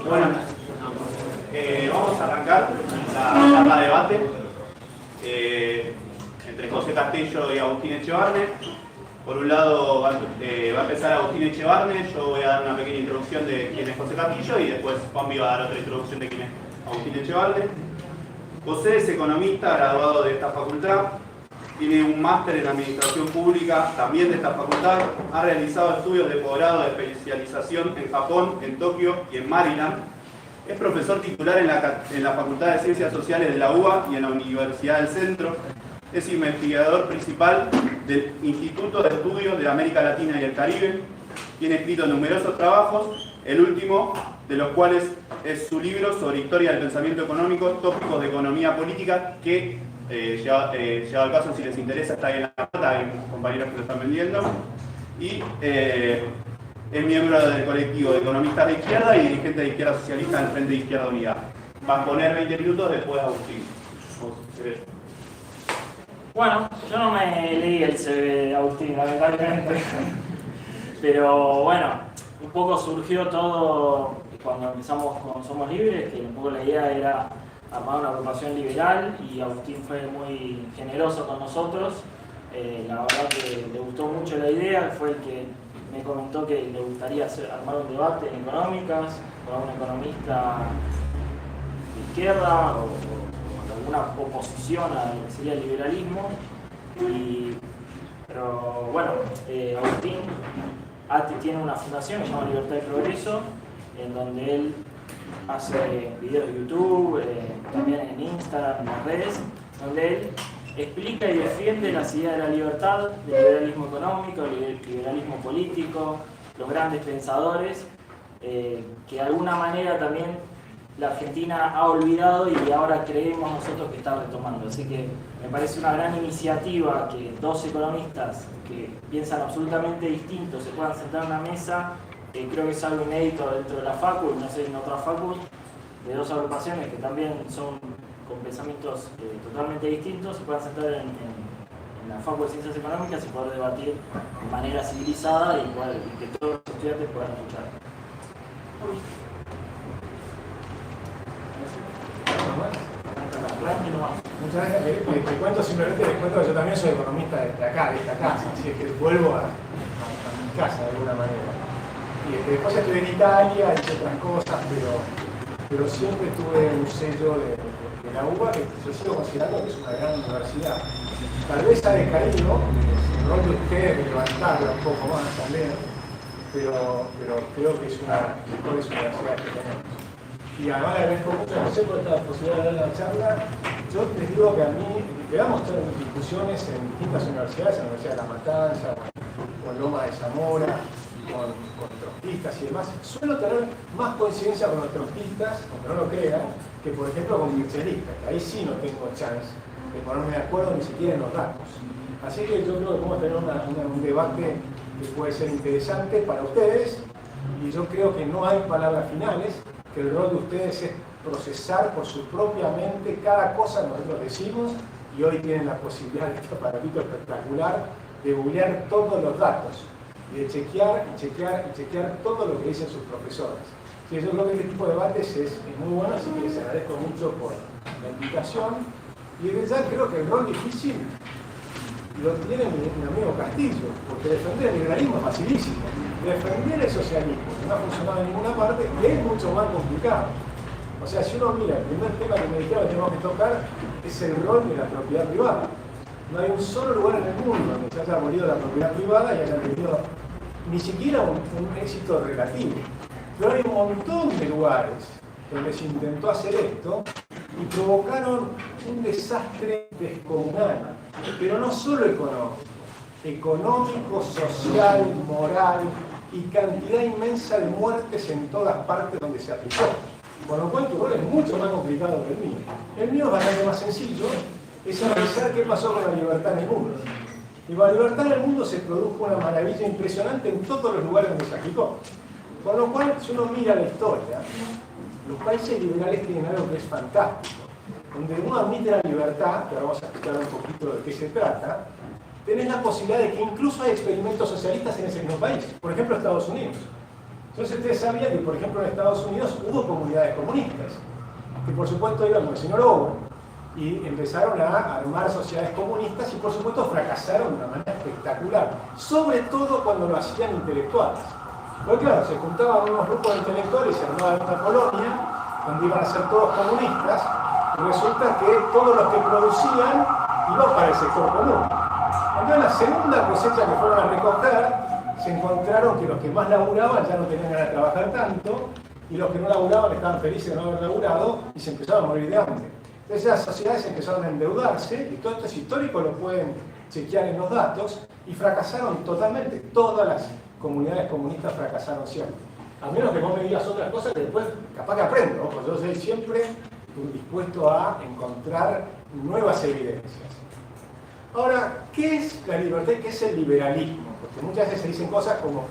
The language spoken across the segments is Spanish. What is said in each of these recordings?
Bueno, vamos a arrancar la charla de debate entre José Castillo y Agustín Echevarne. Por un lado va a empezar Agustín Echevarne, yo voy a dar una pequeña introducción de quién es José Castillo y después Juanvi va a dar otra introducción de quién es Agustín Echevarne. José es economista, graduado de esta facultad, tiene un máster en administración pública también de esta facultad, ha realizado estudios de posgrado de especialización en Japón, en Tokio y en Maryland. Es profesor titular en la Facultad de Ciencias Sociales de la UBA y en la Universidad del Centro. Es investigador principal del Instituto de Estudios de América Latina y el Caribe. Tiene escrito numerosos trabajos, el último de los cuales es su libro sobre historia del pensamiento económico, tópicos de economía política, que llegado al caso, si les interesa, está ahí en la nota, hay compañeros que lo están vendiendo. Y es miembro del colectivo de economistas de izquierda y dirigente de izquierda socialista en el Frente de Izquierda Unida. Va a poner 20 minutos después Agustín. Bueno, yo no me leí el CV de Agustín, lamentablemente. Pero bueno, un poco surgió todo cuando empezamos con Somos Libres, que un poco la idea era armar una agrupación liberal y Agustín fue muy generoso con nosotros. La verdad que le gustó mucho la idea, fue el que me comentó que le gustaría armar un debate en económicas con un economista de izquierda o alguna oposición a lo que sería el liberalismo. Pero bueno, Agustín tiene una fundación que se llama Libertad y Progreso, en donde él hace videos de YouTube, también en Instagram, en las redes, donde él explica y defiende las ideas de la libertad, del liberalismo económico, del liberalismo político, los grandes pensadores, que de alguna manera también la Argentina ha olvidado y ahora creemos nosotros que está retomando. Así que me parece una gran iniciativa que dos economistas que piensan absolutamente distintos se puedan sentar en una mesa. Creo que es algo inédito dentro de la facu, no sé, en otras facus, de dos agrupaciones que también son con pensamientos totalmente distintos, se puedan sentar en la facu de Ciencias Económicas y poder debatir de manera civilizada y que todos los estudiantes puedan escuchar. Muchas gracias. Te cuento simplemente, que yo también soy economista de acá, de esta casa, así que vuelvo a mi casa de alguna manera. Y después estuve en Italia, hice otras cosas, pero siempre tuve un sello de la UBA que yo sigo considerando que es una gran universidad. Tal vez ha decaído el rol de ustedes de levantarla un poco más también, pero creo que es una de las mejores universidades que tenemos. Y además le agradezco mucho a José por esta posibilidad de dar la charla. Yo les digo que a mí, quedamos en discusiones en distintas universidades, en la Universidad de La Matanza, con Loma de Zamora, con trotskistas y demás, suelo tener más coincidencia con los trotskistas, aunque no lo crean, que por ejemplo con kirchneristas, que ahí sí no tengo chance de ponerme de acuerdo ni siquiera en los datos. Así que yo creo que podemos tener un debate que puede ser interesante para ustedes, y yo creo que no hay palabras finales, que el rol de ustedes es procesar por su propia mente cada cosa que nosotros decimos y hoy tienen la posibilidad de este aparatito espectacular de googlear todos los datos y de chequear todo lo que dicen sus profesores. Sí, yo creo que este tipo de debates es muy bueno, así que les agradezco mucho por la invitación. Y desde ya creo que el rol difícil lo tiene mi amigo Castillo, porque defender el liberalismo es facilísimo. Defender el socialismo, que no ha funcionado en ninguna parte, es mucho más complicado. O sea, si uno mira, el primer tema que me dijeron que tenemos que tocar es el rol de la propiedad privada. No hay un solo lugar en el mundo donde se haya abolido la propiedad privada y haya tenido ni siquiera un éxito relativo. Pero hay un montón de lugares donde se intentó hacer esto y provocaron un desastre descomunal, pero no solo económico, social, moral y cantidad inmensa de muertes en todas partes donde se aplicó. Con lo cual tu rol es mucho más complicado que el mío. El mío es bastante más sencillo, es analizar qué pasó con la libertad en el mundo. Y con la libertad en el mundo se produjo una maravilla impresionante en todos los lugares donde se aplicó. Con lo cual, si uno mira la historia, los países liberales tienen algo que es fantástico. Donde uno admite la libertad, que ahora vamos a explicar un poquito de qué se trata, tenés la posibilidad de que incluso hay experimentos socialistas en ese mismo país. Por ejemplo, Estados Unidos. Entonces ustedes sabían que, por ejemplo, en Estados Unidos hubo comunidades comunistas, que por supuesto iban con el señor Owen, y empezaron a armar sociedades comunistas y por supuesto fracasaron de una manera espectacular, sobre todo cuando lo hacían intelectuales. Porque claro, se juntaban unos grupos de intelectuales y se armaban una colonia donde iban a ser todos comunistas, y resulta que todos los que producían iban para el sector común. Entonces la segunda cosecha que fueron a recoger, se encontraron que los que más laburaban ya no tenían ganas de trabajar tanto, y los que no laburaban estaban felices de no haber laburado y se empezaron a morir de hambre. Entonces las sociedades empezaron a endeudarse, y todo esto es histórico, lo pueden chequear en los datos, y fracasaron totalmente. Todas las comunidades comunistas fracasaron siempre. A menos que vos me digas otras cosas que después capaz que aprendo, ¿no? Porque yo soy siempre dispuesto a encontrar nuevas evidencias. Ahora, ¿qué es la libertad y qué es el liberalismo? Porque muchas veces se dicen cosas como,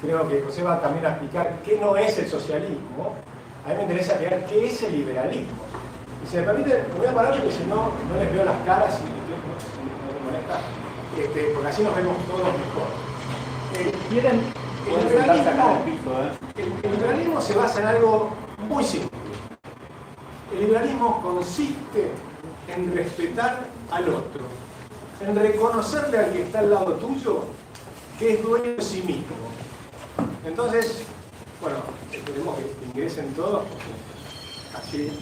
creo que José va también a explicar qué no es el socialismo. A mí me interesa aclarar qué es el liberalismo. Y si me permite, me voy a parar porque si no, no les veo las caras y no me molesta, porque así nos vemos todos mejor. ¿Quieren? El liberalismo se basa en algo muy simple. El liberalismo consiste en respetar al otro, en reconocerle al que está al lado tuyo que es dueño de sí mismo. Entonces, bueno, esperemos que ingresen todos, porque así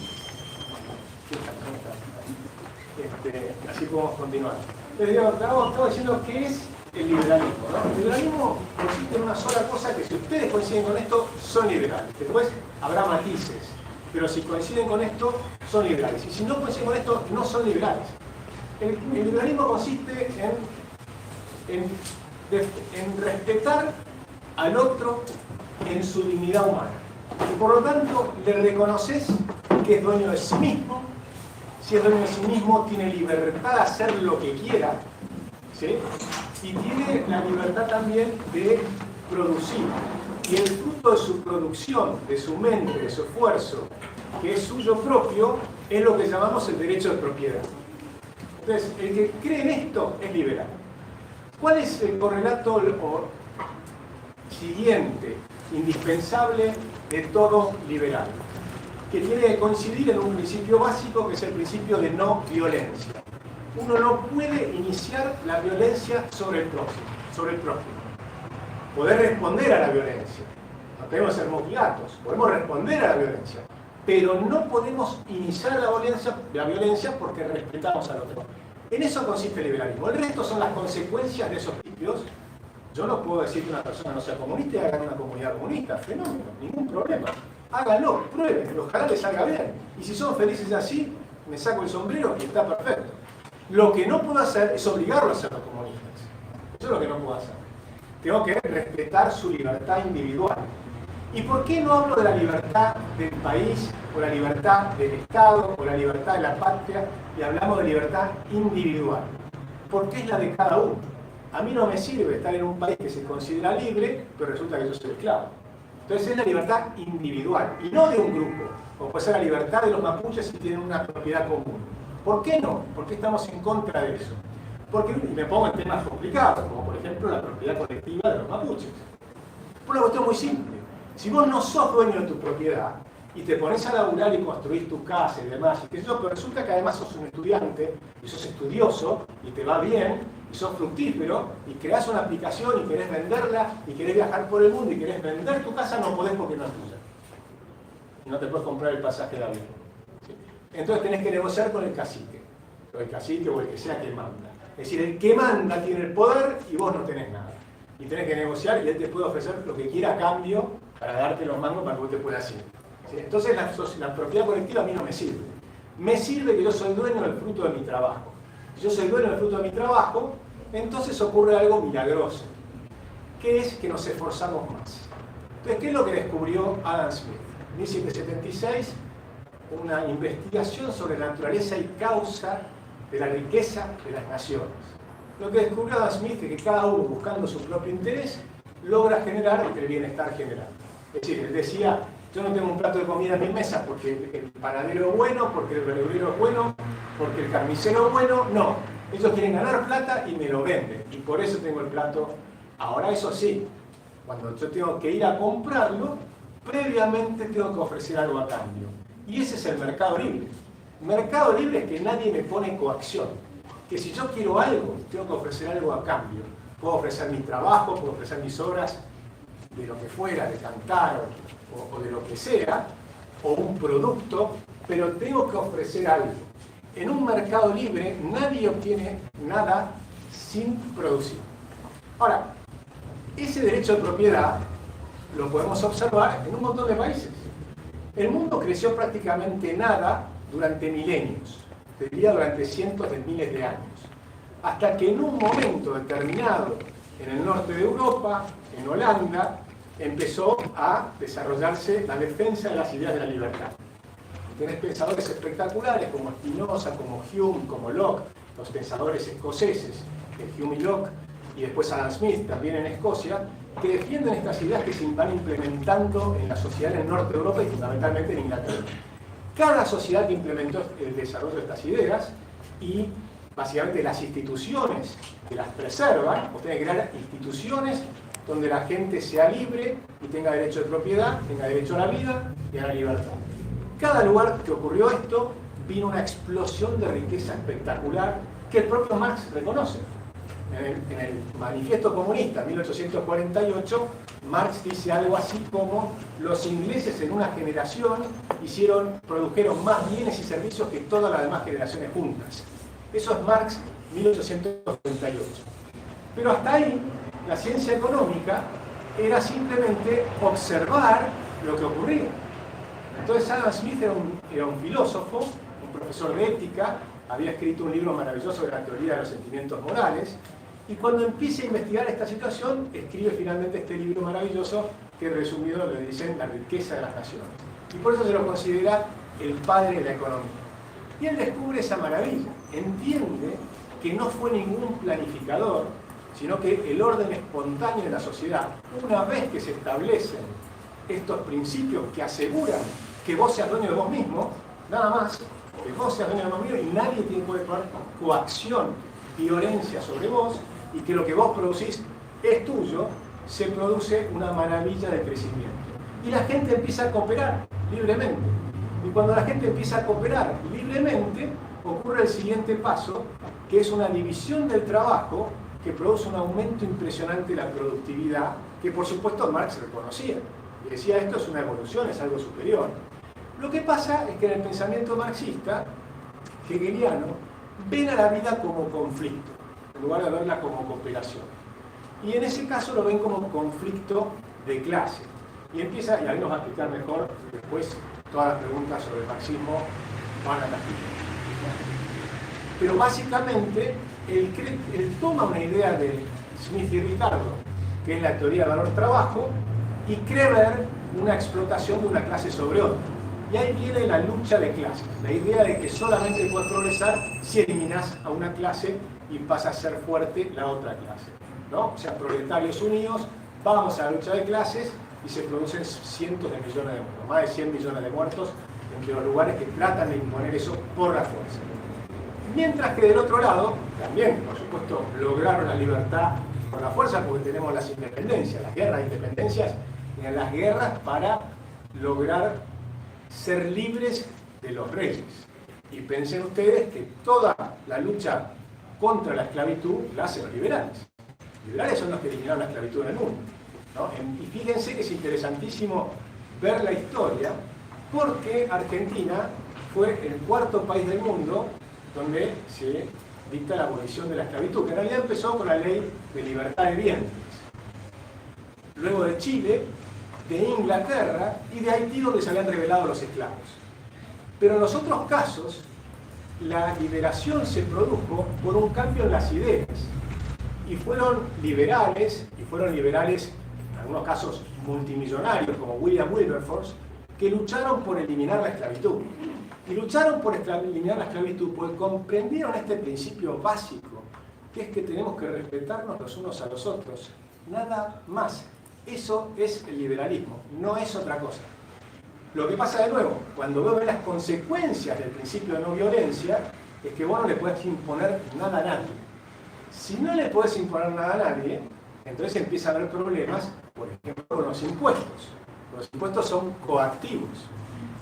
podemos continuar. Entonces, estamos diciendo qué es el liberalismo, ¿no? El liberalismo consiste en una sola cosa que si ustedes coinciden con esto, son liberales. Después habrá matices, pero si coinciden con esto, son liberales. Y si no coinciden con esto, no son liberales. El liberalismo consiste en respetar al otro en su dignidad humana. Y por lo tanto, le reconoces que es dueño de sí mismo. Si es dueño de sí mismo, tiene libertad de hacer lo que quiera, ¿sí? Y tiene la libertad también de producir. Y el fruto de su producción, de su mente, de su esfuerzo, que es suyo propio, es lo que llamamos el derecho de propiedad. Entonces, el que cree en esto es liberal. ¿Cuál es el correlato siguiente, indispensable de todo liberal? Que tiene que coincidir en un principio básico, que es el principio de no violencia. Uno no puede iniciar la violencia sobre el prójimo. Poder responder a la violencia. No tenemos que ser mojigatos, podemos responder a la violencia. Pero no podemos iniciar la violencia porque respetamos al otro. En eso consiste el liberalismo. El resto son las consecuencias de esos principios. Yo no puedo decir que una persona no sea comunista y hagan una comunidad comunista. Fenómeno, ningún problema. Háganlo, prueben, ojalá les salga bien. Y si son felices así, me saco el sombrero y está perfecto. Lo que no puedo hacer es obligarlos a ser comunistas. Eso es lo que no puedo hacer. Tengo que respetar su libertad individual. ¿Y por qué no hablo de la libertad del país, o la libertad del Estado, o la libertad de la patria, y hablamos de libertad individual? Porque es la de cada uno. A mí no me sirve estar en un país que se considera libre, pero resulta que yo soy esclavo. Entonces es la libertad individual, y no de un grupo, como puede ser la libertad de los mapuches si tienen una propiedad común. ¿Por qué no? ¿Por qué estamos en contra de eso? Porque, y me pongo en temas complicados, como por ejemplo la propiedad colectiva de los mapuches. Por una cuestión muy simple. Si vos no sos dueño de tu propiedad y te pones a laburar y construís tu casa y demás, y que eso, pero resulta que además sos un estudiante y sos estudioso y te va bien y sos fructífero y creás una aplicación y querés venderla y querés viajar por el mundo y querés vender tu casa, no podés porque no es tuya. Y no te puedes comprar el pasaje de avión. ¿Sí? Entonces tenés que negociar con el cacique, o el cacique o el que sea que manda. Es decir, el que manda tiene el poder y vos no tenés nada. Y tenés que negociar y él te puede ofrecer lo que quiera a cambio para darte los mangos para que vos te puedas ir. ¿Sí? Entonces la propiedad colectiva a mí no me sirve. Me sirve que yo soy dueño del fruto de mi trabajo. Si yo soy dueño del fruto de mi trabajo, entonces ocurre algo milagroso, que es que nos esforzamos más. Entonces, ¿qué es lo que descubrió Adam Smith? En 1776, una investigación sobre la naturaleza y causa de la riqueza de las naciones. Lo que descubrió Adam Smith es que cada uno, buscando su propio interés, logra generar el bienestar general. Es decir, él decía, yo no tengo un plato de comida en mi mesa porque el panadero es bueno, porque el verdurero es bueno, porque el carnicero es bueno. No, ellos quieren ganar plata y me lo venden. Y por eso tengo el plato. Ahora, eso sí, cuando yo tengo que ir a comprarlo, previamente tengo que ofrecer algo a cambio. Y ese es el mercado libre. Mercado libre es que nadie me pone coacción. Que si yo quiero algo, tengo que ofrecer algo a cambio. Puedo ofrecer mi trabajo, puedo ofrecer mis obras, de lo que fuera, de cantar o de lo que sea, o un producto, pero tengo que ofrecer algo. En un mercado libre nadie obtiene nada sin producir. Ahora, ese derecho de propiedad lo podemos observar en un montón de países. El mundo creció prácticamente nada durante milenios, te diría durante cientos de miles de años, hasta que en un momento determinado en el norte de Europa, en Holanda, empezó a desarrollarse la defensa de las ideas de la libertad. Tenés pensadores espectaculares como Spinoza, como Hume, como Locke, los pensadores escoceses, Hume y Locke, y después Adam Smith, también en Escocia, que defienden estas ideas que se van implementando en la sociedad en el norte de Europa y fundamentalmente en Inglaterra. Cada sociedad que implementó el desarrollo de estas ideas y básicamente las instituciones que las preservan, o tienen que crear instituciones donde la gente sea libre y tenga derecho de propiedad, tenga derecho a la vida y a la libertad. Cada lugar que ocurrió esto, vino una explosión de riqueza espectacular que el propio Marx reconoce. En el Manifiesto Comunista, 1848, Marx dice algo así como los ingleses en una generación produjeron más bienes y servicios que todas las demás generaciones juntas. Eso es Marx, 1848. Pero hasta ahí, la ciencia económica era simplemente observar lo que ocurría. Entonces Adam Smith era un filósofo, un profesor de ética, había escrito un libro maravilloso sobre la teoría de los sentimientos morales, y cuando empieza a investigar esta situación, escribe finalmente este libro maravilloso que resumido le dicen La riqueza de las naciones. Y por eso se lo considera el padre de la economía. Y él descubre esa maravilla, entiende que no fue ningún planificador, sino que el orden espontáneo de la sociedad, una vez que se establecen estos principios que aseguran que vos seas dueño de vos mismo, nada más, que vos seas dueño de vos mismo y nadie tiene que poner coacción, violencia sobre vos, y que lo que vos producís es tuyo, se produce una maravilla de crecimiento. Y la gente empieza a cooperar libremente. Y cuando la gente empieza a cooperar libremente, ocurre el siguiente paso, que es una división del trabajo que produce un aumento impresionante de la productividad, que por supuesto Marx reconocía. Y decía, esto es una evolución, es algo superior. Lo que pasa es que en el pensamiento marxista, hegeliano, ven a la vida como conflicto, en lugar de verla como cooperación. Y en ese caso lo ven como conflicto de clase. Y empieza, y ahí nos va a explicar mejor, después todas las preguntas sobre el marxismo van a las Pero básicamente, él toma una idea de Smith y Ricardo, que es la teoría del valor-trabajo, y cree ver una explotación de una clase sobre otra. Y ahí viene la lucha de clases, la idea de que solamente puedes progresar si eliminas a una clase y pasa a ser fuerte la otra clase, ¿no? O sea, proletarios unidos, vamos a la lucha de clases y se producen cientos de millones de muertos, más de 100 millones de muertos entre los lugares que tratan de imponer eso por la fuerza. Mientras que del otro lado, también, por supuesto, lograron la libertad con la fuerza, porque tenemos las independencias, las guerras de independencias, y las guerras para lograr ser libres de los reyes. Y piensen ustedes que toda la lucha contra la esclavitud la hacen los liberales. Los liberales son los que eliminaron la esclavitud en el mundo, ¿no? Y fíjense que es interesantísimo ver la historia, porque Argentina fue el cuarto país del mundo donde se dicta la abolición de la esclavitud, que en realidad empezó con la ley de libertad de vientres. Luego de Chile, de Inglaterra y de Haití, donde se habían revelado los esclavos. Pero en los otros casos, la liberación se produjo por un cambio en las ideas. Y fueron liberales, en algunos casos multimillonarios, como William Wilberforce, que lucharon por eliminar la esclavitud. Y lucharon por eliminar la esclavitud porque comprendieron este principio básico, que es que tenemos que respetarnos los unos a los otros. Nada más. Eso es el liberalismo, no es otra cosa. Lo que pasa de nuevo, cuando vos ves las consecuencias del principio de no violencia, es que vos no le podés imponer nada a nadie. Si no le podés imponer nada a nadie, entonces empieza a haber problemas, por ejemplo, con los impuestos. Los impuestos son coactivos.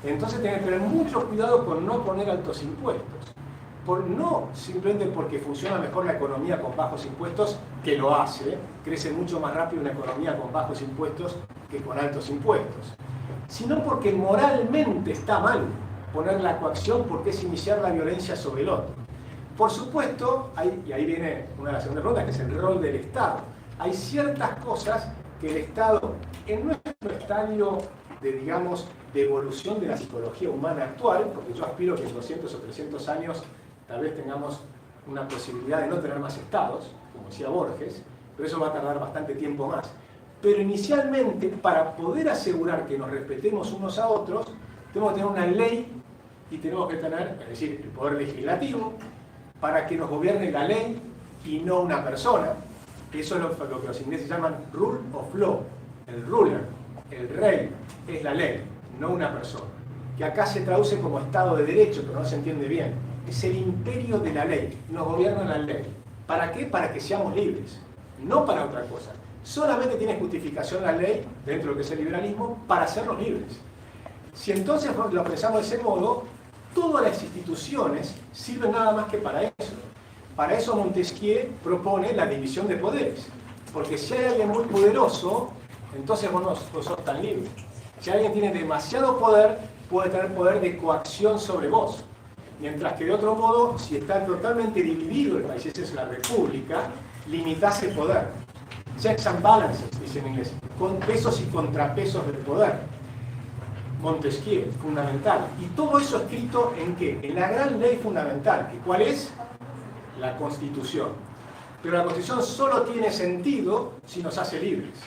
Entonces tenés que tener mucho cuidado con no poner altos impuestos. No simplemente porque funciona mejor la economía con bajos impuestos, que lo hace, crece mucho más rápido una economía con bajos impuestos que con altos impuestos, sino porque moralmente está mal poner la coacción, porque es iniciar la violencia sobre el otro. Por supuesto, y ahí viene una de las segundas preguntas, que es el rol del Estado. Hay ciertas cosas que el Estado, en nuestro estadio de evolución de la psicología humana actual, porque yo aspiro que en 200 o 300 años tal vez tengamos una posibilidad de no tener más estados, como decía Borges, pero eso va a tardar bastante tiempo más. Pero inicialmente, para poder asegurar que nos respetemos unos a otros, tenemos que tener una ley y tenemos que tener, es decir, el poder legislativo, para que nos gobierne la ley y no una persona. Eso es lo que los ingleses llaman rule of law. El ruler, el rey, es la ley, no una persona. Que acá se traduce como Estado de Derecho, pero no se entiende bien. Es el imperio de la ley, nos gobierna la ley. ¿Para qué? Para que seamos libres, no para otra cosa. Solamente tiene justificación la ley, dentro de lo que es el liberalismo, para hacernos libres. Si entonces lo pensamos de ese modo, todas las instituciones sirven nada más que para eso. Para eso Montesquieu propone la división de poderes. Porque si hay alguien muy poderoso, entonces vos no sos tan libre. Si alguien tiene demasiado poder, puede tener poder de coacción sobre vos. Mientras que de otro modo, si está totalmente dividido el país, esa es la república, limitás el poder. Checks and balances, dice en inglés, con pesos y contrapesos del poder. Montesquieu, fundamental. Y todo eso escrito ¿en qué? En la gran ley fundamental, ¿cuál es? La Constitución. Pero la Constitución solo tiene sentido si nos hace libres.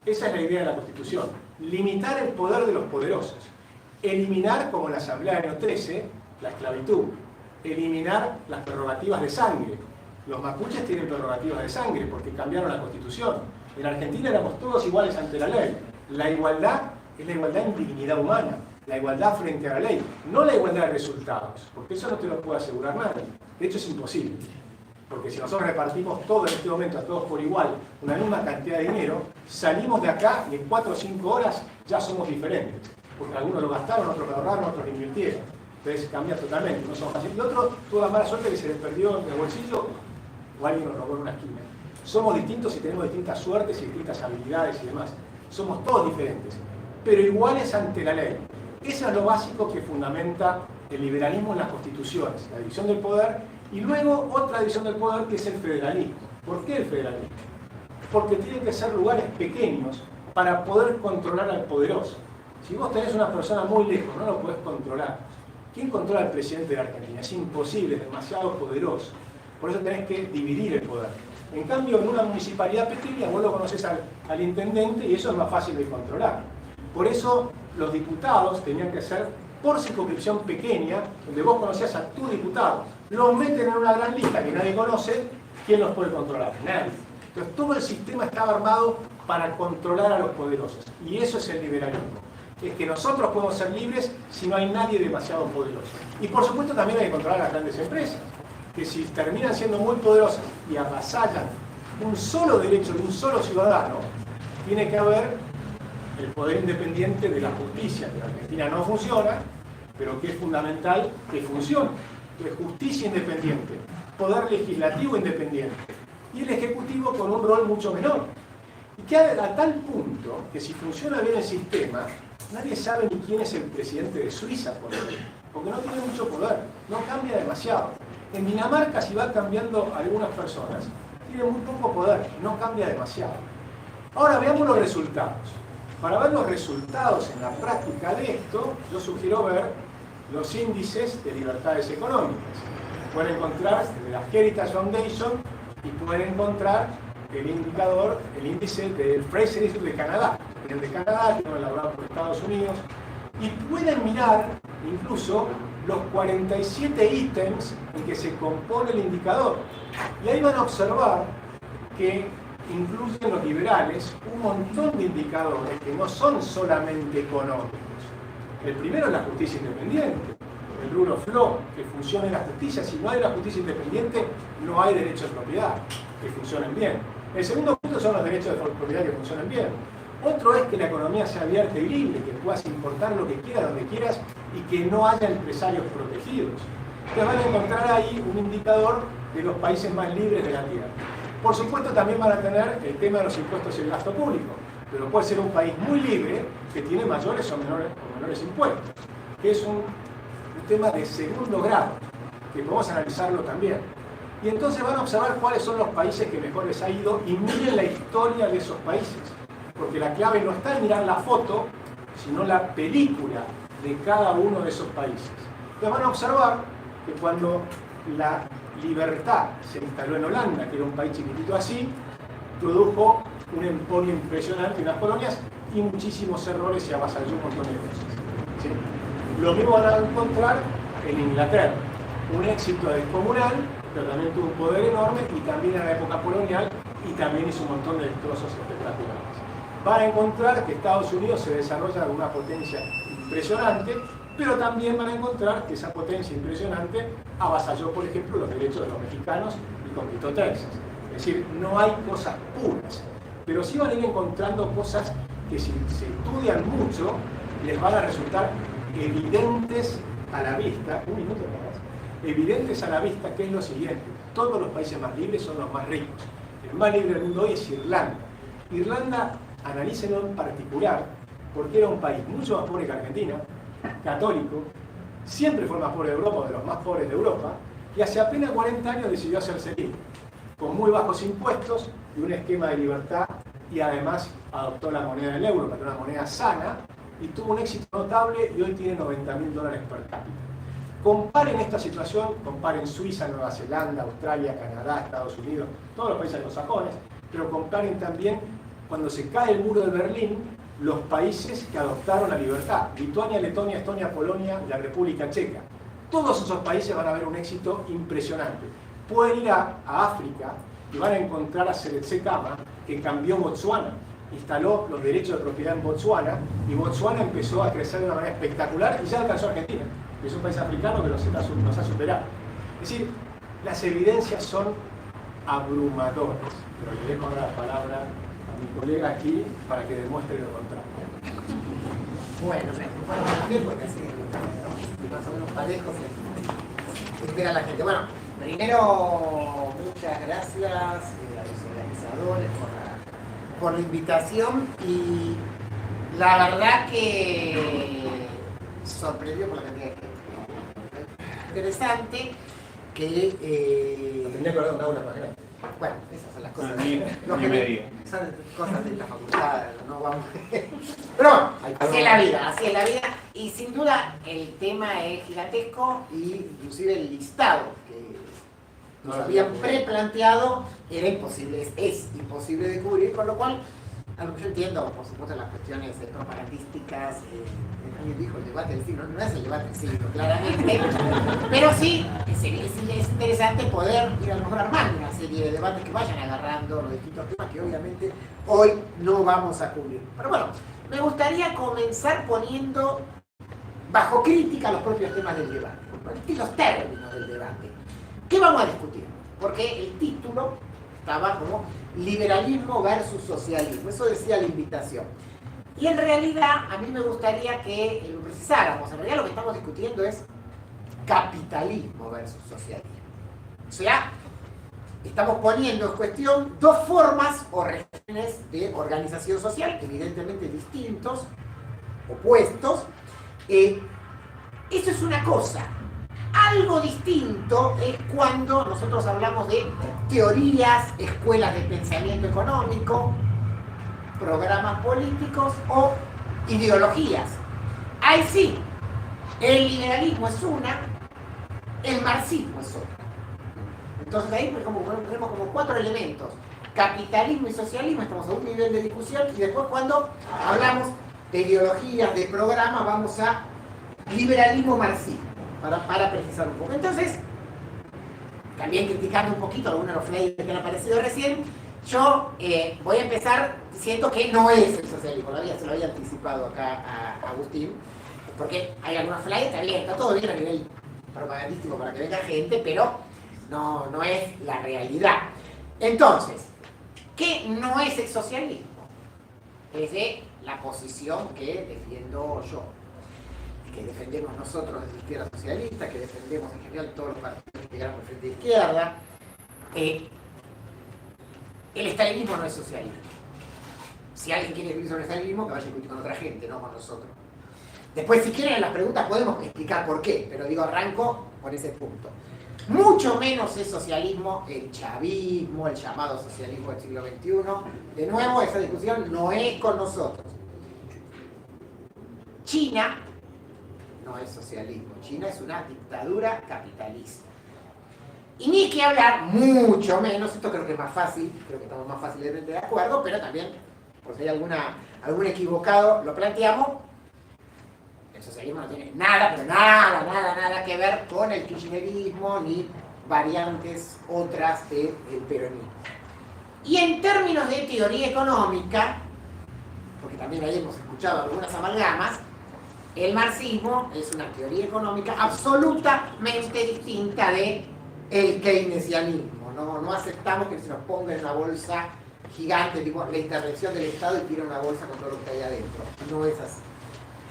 Esa es la idea de la Constitución. Limitar el poder de los poderosos. Eliminar, como en la Asamblea del año 13, la esclavitud. Eliminar las prerrogativas de sangre. Los mapuches tienen prerrogativas de sangre porque cambiaron la Constitución. En Argentina éramos todos iguales ante la ley. La igualdad es la igualdad en dignidad humana, la igualdad frente a la ley, no la igualdad de resultados, porque eso no te lo puede asegurar nadie. De hecho es imposible, porque si nosotros repartimos todo en este momento a todos por igual, una misma cantidad de dinero, salimos de acá y en 4 o 5 horas ya somos diferentes, porque algunos lo gastaron, otros lo ahorraron, otros lo invirtieron. Entonces cambia totalmente, no somos así. Y otro tuvo la mala suerte que se les perdió en el bolsillo o alguien nos robó en una esquina. Somos distintos y tenemos distintas suertes y distintas habilidades y demás. Somos todos diferentes, pero iguales ante la ley. Eso es lo básico que fundamenta el liberalismo en las constituciones, la división del poder, y luego otra división del poder que es el federalismo. ¿Por qué el federalismo? Porque tienen que ser lugares pequeños para poder controlar al poderoso. Si vos tenés una persona muy lejos, no lo podés controlar. ¿Quién controla al presidente de la Argentina? Es imposible, es demasiado poderoso. Por eso tenés que dividir el poder. En cambio, en una municipalidad pequeña, vos lo conocés al intendente y eso es más fácil de controlar. Por eso los diputados tenían que ser por circunscripción pequeña, donde vos conocías a tu diputado. Los meten en una gran lista que nadie conoce, ¿quién los puede controlar? Nadie. Entonces todo el sistema estaba armado para controlar a los poderosos. Y eso es el liberalismo. Es que nosotros podemos ser libres si no hay nadie demasiado poderoso. Y por supuesto también hay que controlar a las grandes empresas. que si terminan siendo muy poderosas y avasallan un solo derecho de un solo ciudadano, tiene que haber el poder independiente de la justicia, que en Argentina no funciona, pero que es fundamental que funcione. Entonces, justicia independiente, poder legislativo independiente y el ejecutivo con un rol mucho menor. Y que a tal punto que si funciona bien el sistema, nadie sabe ni quién es el presidente de Suiza, por ejemplo, porque no tiene mucho poder, no cambia demasiado. En Dinamarca, si va cambiando algunas personas, tiene muy poco poder, no cambia demasiado. Ahora veamos los resultados. Para ver los resultados en la práctica de esto, yo sugiero ver los índices de libertades económicas. Pueden encontrar de la Heritage Foundation y pueden encontrar el indicador, el índice del Fraser Institute de Canadá, el de Canadá, que no es elaborado por Estados Unidos, y pueden mirar incluso los 47 ítems en que se compone el indicador. Y ahí van a observar que incluyen los liberales un montón de indicadores que no son solamente económicos. El primero es la justicia independiente, el rule of law, que funcione la justicia. Si no hay una justicia independiente, no hay derechos de propiedad que funcionen bien. El segundo punto son los derechos de propiedad que funcionen bien. Otro es que la economía sea abierta y libre, que puedas importar lo que quieras, donde quieras, y que no haya empresarios protegidos. Entonces van a encontrar ahí un indicador de los países más libres de la Tierra. Por supuesto, también van a tener el tema de los impuestos y el gasto público, pero puede ser un país muy libre que tiene mayores o menores impuestos, que es un tema de segundo grado, que podemos analizarlo también. Y entonces van a observar cuáles son los países que mejor les ha ido y miren la historia de esos países, porque la clave no está en mirar la foto, sino la película de cada uno de esos países. Entonces van a observar que cuando la libertad se instaló en Holanda, que era un país chiquitito así, produjo un emporio impresionante, unas colonias y muchísimos errores y avasalló un montón de cosas. ¿Sí? Lo mismo van a encontrar en Inglaterra, un éxito descomunal, pero también tuvo un poder enorme y también en la época colonial y también hizo un montón de destrozos espectaculares. Van a encontrar que Estados Unidos se desarrolla como una potencia impresionante, pero también van a encontrar que esa potencia impresionante avasalló, por ejemplo, los derechos de los mexicanos y conquistó Texas. Es decir, no hay cosas puras, pero sí van a ir encontrando cosas que si se estudian mucho, les van a resultar evidentes a la vista, un minuto más, evidentes a la vista, que es lo siguiente: todos los países más libres son los más ricos. El más libre del mundo hoy es Irlanda. Irlanda, analícenlo en particular, porque era un país mucho más pobre que Argentina, católico, siempre fue el más pobre de Europa, de los más pobres de Europa, y hace apenas 40 años decidió hacerse libre, con muy bajos impuestos y un esquema de libertad, y además adoptó la moneda del euro, para una moneda sana, y tuvo un éxito notable y hoy tiene $90.000 per cápita. Comparen esta situación, comparen Suiza, Nueva Zelanda, Australia, Canadá, Estados Unidos, todos los países anglosajones, pero comparen también cuando se cae el muro de Berlín, los países que adoptaron la libertad: Lituania, Letonia, Estonia, Polonia, la República Checa. Todos esos países van a ver un éxito impresionante. Pueden ir a África y van a encontrar a Seretse Khama, que cambió Botsuana, instaló los derechos de propiedad en Botsuana, y Botsuana empezó a crecer de una manera espectacular y ya alcanzó a Argentina, que es un país africano que nos ha superado. Es decir, las evidencias son abrumadoras, pero le dejo ahora la palabra a mi colega aquí para que demuestre lo contrario. Bueno, porque así más o menos parejos se espera la gente. Bueno, primero, muchas gracias a los organizadores por la invitación, y la verdad que sorprendió por la cantidad de gente. Interesante que... Tendría que haber dado una página. Bueno, esas son las cosas. Son cosas de la facultad, no vamos. Pero bueno, así es la vida, y sin duda el tema es gigantesco, y inclusive el listado que nos habían preplanteado era imposible, es imposible de cubrir, con lo cual, a lo que yo entiendo, por supuesto, las cuestiones propagandísticas, alguien dijo el debate del siglo, no es el debate del siglo, claramente, pero sí es interesante poder ir a lo mejor armando una serie de debates que vayan agarrando los distintos temas que obviamente hoy no vamos a cubrir. Pero bueno, me gustaría comenzar poniendo bajo crítica los propios temas del debate y los términos del debate. ¿Qué vamos a discutir? Porque el título estaba como liberalismo versus socialismo. Eso decía la invitación. Y en realidad, a mí me gustaría que lo precisáramos. En realidad lo que estamos discutiendo es capitalismo versus socialismo. O sea, estamos poniendo en cuestión dos formas o regímenes de organización social, evidentemente distintos, opuestos. Eso es una cosa. Algo distinto es cuando nosotros hablamos de teorías, escuelas de pensamiento económico, programas políticos o ideologías. Ahí sí, el liberalismo es una, el marxismo es otra. Entonces ahí tenemos como cuatro elementos. Capitalismo y socialismo, estamos a un nivel de discusión, y después cuando hablamos de ideologías, de programas, vamos a liberalismo marxismo, para precisar un poco. Entonces, también criticando un poquito algunos de los flyers que han aparecido recién, yo voy a empezar diciendo que no es el socialismo, se lo había anticipado acá a Agustín, porque hay algunos flyers, está todo bien a nivel propagandístico para que venga gente, pero no es la realidad. Entonces, ¿qué no es el socialismo? Desde la posición que defiendo yo, que defendemos nosotros desde la izquierda socialista, que defendemos en general todos los partidos que llegan por frente de izquierda. El estalinismo no es socialismo. Si alguien quiere discutir sobre el estalinismo, que vaya a discutir con otra gente, no con nosotros. Después, si quieren en las preguntas podemos explicar por qué, pero digo, arranco por ese punto. Mucho menos es socialismo el chavismo, el llamado socialismo del siglo XXI. De nuevo, esa discusión no es con nosotros. China no es socialismo. China es una dictadura capitalista. Y ni que hablar, mucho menos, esto creo que es más fácil, creo que estamos más fácilmente de acuerdo, pero también, por si hay algún equivocado, lo planteamos. El socialismo no tiene nada, pero nada que ver con el kirchnerismo ni variantes otras del peronismo. Y en términos de teoría económica, porque también ahí hemos escuchado algunas amalgamas, el marxismo es una teoría económica absolutamente distinta de el keynesianismo. No aceptamos que se nos ponga en una bolsa gigante, tipo la intervención del Estado, y tira una bolsa con todo lo que hay adentro. No es así.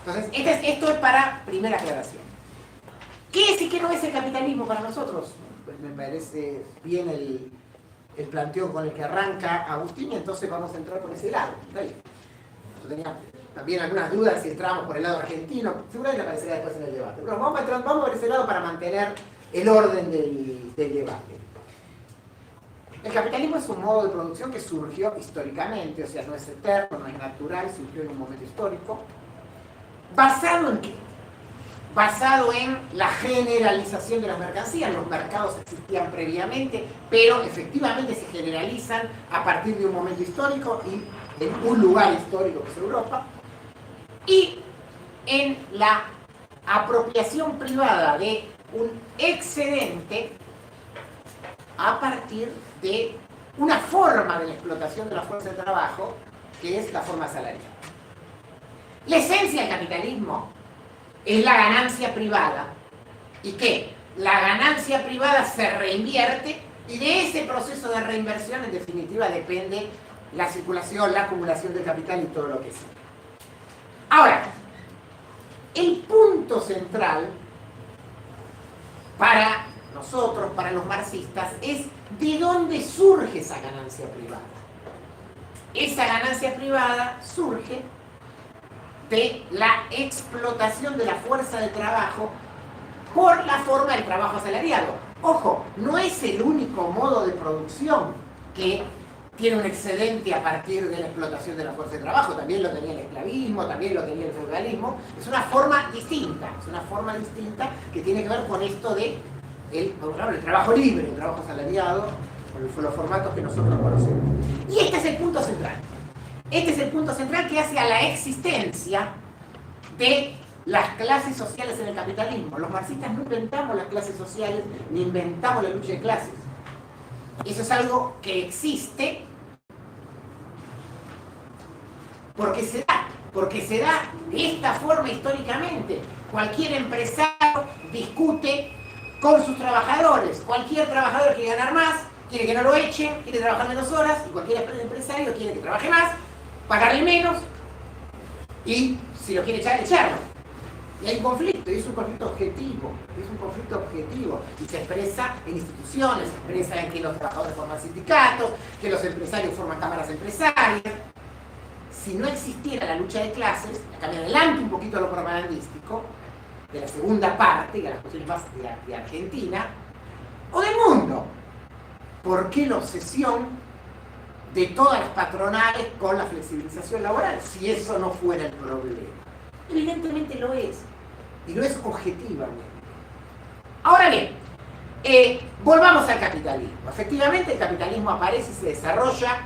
Entonces, esto es para primera aclaración. ¿Qué es y qué no es el capitalismo para nosotros? Pues me parece bien el planteo con el que arranca Agustín, y entonces vamos a entrar por ese lado. ¿Está bien? Yo tenía también algunas dudas si entramos por el lado argentino, seguramente aparecerá después en el debate. Pero vamos por ese lado para mantener el orden del debate. El capitalismo es un modo de producción que surgió históricamente, o sea, no es eterno, no es natural, surgió en un momento histórico. ¿Basado en qué? Basado en la generalización de las mercancías. Los mercados existían previamente, pero efectivamente se generalizan a partir de un momento histórico y en un lugar histórico que es Europa, y en la apropiación privada de un excedente a partir de una forma de la explotación de la fuerza de trabajo, que es la forma salarial. La esencia del capitalismo es la ganancia privada. ¿Y qué? La ganancia privada se reinvierte, y de ese proceso de reinversión, en definitiva, depende la circulación, la acumulación del capital y todo lo que sea. Ahora, el punto central para nosotros, para los marxistas, es de dónde surge esa ganancia privada. Esa ganancia privada surge de la explotación de la fuerza de trabajo por la forma del trabajo asalariado. Ojo, no es el único modo de producción que tiene un excedente a partir de la explotación de la fuerza de trabajo. También lo tenía el esclavismo, también lo tenía el feudalismo. Es una forma distinta, que tiene que ver con esto de el trabajo libre, el trabajo asalariado, con los formatos que nosotros conocemos. Y este es el punto central. Este es el punto central que hace a la existencia de las clases sociales en el capitalismo. Los marxistas no inventamos las clases sociales, ni inventamos la lucha de clases. Eso es algo que existe porque se da de esta forma históricamente. Cualquier empresario discute con sus trabajadores. Cualquier trabajador quiere ganar más, quiere que no lo echen, quiere trabajar menos horas, y cualquier empresario quiere que trabaje más, pagarle menos, y si lo quiere echarlo. Y hay un conflicto, y es un conflicto objetivo, y se expresa en instituciones, se expresa en que los trabajadores forman sindicatos, que los empresarios forman cámaras empresarias. Si no existiera la lucha de clases, acá me adelanto un poquito a lo propagandístico, de la segunda parte, de las cuestiones más de Argentina, o del mundo. ¿Por qué la obsesión de todas las patronales con la flexibilización laboral, si eso no fuera el problema? Evidentemente lo es, y lo es objetivamente. Ahora bien, volvamos al capitalismo. Efectivamente, el capitalismo aparece y se desarrolla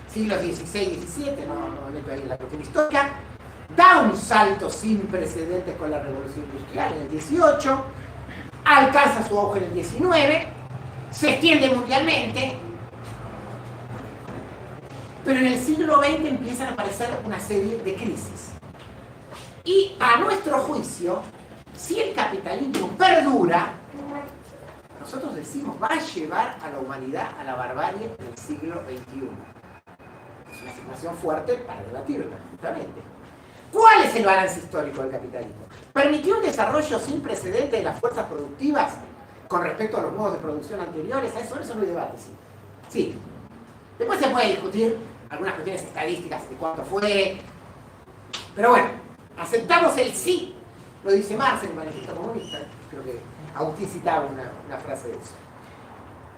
siglos XVI y XVII, no me meto ahí en la cuestión histórica, da un salto sin precedentes con la Revolución Industrial en el XVIII, alcanza su auge en el XIX, se extiende mundialmente, pero en el siglo XX empiezan a aparecer una serie de crisis. Y a nuestro juicio, si el capitalismo perdura, nosotros decimos va a llevar a la humanidad a la barbarie en el siglo XXI. Es una situación fuerte para debatirla, justamente. ¿Cuál es el balance histórico del capitalismo? ¿Permitió un desarrollo sin precedentes de las fuerzas productivas con respecto a los modos de producción anteriores? Eso no hay debate, sí. Sí. Después se puede discutir algunas cuestiones estadísticas de cuánto fue. Pero bueno, aceptamos el sí. Lo dice Marx en el Manifiesto Comunista. Creo que Agustín citaba una frase de eso.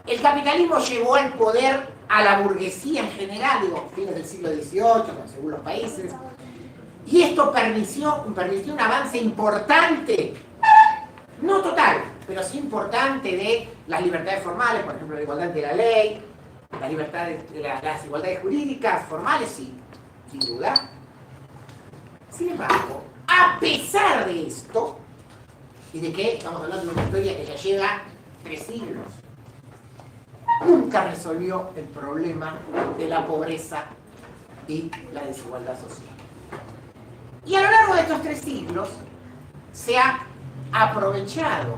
El capitalismo llevó al poder a la burguesía en general, digo, fines del siglo XVIII, según los países. Y esto permitió un avance importante, no total, pero sí importante de las libertades formales, por ejemplo, la igualdad de la ley, las igualdades jurídicas formales, sí, sin duda. Sin embargo, a pesar de esto, y de que estamos hablando de una historia que ya lleva 3 siglos, nunca resolvió el problema de la pobreza y la desigualdad social. Y a lo largo de estos 3 siglos se ha aprovechado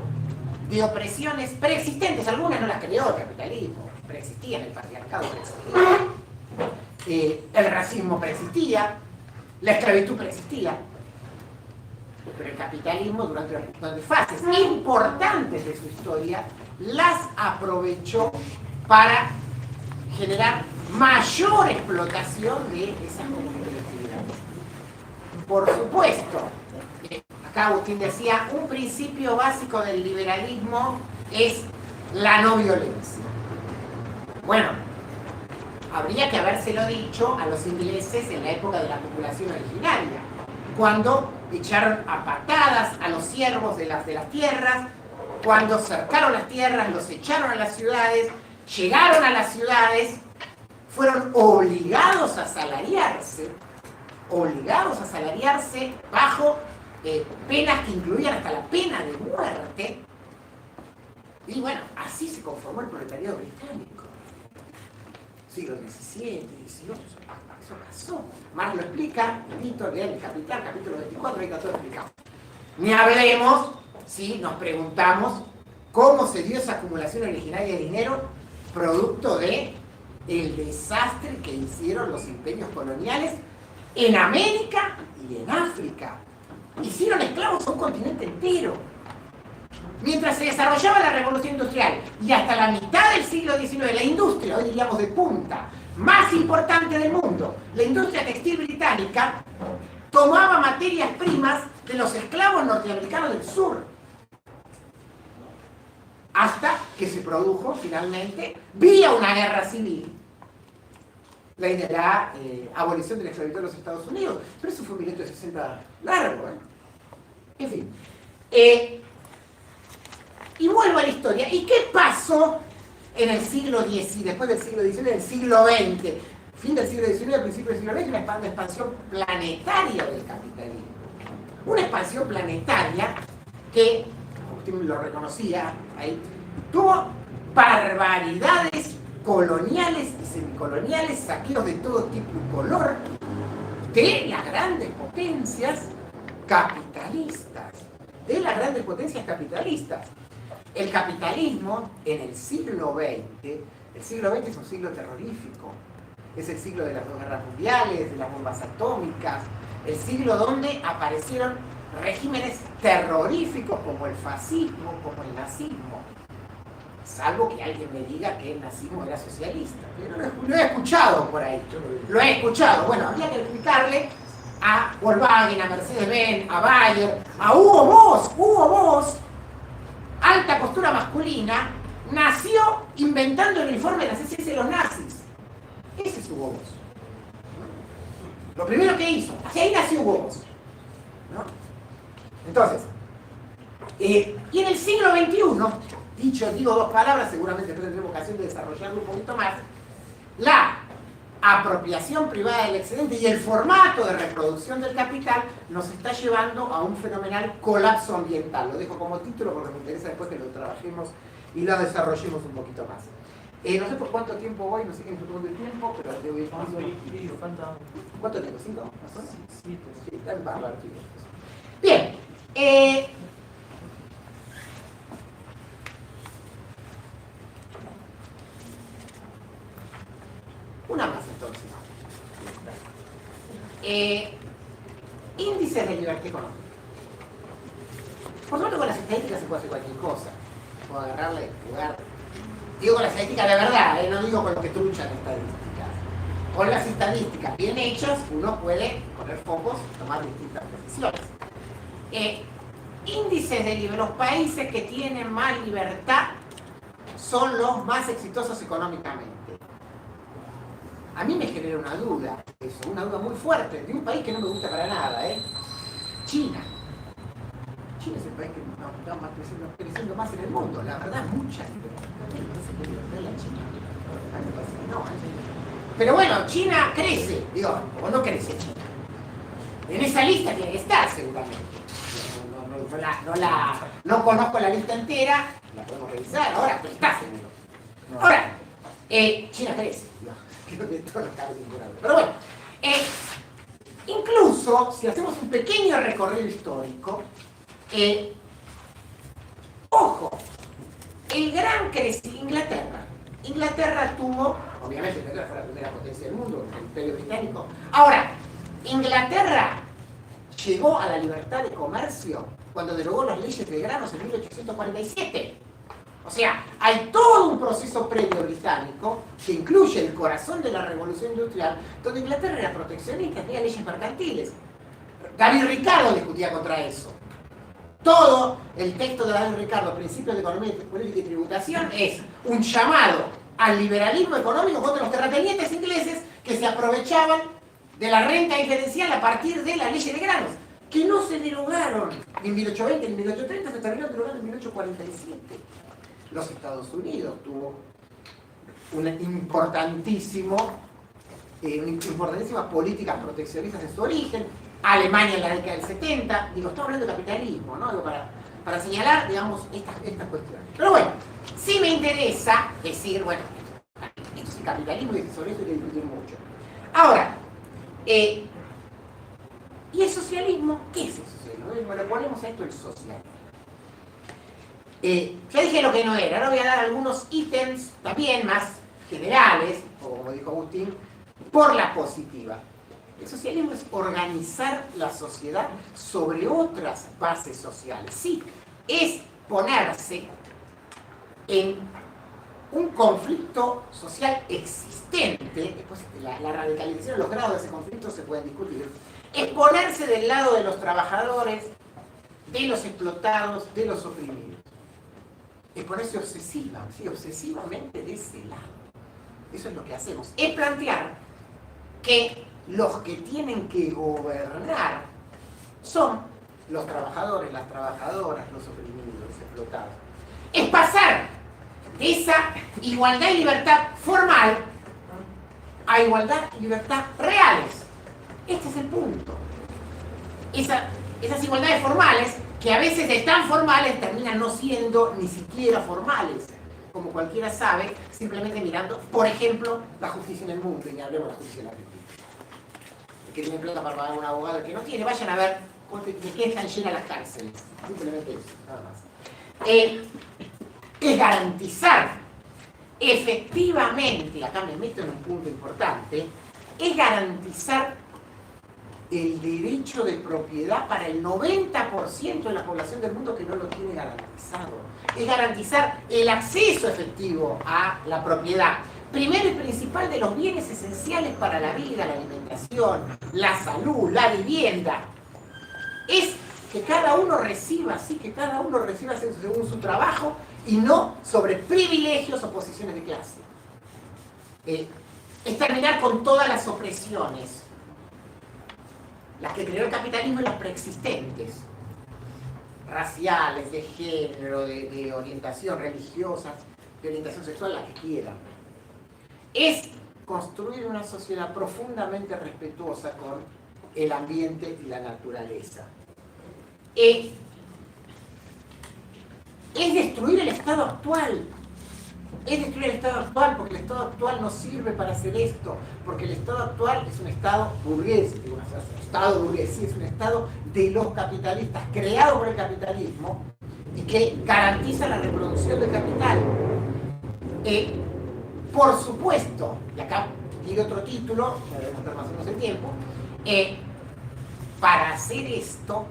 de opresiones preexistentes, algunas no las creó el capitalismo, preexistían, el patriarcado preexistía, el racismo preexistía, la esclavitud preexistía, pero el capitalismo durante fases importantes de su historia las aprovechó para generar mayor explotación de esas colectividades. Por supuesto, acá Agustín decía, un principio básico del liberalismo es la no violencia. Bueno, habría que habérselo dicho a los ingleses en la época de la población originaria, cuando echaron a patadas a los siervos de las tierras, cuando cercaron las tierras, los echaron a las ciudades, llegaron a las ciudades, fueron obligados a asalariarse bajo penas que incluían hasta la pena de muerte. Y bueno, así se conformó el proletariado británico. Siglo XVII, XVIII, eso pasó. Marx lo explica, Tito, lea el Capital, capítulo 24, ahí está todo explicado. Ni hablemos si nos preguntamos cómo se dio esa acumulación originaria de dinero producto de el desastre que hicieron los imperios coloniales en América y en África. Hicieron esclavos a un continente entero. Mientras se desarrollaba la revolución industrial y hasta la mitad del siglo XIX, la industria, hoy diríamos de punta, más importante del mundo, la industria textil británica, tomaba materias primas de los esclavos norteamericanos del sur. Hasta que se produjo finalmente, vía una guerra civil, la abolición de la esclavitud en los Estados Unidos. Pero eso fue 1960 largo, En fin. Y vuelvo a la historia. ¿Y qué pasó en el siglo XIX, después del siglo XIX, en el siglo XX? Fin del siglo XIX, principio del siglo XX, una expansión planetaria del capitalismo. Una expansión planetaria que, usted lo reconocía ahí, tuvo barbaridades coloniales y semicoloniales, saqueos de todo tipo y color, de las grandes potencias capitalistas. el capitalismo en el siglo XX, el siglo XX es un siglo terrorífico, es el siglo de las dos guerras mundiales, de las bombas atómicas, el siglo donde aparecieron regímenes terroríficos como el fascismo, como el nazismo. Salvo que alguien me diga que el nazismo era socialista. Pero lo he escuchado por ahí. Lo he escuchado. Bueno, habría que explicarle a Volkswagen, a Mercedes-Benz, a Bayer, a Hugo Boss. Hugo Boss, alta costura masculina, nació inventando el uniforme de las SS de los nazis. Ese es Hugo Boss. Lo primero que hizo. Hacia ahí nació Hugo Boss. ¿No? Entonces, y en el siglo XXI, digo dos palabras, seguramente después tendremos ocasión de desarrollarlo un poquito más, la apropiación privada del excedente y el formato de reproducción del capital nos está llevando a un fenomenal colapso ambiental. Lo dejo como título porque me interesa después que lo trabajemos y lo desarrollemos un poquito más. No sé por cuánto tiempo voy, no sé qué me tomó el tiempo, pero debo ir pasando. ¿Cuánto tiempo? ¿5? ¿Más o menos? Sí, está en bárbaro, chicos. Bien. Una más entonces. Índices de libertad económica. Por supuesto con las estadísticas se puede hacer cualquier cosa. Puedo agarrarle, jugar. Digo con las estadísticas de verdad, no digo con lo que trunchan estadísticas. Con las estadísticas bien hechas uno puede poner focos, tomar distintas decisiones. Índices de libertad. Los países que tienen más libertad son los más exitosos económicamente. A mí me genera una duda, eso, una duda muy fuerte, de un país que no me gusta para nada, China. China es el país que está más creciendo más en el mundo, la verdad, mucha libertad. Pero bueno, China crece, digo, o no crece China. En esa lista tiene que estar seguramente. No conozco la lista entera, la podemos revisar ahora, pero está seguro. Ahora, China crece, creo que todo está vinculado. Pero bueno, incluso si hacemos un pequeño recorrido histórico, ojo, el gran crecimiento, Inglaterra tuvo, obviamente Inglaterra fue la primera potencia del mundo, el Imperio Británico. Ahora, Inglaterra llegó a la libertad de comercio cuando derogó las leyes de granos en 1847. O sea, hay todo un proceso previo británico que incluye el corazón de la revolución industrial, donde Inglaterra era proteccionista, tenía leyes mercantiles. David Ricardo discutía contra eso. Todo el texto de David Ricardo, Principios de Economía, Política y Tributación, es un llamado al liberalismo económico contra los terratenientes ingleses que se aprovechaban de la renta diferencial a partir de la ley de granos, que no se derogaron ni en 1820 ni en 1830, se terminaron derogando en 1847. Los Estados Unidos tuvo una importantísima políticas proteccionistas en su origen, Alemania en la década del 70, digo, estamos hablando de capitalismo, ¿no? Digo, para señalar, digamos, estas cuestiones. Pero bueno, sí me interesa decir, bueno, esto es el capitalismo y sobre eso hay que discutir mucho. Ahora, ¿y el socialismo? ¿Qué es el socialismo? Bueno, ponemos a esto el socialismo. Ya dije lo que no era, ahora voy a dar algunos ítems también más generales, o como dijo Agustín, por la positiva. El socialismo es organizar la sociedad sobre otras bases sociales. Sí, es ponerse en un conflicto social existente, después la radicalización, los grados de ese conflicto se pueden discutir, es ponerse del lado de los trabajadores, de los explotados, de los oprimidos. Es ponerse obsesivamente de ese lado. Eso es lo que hacemos. Es plantear que los que tienen que gobernar son los trabajadores, las trabajadoras, los oprimidos, los explotados. Es pasar de esa igualdad y libertad formal a igualdad y libertad reales. Este es el punto. Esas igualdades formales, que a veces de tan formales terminan no siendo ni siquiera formales, como cualquiera sabe, simplemente mirando, por ejemplo, la justicia en el mundo, y hablemos de la justicia en la Argentina. El que tiene plata para pagar a un abogado, el que no tiene, vayan a ver de qué están llenas las cárceles. Simplemente eso, nada más. es garantizar efectivamente, acá me meto en un punto importante, es garantizar el derecho de propiedad para el 90% de la población del mundo que no lo tiene garantizado. Es garantizar el acceso efectivo a la propiedad. Primero y principal de los bienes esenciales para la vida, la alimentación, la salud, la vivienda. Es que cada uno reciba, sí, que cada uno reciba según su trabajo y no sobre privilegios o posiciones de clase. Es terminar con todas las opresiones, las que creó el capitalismo y las preexistentes, raciales, de género, de orientación religiosa, de orientación sexual, la que quieran. Es construir una sociedad profundamente respetuosa con el ambiente y la naturaleza. Es destruir el estado actual. Es destruir el estado actual porque el estado actual no sirve para hacer esto, porque el estado actual es un estado burgués, es un estado burgués, sí, es un estado de los capitalistas, creado por el capitalismo y que garantiza la reproducción del capital. Por supuesto, y acá tiene otro título, ya debemos estar más o menos el tiempo, para hacer esto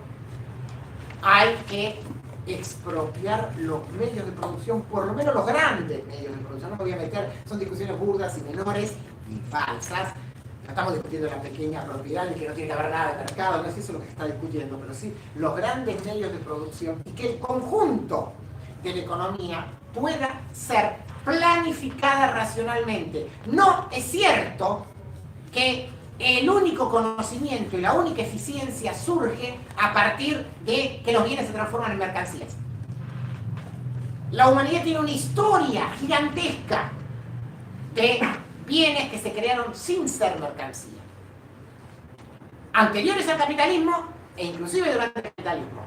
hay que expropiar los medios de producción, por lo menos los grandes medios de producción. No me voy a meter, son discusiones burdas y menores y falsas. No estamos discutiendo la pequeña propiedad y que no tiene que haber nada de mercado, no es eso lo que se está discutiendo, pero sí los grandes medios de producción y que el conjunto de la economía pueda ser planificada racionalmente. No es cierto que el único conocimiento y la única eficiencia surge a partir de que los bienes se transforman en mercancías. La humanidad tiene una historia gigantesca de bienes que se crearon sin ser mercancía, anteriores al capitalismo e inclusive durante el capitalismo.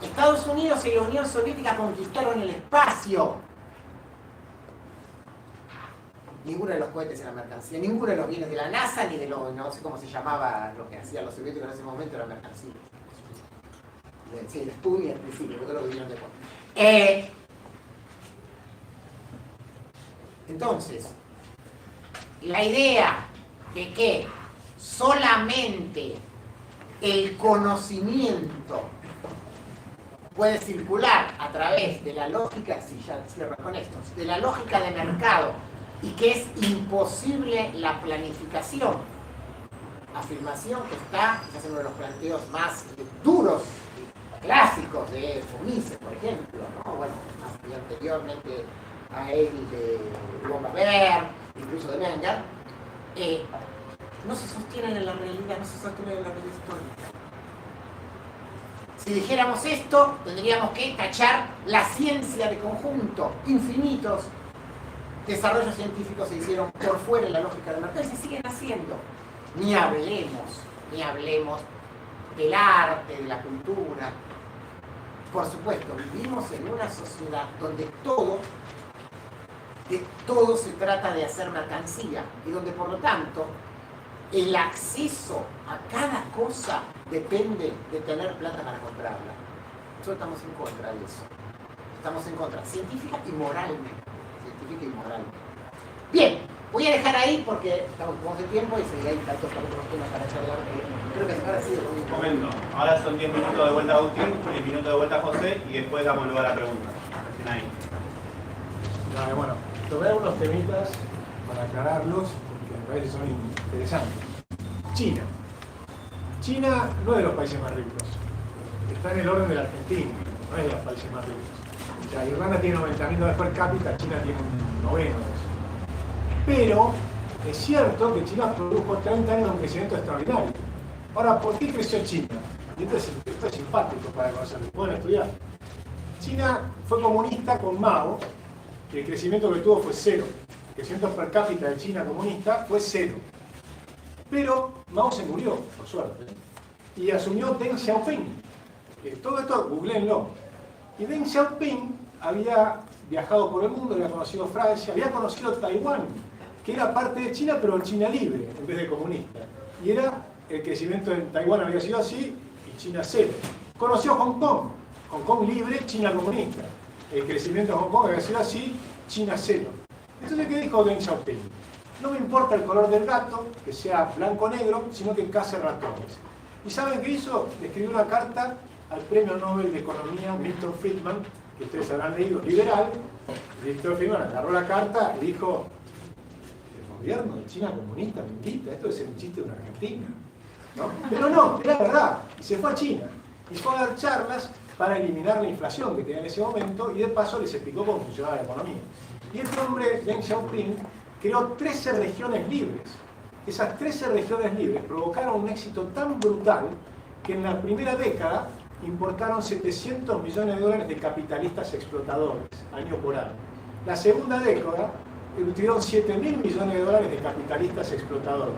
Estados Unidos y la Unión Soviética conquistaron el espacio. Ninguno de los cohetes era mercancía, ninguno de los bienes de la NASA, ni de los, no sé cómo se llamaba lo que hacían los soviéticos en ese momento, era mercancía. Sí, el Sputnik al principio, porque lo vivieron después. Entonces, la idea de que solamente el conocimiento puede circular a través de la lógica, si ya cierro con esto, de la lógica de mercado, y que es imposible la planificación. Afirmación que está, quizás en uno de los planteos más duros, clásicos de Fomise, por ejemplo, ¿no? Bueno, más anteriormente a él de Bombaver, incluso de Menger, no se sostienen en la realidad, no se sostienen en la realidad histórica. Si dijéramos esto, tendríamos que tachar la ciencia de conjunto, infinitos desarrollos científicos se hicieron por fuera de la lógica del mercado y se siguen haciendo. Ni hablemos del arte, de la cultura. Por supuesto, vivimos en una sociedad donde de todo se trata de hacer mercancía y donde por lo tanto el acceso a cada cosa depende de tener plata para comprarla. Nosotros estamos en contra de eso. Estamos en contra, científica y moralmente. Bien, voy a dejar ahí porque estamos con de tiempo y si hay tantos temas para charlar, creo que ahora sí. Un momento, ahora son 10 minutos de vuelta a Agustín, 10 minutos de vuelta a José y después damos lugar a la pregunta. Ahí. Vale, bueno, tomé algunos temitas para aclararlos porque me parece que son interesantes. China no es de los países más ricos, está en el orden de la Argentina, no es de los países más ricos. O sea, Irlanda tiene 90.000 dólares per cápita, China tiene un noveno de eso. Pero es cierto que China produjo 30 años de un crecimiento extraordinario. Ahora, ¿por qué creció China? Y esto es simpático para conocerlo, pueden estudiar. China fue comunista con Mao, y el crecimiento que tuvo fue cero. El crecimiento per cápita de China comunista fue cero. Pero Mao se murió, por suerte, y asumió Deng Xiaoping. Todo esto, googleenlo. Y Deng Xiaoping había viajado por el mundo, había conocido Francia, había conocido Taiwán, que era parte de China, pero China libre, en vez de comunista. Y era, el crecimiento en Taiwán había sido así, y China cero. Conoció Hong Kong libre, China comunista. el crecimiento de Hong Kong, que decir así, China cero. Entonces, ¿qué dijo Deng Xiaoping? No me importa el color del gato, que sea blanco o negro, sino que case ratones. ¿Y saben qué hizo? Le escribió una carta al Premio Nobel de Economía Milton Friedman, que ustedes habrán leído, liberal. Milton Friedman agarró la carta y dijo: el gobierno de China comunista me invita, esto es un chiste de una Argentina, ¿no? Pero no, era verdad, y se fue a China y fue a dar charlas para eliminar la inflación que tenía en ese momento, y de paso les explicó cómo funcionaba la economía. Y este hombre, Deng Xiaoping, creó 13 regiones libres. Esas 13 regiones libres provocaron un éxito tan brutal que en la primera década importaron 700 millones de dólares de capitalistas explotadores, año por año. La segunda década tuvieron 7.000 millones de dólares de capitalistas explotadores.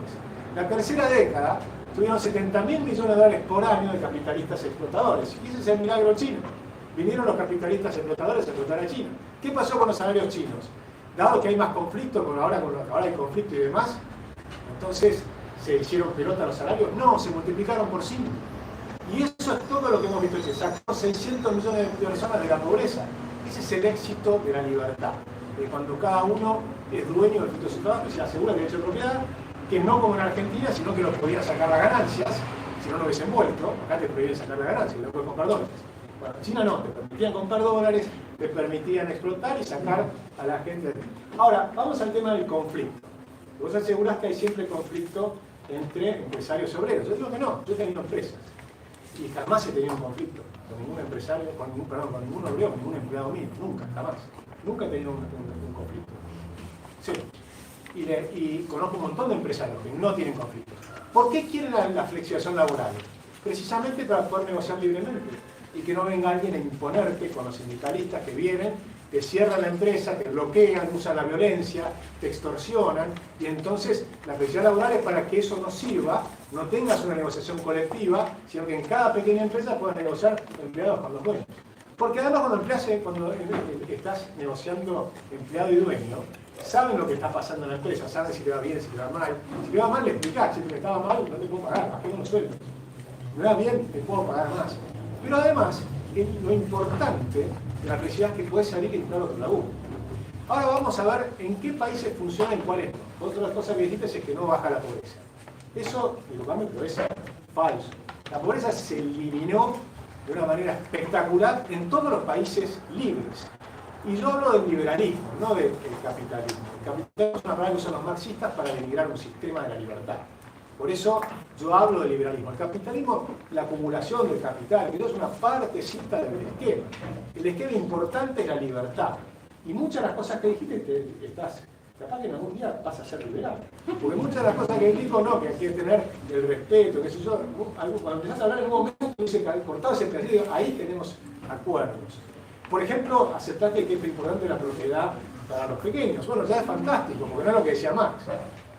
La tercera década tuvieron 70.000 millones de dólares por año de capitalistas explotadores. Y ese es el milagro chino. Vinieron los capitalistas explotadores a explotar a China. ¿Qué pasó con los salarios chinos? Dado que hay más conflicto, ahora hay conflicto y demás, entonces se hicieron pelota los salarios. No, se multiplicaron por 5. Y eso es todo lo que hemos visto. Se sacó 600 millones de personas de la pobreza. Ese es el éxito de la libertad. De cuando cada uno es dueño del fruto de su trabajo y se asegura el derecho de propiedad, que no como en Argentina, sino que los podían sacar las ganancias, si no lo hubiesen vuelto. Acá te prohíben sacar las ganancias, no puedes comprar dólares. Bueno, en China no, te permitían comprar dólares, te permitían explotar y sacar a la gente. Ahora, vamos al tema del conflicto. Vos asegurás que hay siempre conflicto entre empresarios y obreros. Yo digo que no, yo he tenido empresas y jamás he tenido un conflicto con ningún empresario, con ningún obrero, con ningún empleado mío, nunca, jamás. Nunca he tenido un conflicto. Sí. Y conozco un montón de empresarios que no tienen conflicto. ¿Por qué quieren la flexibilización laboral? Precisamente para poder negociar libremente y que no venga alguien a imponerte con los sindicalistas que vienen, te cierran la empresa, te bloquean, usan la violencia, te extorsionan, y entonces la flexibilidad laboral es para que eso no sirva, no tengas una negociación colectiva, sino que en cada pequeña empresa puedas negociar empleados con los dueños. Porque además cuando estás negociando empleado y dueño, saben lo que está pasando en la empresa, saben si te va bien, si te va mal. Si te va mal, le explicás, si te estaba mal, no te puedo pagar, ¿para qué no lo sueldo? Me va bien, te puedo pagar más. Pero además, lo importante de la flexibilidad es que puedes salir y entrar a otro laburo. Ahora vamos a ver en qué países funciona y cuáles no. Otra cosa que dijiste es que no baja la pobreza. Eso, pero es falso. La pobreza se eliminó de una manera espectacular en todos los países libres. Y yo hablo del liberalismo, no del capitalismo. El capitalismo es una palabra que usan los marxistas para denigrar un sistema de la libertad. Por eso yo hablo del liberalismo. El capitalismo, la acumulación del capital, que es una partecita del esquema. El esquema importante es la libertad. Y muchas de las cosas que dijiste, capaz que en algún día vas a ser liberal. Porque muchas de las cosas que digo, no, que hay que tener el respeto, qué sé yo. Cuando empezás a hablar en un momento, dice que cortado ese pedacito, ahí tenemos acuerdos. Por ejemplo, aceptaste que es importante la propiedad para los pequeños. Bueno, ya es fantástico, porque no es lo que decía Marx,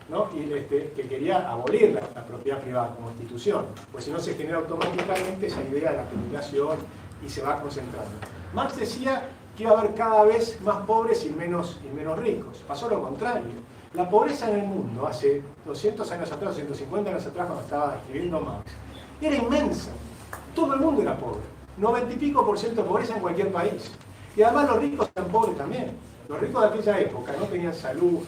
¿no? Y que quería abolir la propiedad privada como institución, pues si no se genera automáticamente esa idea de la acumulación y se va concentrando. Marx decía que iba a haber cada vez más pobres y menos ricos. Pasó lo contrario. La pobreza en el mundo, hace 200 años atrás, 150 años atrás, cuando estaba escribiendo Marx, era inmensa. Todo el mundo era pobre. 90 y pico % de pobreza en cualquier país. Y además los ricos eran pobres también. Los ricos de aquella época no tenían salud.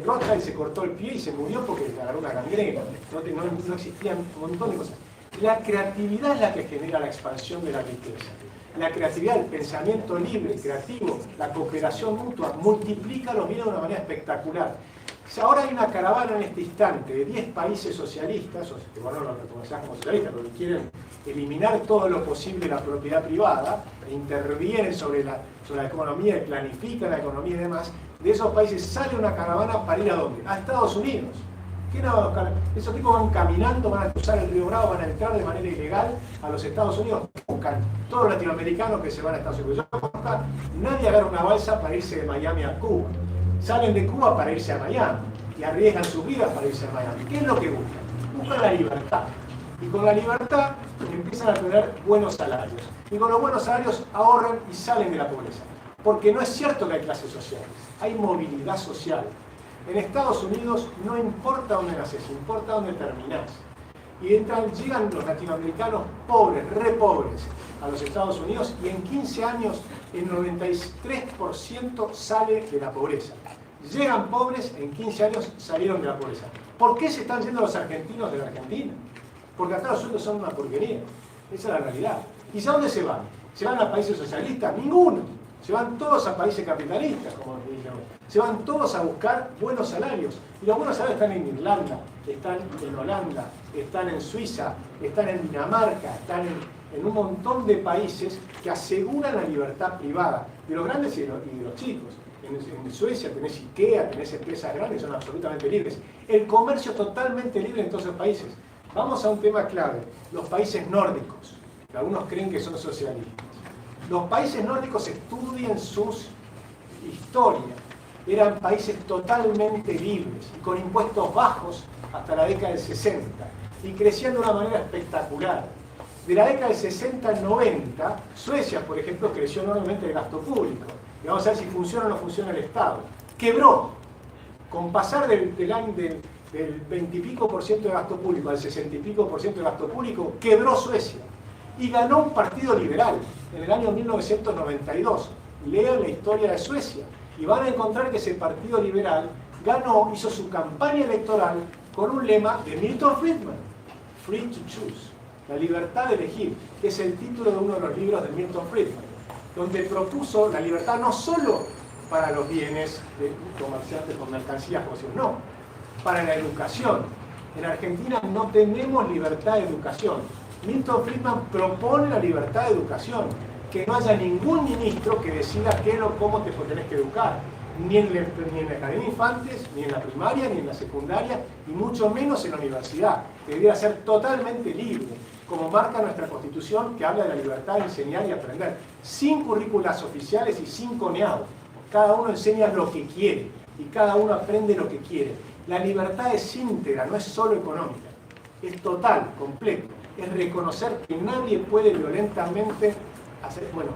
Rothschild se cortó el pie y se murió porque le agarró una gangrena. No existían un montón de cosas. La creatividad es la que genera la expansión de la riqueza. La creatividad, el pensamiento libre, creativo, la cooperación mutua, multiplica los bienes de una manera espectacular. Si ahora hay una caravana en este instante de 10 países socialistas, o que bueno, lo reconocemos como socialistas, pero que quieren eliminar todo lo posible la propiedad privada, e intervienen sobre la economía, y planifican la economía y demás, de esos países sale una caravana para ir ¿a dónde? A Estados Unidos. ¿Qué no van a buscar? Esos tipos van caminando, van a cruzar el Río Bravo, van a entrar de manera ilegal a los Estados Unidos. Buscan todos los latinoamericanos que se van a Estados Unidos. Nadie agarra una balsa para irse de Miami a Cuba. Salen de Cuba para irse a Miami y arriesgan sus vidas para irse a Miami. ¿Qué es lo que buscan? Buscan la libertad. Y con la libertad empiezan a tener buenos salarios. Y con los buenos salarios ahorran y salen de la pobreza. Porque no es cierto que hay clases sociales, hay movilidad social. En Estados Unidos no importa dónde naces, importa dónde terminás. Y llegan los latinoamericanos pobres, re pobres, a los Estados Unidos y en 15 años el 93% sale de la pobreza. Llegan pobres, en 15 años salieron de la pobreza. ¿Por qué se están yendo los argentinos de la Argentina? Porque acá los sueldos son una porquería. Esa es la realidad. ¿Y a dónde se van? ¿Se van a países socialistas? Ninguno. Se van todos a países capitalistas, como dije hoy. Se van todos a buscar buenos salarios. Y los buenos salarios están en Irlanda, están en Holanda, están en Suiza, están en Dinamarca, están en un montón de países que aseguran la libertad privada de los grandes y de los chicos. En Suecia tenés IKEA, tenés empresas grandes, son absolutamente libres. El comercio es totalmente libre en todos esos países. Vamos a un tema clave, los países nórdicos, que algunos creen que son socialistas. Los países nórdicos estudian sus historias. Eran países totalmente libres y con impuestos bajos hasta la década del 60 y crecían de una manera espectacular. De la década del 60 al 90, Suecia, por ejemplo, creció enormemente el gasto público. Y vamos a ver si funciona o no funciona el Estado. Quebró. Con pasar del 20 y pico por ciento de gasto público al 60 y pico por ciento de gasto público, quebró Suecia. Y ganó un partido liberal en el año 1992. Lean la historia de Suecia y van a encontrar que ese partido liberal ganó, hizo su campaña electoral con un lema de Milton Friedman, Free to Choose, la libertad de elegir, que es el título de uno de los libros de Milton Friedman, donde propuso la libertad no solo para los bienes de comerciantes con mercancías, no, para la educación. En Argentina no tenemos libertad de educación. Milton Friedman propone la libertad de educación, que no haya ningún ministro que decida qué o cómo te tenés que educar, ni en la academia de infantes, ni en la primaria, ni en la secundaria, y mucho menos en la universidad. Debería ser totalmente libre, como marca nuestra Constitución, que habla de la libertad de enseñar y aprender, sin currículas oficiales y sin coneado. Cada uno enseña lo que quiere, y cada uno aprende lo que quiere. La libertad es íntegra, no es solo económica, es total, completo. Es reconocer que nadie puede violentamente hacer... Bueno,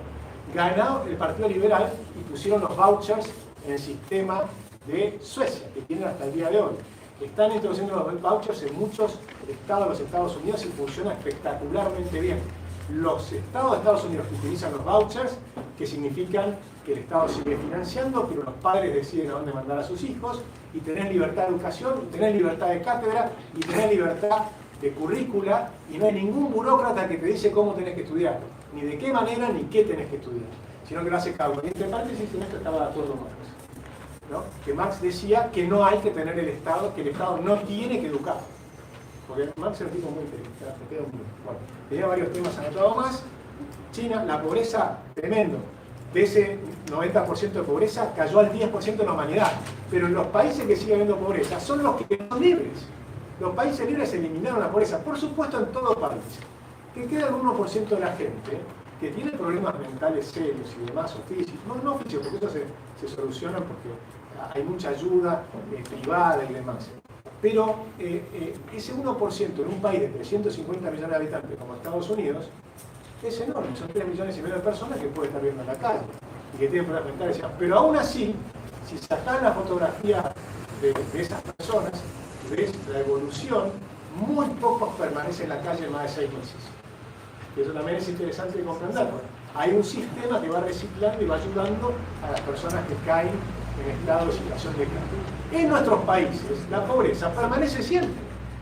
ganó el Partido Liberal y pusieron los vouchers en el sistema de Suecia, que tienen hasta el día de hoy. Están introduciendo los vouchers en muchos estados de los Estados Unidos y funciona espectacularmente bien. Los estados de Estados Unidos que utilizan los vouchers, que significan que el Estado sigue financiando, pero los padres deciden a dónde mandar a sus hijos, y tener libertad de educación, y tener libertad de cátedra, y tener libertad de currícula, y no hay ningún burócrata que te dice cómo tenés que estudiar, ni de qué manera, ni qué tenés que estudiar, sino que lo hace cada uno. Y entre paréntesis, en esto estaba de acuerdo Marx, ¿no? Que Marx decía que no hay que tener el Estado, que el Estado no tiene que educar. Porque Marx era un tipo muy inteligente, bueno, tenía varios temas anotados más. China, la pobreza, tremendo. De ese 90% de pobreza cayó al 10% de la humanidad. Pero en los países que sigue habiendo pobreza son los que son libres. Los países libres eliminaron la pobreza, por supuesto en todo país. Que queda el 1% de la gente que tiene problemas mentales serios y demás, o físicos, no físicos, porque eso se soluciona porque hay mucha ayuda privada y demás. Pero ese 1% en un país de 350 millones de habitantes como Estados Unidos es enorme, son 3,5 millones de personas que pueden estar viendo en la calle y que tienen problemas mentales. Pero aún así, si sacás la fotografía de esas personas, ves la evolución, muy pocos permanecen en la calle más de 6 meses. Y eso también es interesante de comprender. Hay un sistema que va reciclando y va ayudando a las personas que caen en estado de situación de calle. En nuestros países, la pobreza permanece siempre.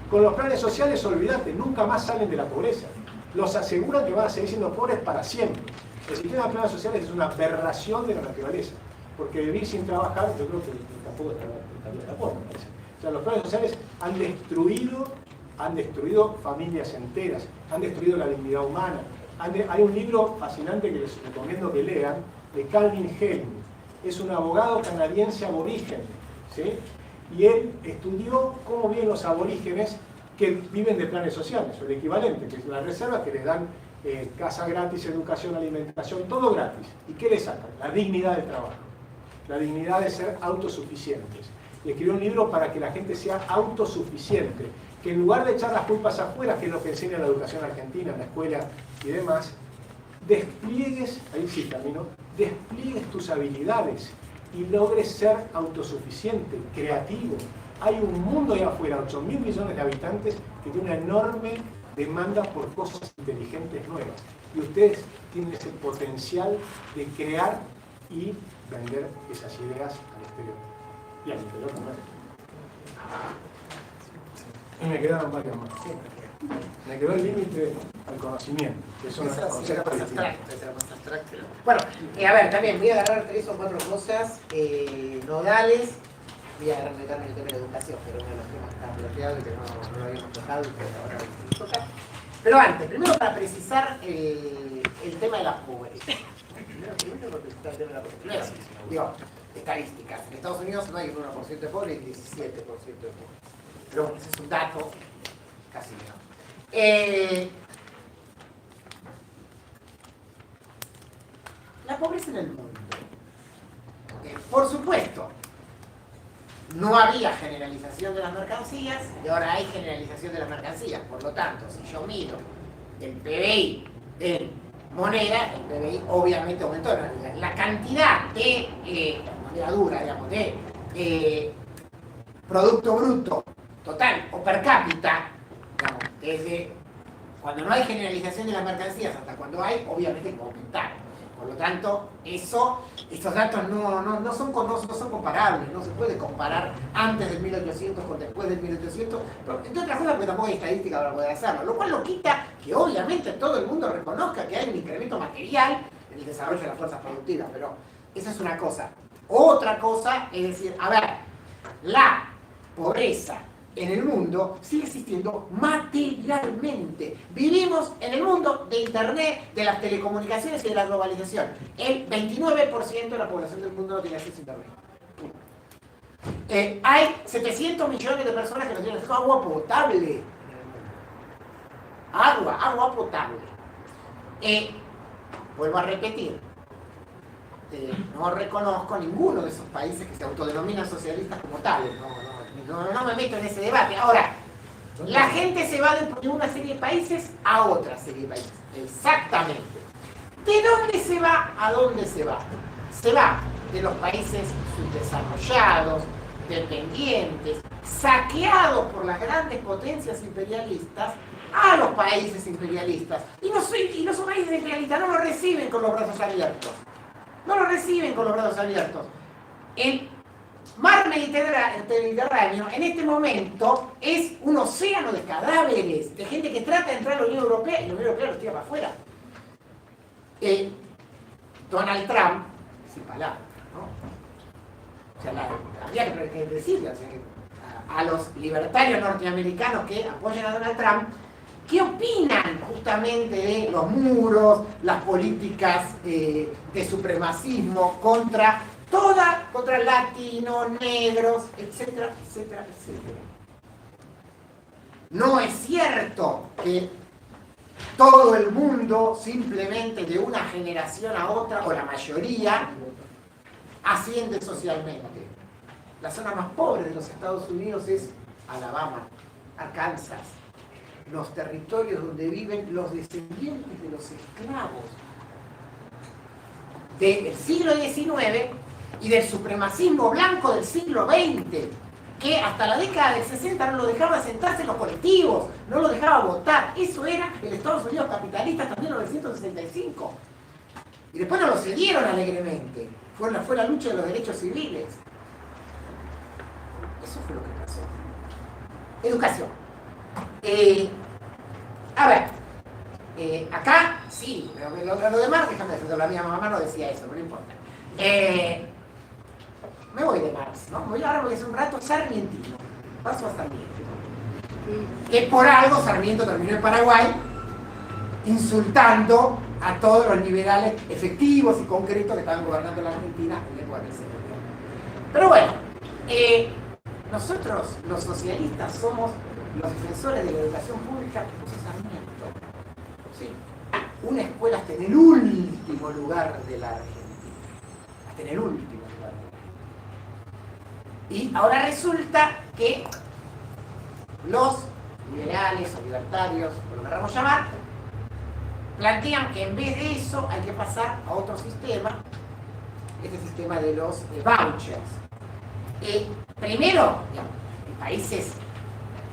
Con los planes sociales, olvídate, nunca más salen de la pobreza. Los aseguran que van a seguir siendo pobres para siempre. El sistema de planes sociales es una aberración de la naturaleza. Porque vivir sin trabajar, yo creo que tampoco estaría de acuerdo, me parece. O sea, los planes sociales han destruido familias enteras, han destruido la dignidad humana. Hay un libro fascinante que les recomiendo que lean, de Calvin Helm. Es un abogado canadiense aborigen, ¿sí? Y él estudió cómo viven los aborígenes que viven de planes sociales, o el equivalente, que es las reservas que les dan casa gratis, educación, alimentación, todo gratis. ¿Y qué le sacan? La dignidad del trabajo, la dignidad de ser autosuficientes. Y escribió un libro para que la gente sea autosuficiente, que en lugar de echar las culpas afuera, que es lo que enseña la educación argentina, en la escuela y demás, despliegues, ahí sí camino, despliegues tus habilidades y logres ser autosuficiente, creativo, hay un mundo ahí afuera, 8.000 millones de habitantes, que tiene una enorme demanda por cosas inteligentes nuevas. Y ustedes tienen ese potencial de crear y vender esas ideas al exterior. Y al interior también. Y me quedaron varias más. Me quedó el límite al conocimiento, que son los conceptos distintos. Bueno, a ver, también voy a agarrar 3 o 4 cosas nodales. Voy a agarrar también el tema de la educación, pero uno de los temas que está bloqueado y que no lo habíamos tocado y que ahora lo tocar. Pero antes, primero para precisar el tema de la pobreza. Primero para precisar el tema de la pobreza. Primero, digo, estadísticas. En Estados Unidos no hay un 1% de pobres y 17% de pobres. Pero bueno, ese es un dato casi no. La pobreza en el mundo. Por supuesto, no había generalización de las mercancías y ahora hay generalización de las mercancías. Por lo tanto, si yo mido el PBI en moneda, el PBI obviamente aumentó. La cantidad de moneda dura, digamos, de Producto Bruto total o per cápita, digamos, desde cuando no hay generalización de las mercancías hasta cuando hay, obviamente aumentar. Por lo tanto, estos datos no son comparables, no se puede comparar antes del 1800 con después del 1800, pero entre otras cosas porque tampoco hay estadística para poder hacerlo, lo cual no quita que obviamente todo el mundo reconozca que hay un incremento material en el desarrollo de las fuerzas productivas, pero esa es una cosa. Otra cosa es decir, a ver, la pobreza en el mundo sigue existiendo materialmente. Vivimos en el mundo de Internet, de las telecomunicaciones y de la globalización. El 29% de la población del mundo no tiene acceso a Internet. Hay 700 millones de personas que no tienen acceso a agua potable. Agua potable. Vuelvo a repetir. No reconozco ninguno de esos países que se autodenominan socialistas como tales. No me meto en ese debate. Ahora, la gente se va de una serie de países a otra serie de países. Exactamente. ¿De dónde se va a dónde se va? Se va de los países subdesarrollados, dependientes, saqueados por las grandes potencias imperialistas, a los países imperialistas. Y los países imperialistas no lo reciben con los brazos abiertos. No lo reciben con los brazos abiertos. El mar Mediterráneo en este momento es un océano de cadáveres, de gente que trata de entrar a la Unión Europea y la Unión Europea los tira para afuera. Donald Trump, sin palabras, ¿no? O sea, habría que decirle a los libertarios norteamericanos que apoyan a Donald Trump, ¿qué opinan justamente de los muros, las políticas de supremacismo contra latinos, negros, etcétera, etcétera, etcétera? No es cierto que todo el mundo simplemente de una generación a otra, o la mayoría, asciende socialmente. La zona más pobre de los Estados Unidos es Alabama, Arkansas, los territorios donde viven los descendientes de los esclavos del siglo XIX y del supremacismo blanco del siglo XX, que hasta la década del 60 no lo dejaba sentarse en los colectivos, no lo dejaba votar. Eso era el Estados Unidos capitalista hasta 1965. Y después no lo cedieron alegremente. Fue la lucha de los derechos civiles. Eso fue lo que pasó. Educación. A ver, acá sí, lo demás, déjame decirlo, la mía mamá no decía eso, no importa. Me voy de Marx, ¿no? Ahora voy a hacer un rato sarmientino, paso a Sarmiento. Que por algo Sarmiento terminó en Paraguay insultando a todos los liberales efectivos y concretos que estaban gobernando la Argentina en la época del siglo. Pero bueno, nosotros, los socialistas, somos los defensores de la educación pública que puso Sarmiento. Sí. Una escuela hasta en el último lugar de la Argentina. Hasta en el último lugar. Y ahora resulta que los liberales o libertarios, por lo que queramos llamar, plantean que en vez de eso hay que pasar a otro sistema, este sistema de los vouchers. Primero, digamos, países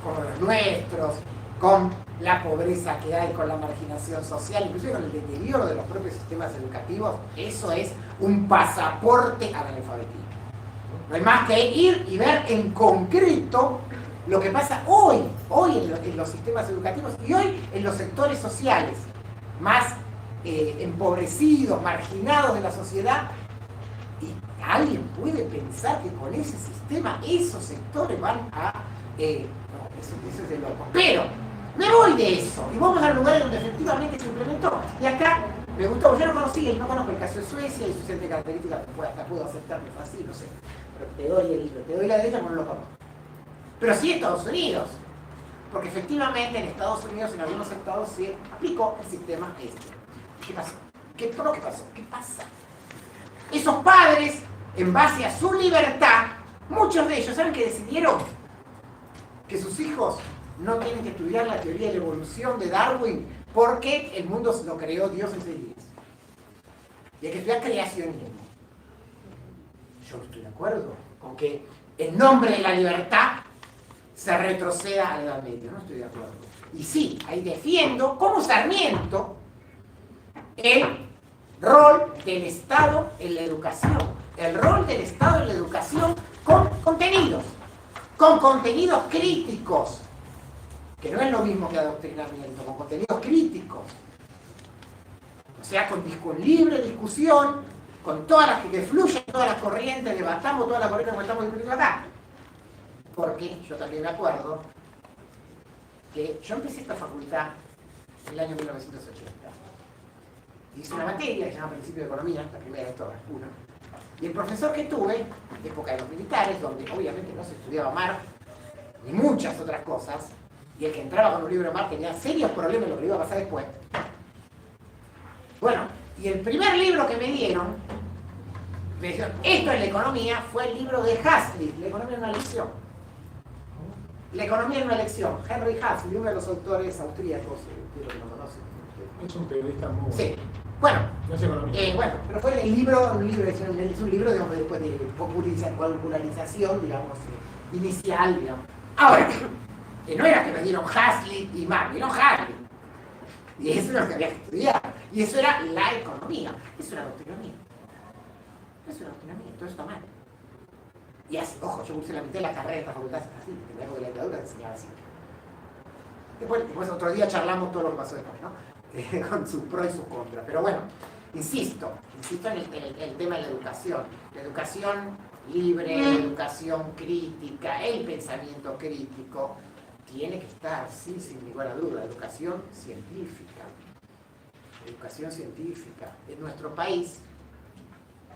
como los nuestros, con la pobreza que hay, con la marginación social, inclusive con el deterioro de los propios sistemas educativos, eso es un pasaporte al analfabetismo. No hay más que ir y ver en concreto lo que pasa hoy en los sistemas educativos y hoy en los sectores sociales más empobrecidos, marginados de la sociedad. Y alguien puede pensar que con ese sistema esos sectores van a... no, eso es de loco. Pero me voy de eso y vamos al lugar donde efectivamente se implementó. Y acá me gustó, yo no conozco el caso de Suecia y sus características, hasta puedo aceptarme fácil, no sé. Pero te doy el libro, te doy la de ella, no lo conozco. Pero sí Estados Unidos, porque efectivamente en Estados Unidos, en algunos estados, se aplicó el sistema este. ¿Qué pasó? ¿Qué pasó? ¿Qué pasa? Esos padres, en base a su libertad, muchos de ellos, ¿saben qué decidieron? Que sus hijos no tienen que estudiar la teoría de la evolución de Darwin porque el mundo lo creó Dios en 6 días. Y hay que estudiar creacionismo. Yo no estoy de acuerdo con que en nombre de la libertad se retroceda a la Edad Media, no estoy de acuerdo. Y sí, ahí defiendo, como Sarmiento, el rol del Estado en la educación. El rol del Estado en la educación con contenidos críticos, que no es lo mismo que adoctrinamiento, con contenidos críticos. O sea, con libre discusión, con todas las que fluyen, todas las corrientes, debatamos todas las corrientes que estamos discutiendo acá. Porque yo también me acuerdo que yo empecé esta facultad en el año 1980. Hice una materia que se llama Principio de Economía, la primera de todas, una. Y el profesor que tuve, época de los militares, donde obviamente no se estudiaba Marx, ni muchas otras cosas, y el que entraba con un libro de Marx tenía serios problemas en lo que le iba a pasar después. Bueno, y el primer libro que me dieron, me dijeron, esto es la economía, fue el libro de Hazlitt, La economía en una lección. La economía en una lección, Henry Hazlitt, uno de los autores austríacos, creo que lo conocen. Es un periodista muy bueno. Sí. Bueno, No es economista. bueno, pero fue un libro, digamos, después de popularización, digamos, inicial, digamos. Ahora, no era que me dieron Hazlitt y Marx, me dieron Hazlitt. Y eso es lo que había que estudiar. Y eso era la economía. Eso era adoctrinamiento. Todo está mal. Y así, ojo, yo cursé la mitad de la carrera de esta facultad así, en la época de la dictadura se enseñaba así. Después otro día charlamos todo lo que pasó después, ¿no? Con sus pros y sus contras. Pero bueno, insisto en el tema de la educación. La educación libre, la educación crítica, el pensamiento crítico, tiene que estar, sí, sin lugar a duda, educación científica. Educación científica. En nuestro país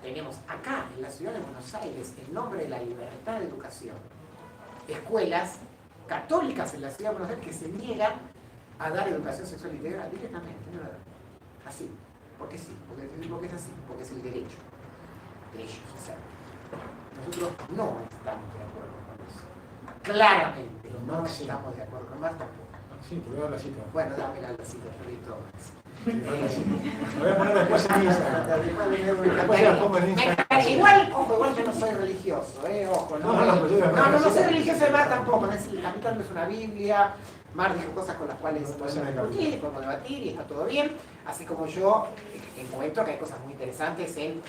tenemos acá, en la ciudad de Buenos Aires, en nombre de la libertad de educación, escuelas católicas en la ciudad de Buenos Aires que se niegan a dar educación sexual integral directamente, no la dan. Así, porque sí, porque es así, porque es el derecho de ellos hacerlo. Nosotros no estamos de acuerdo con eso. Claramente no estamos de acuerdo con más tampoco. Sí, te voy a dar la cita. Bueno, dame la cita, Florito. Lo voy a poner después en Instagram. Después la pongo en Instagram. Igual yo no soy religioso, ojo, no soy religioso de Mar tampoco, la mitad no es una Biblia. Mar dijo cosas con las cuales podemos discutir, podemos debatir y está todo bien, así como yo encuentro que hay cosas muy interesantes en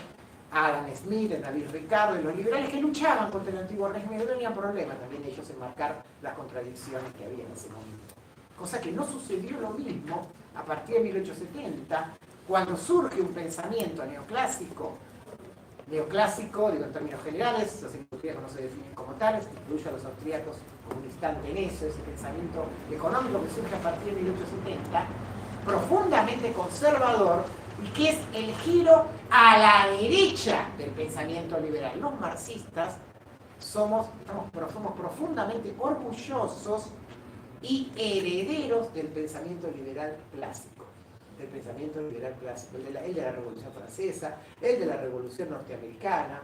Adam Smith, en David Ricardo, en los liberales que luchaban contra el antiguo régimen, no tenían problema también ellos en marcar las contradicciones que había en ese momento. Cosa que no sucedió lo mismo a partir de 1870, cuando surge un pensamiento neoclásico, digo en términos generales, los austríacos no se definen como tales, incluyo a los austríacos como un instante en eso, ese pensamiento económico que surge a partir de 1870, profundamente conservador, y que es el giro a la derecha del pensamiento liberal. Los marxistas somos profundamente orgullosos y herederos del pensamiento liberal clásico. El de la Revolución Francesa, el de la Revolución Norteamericana,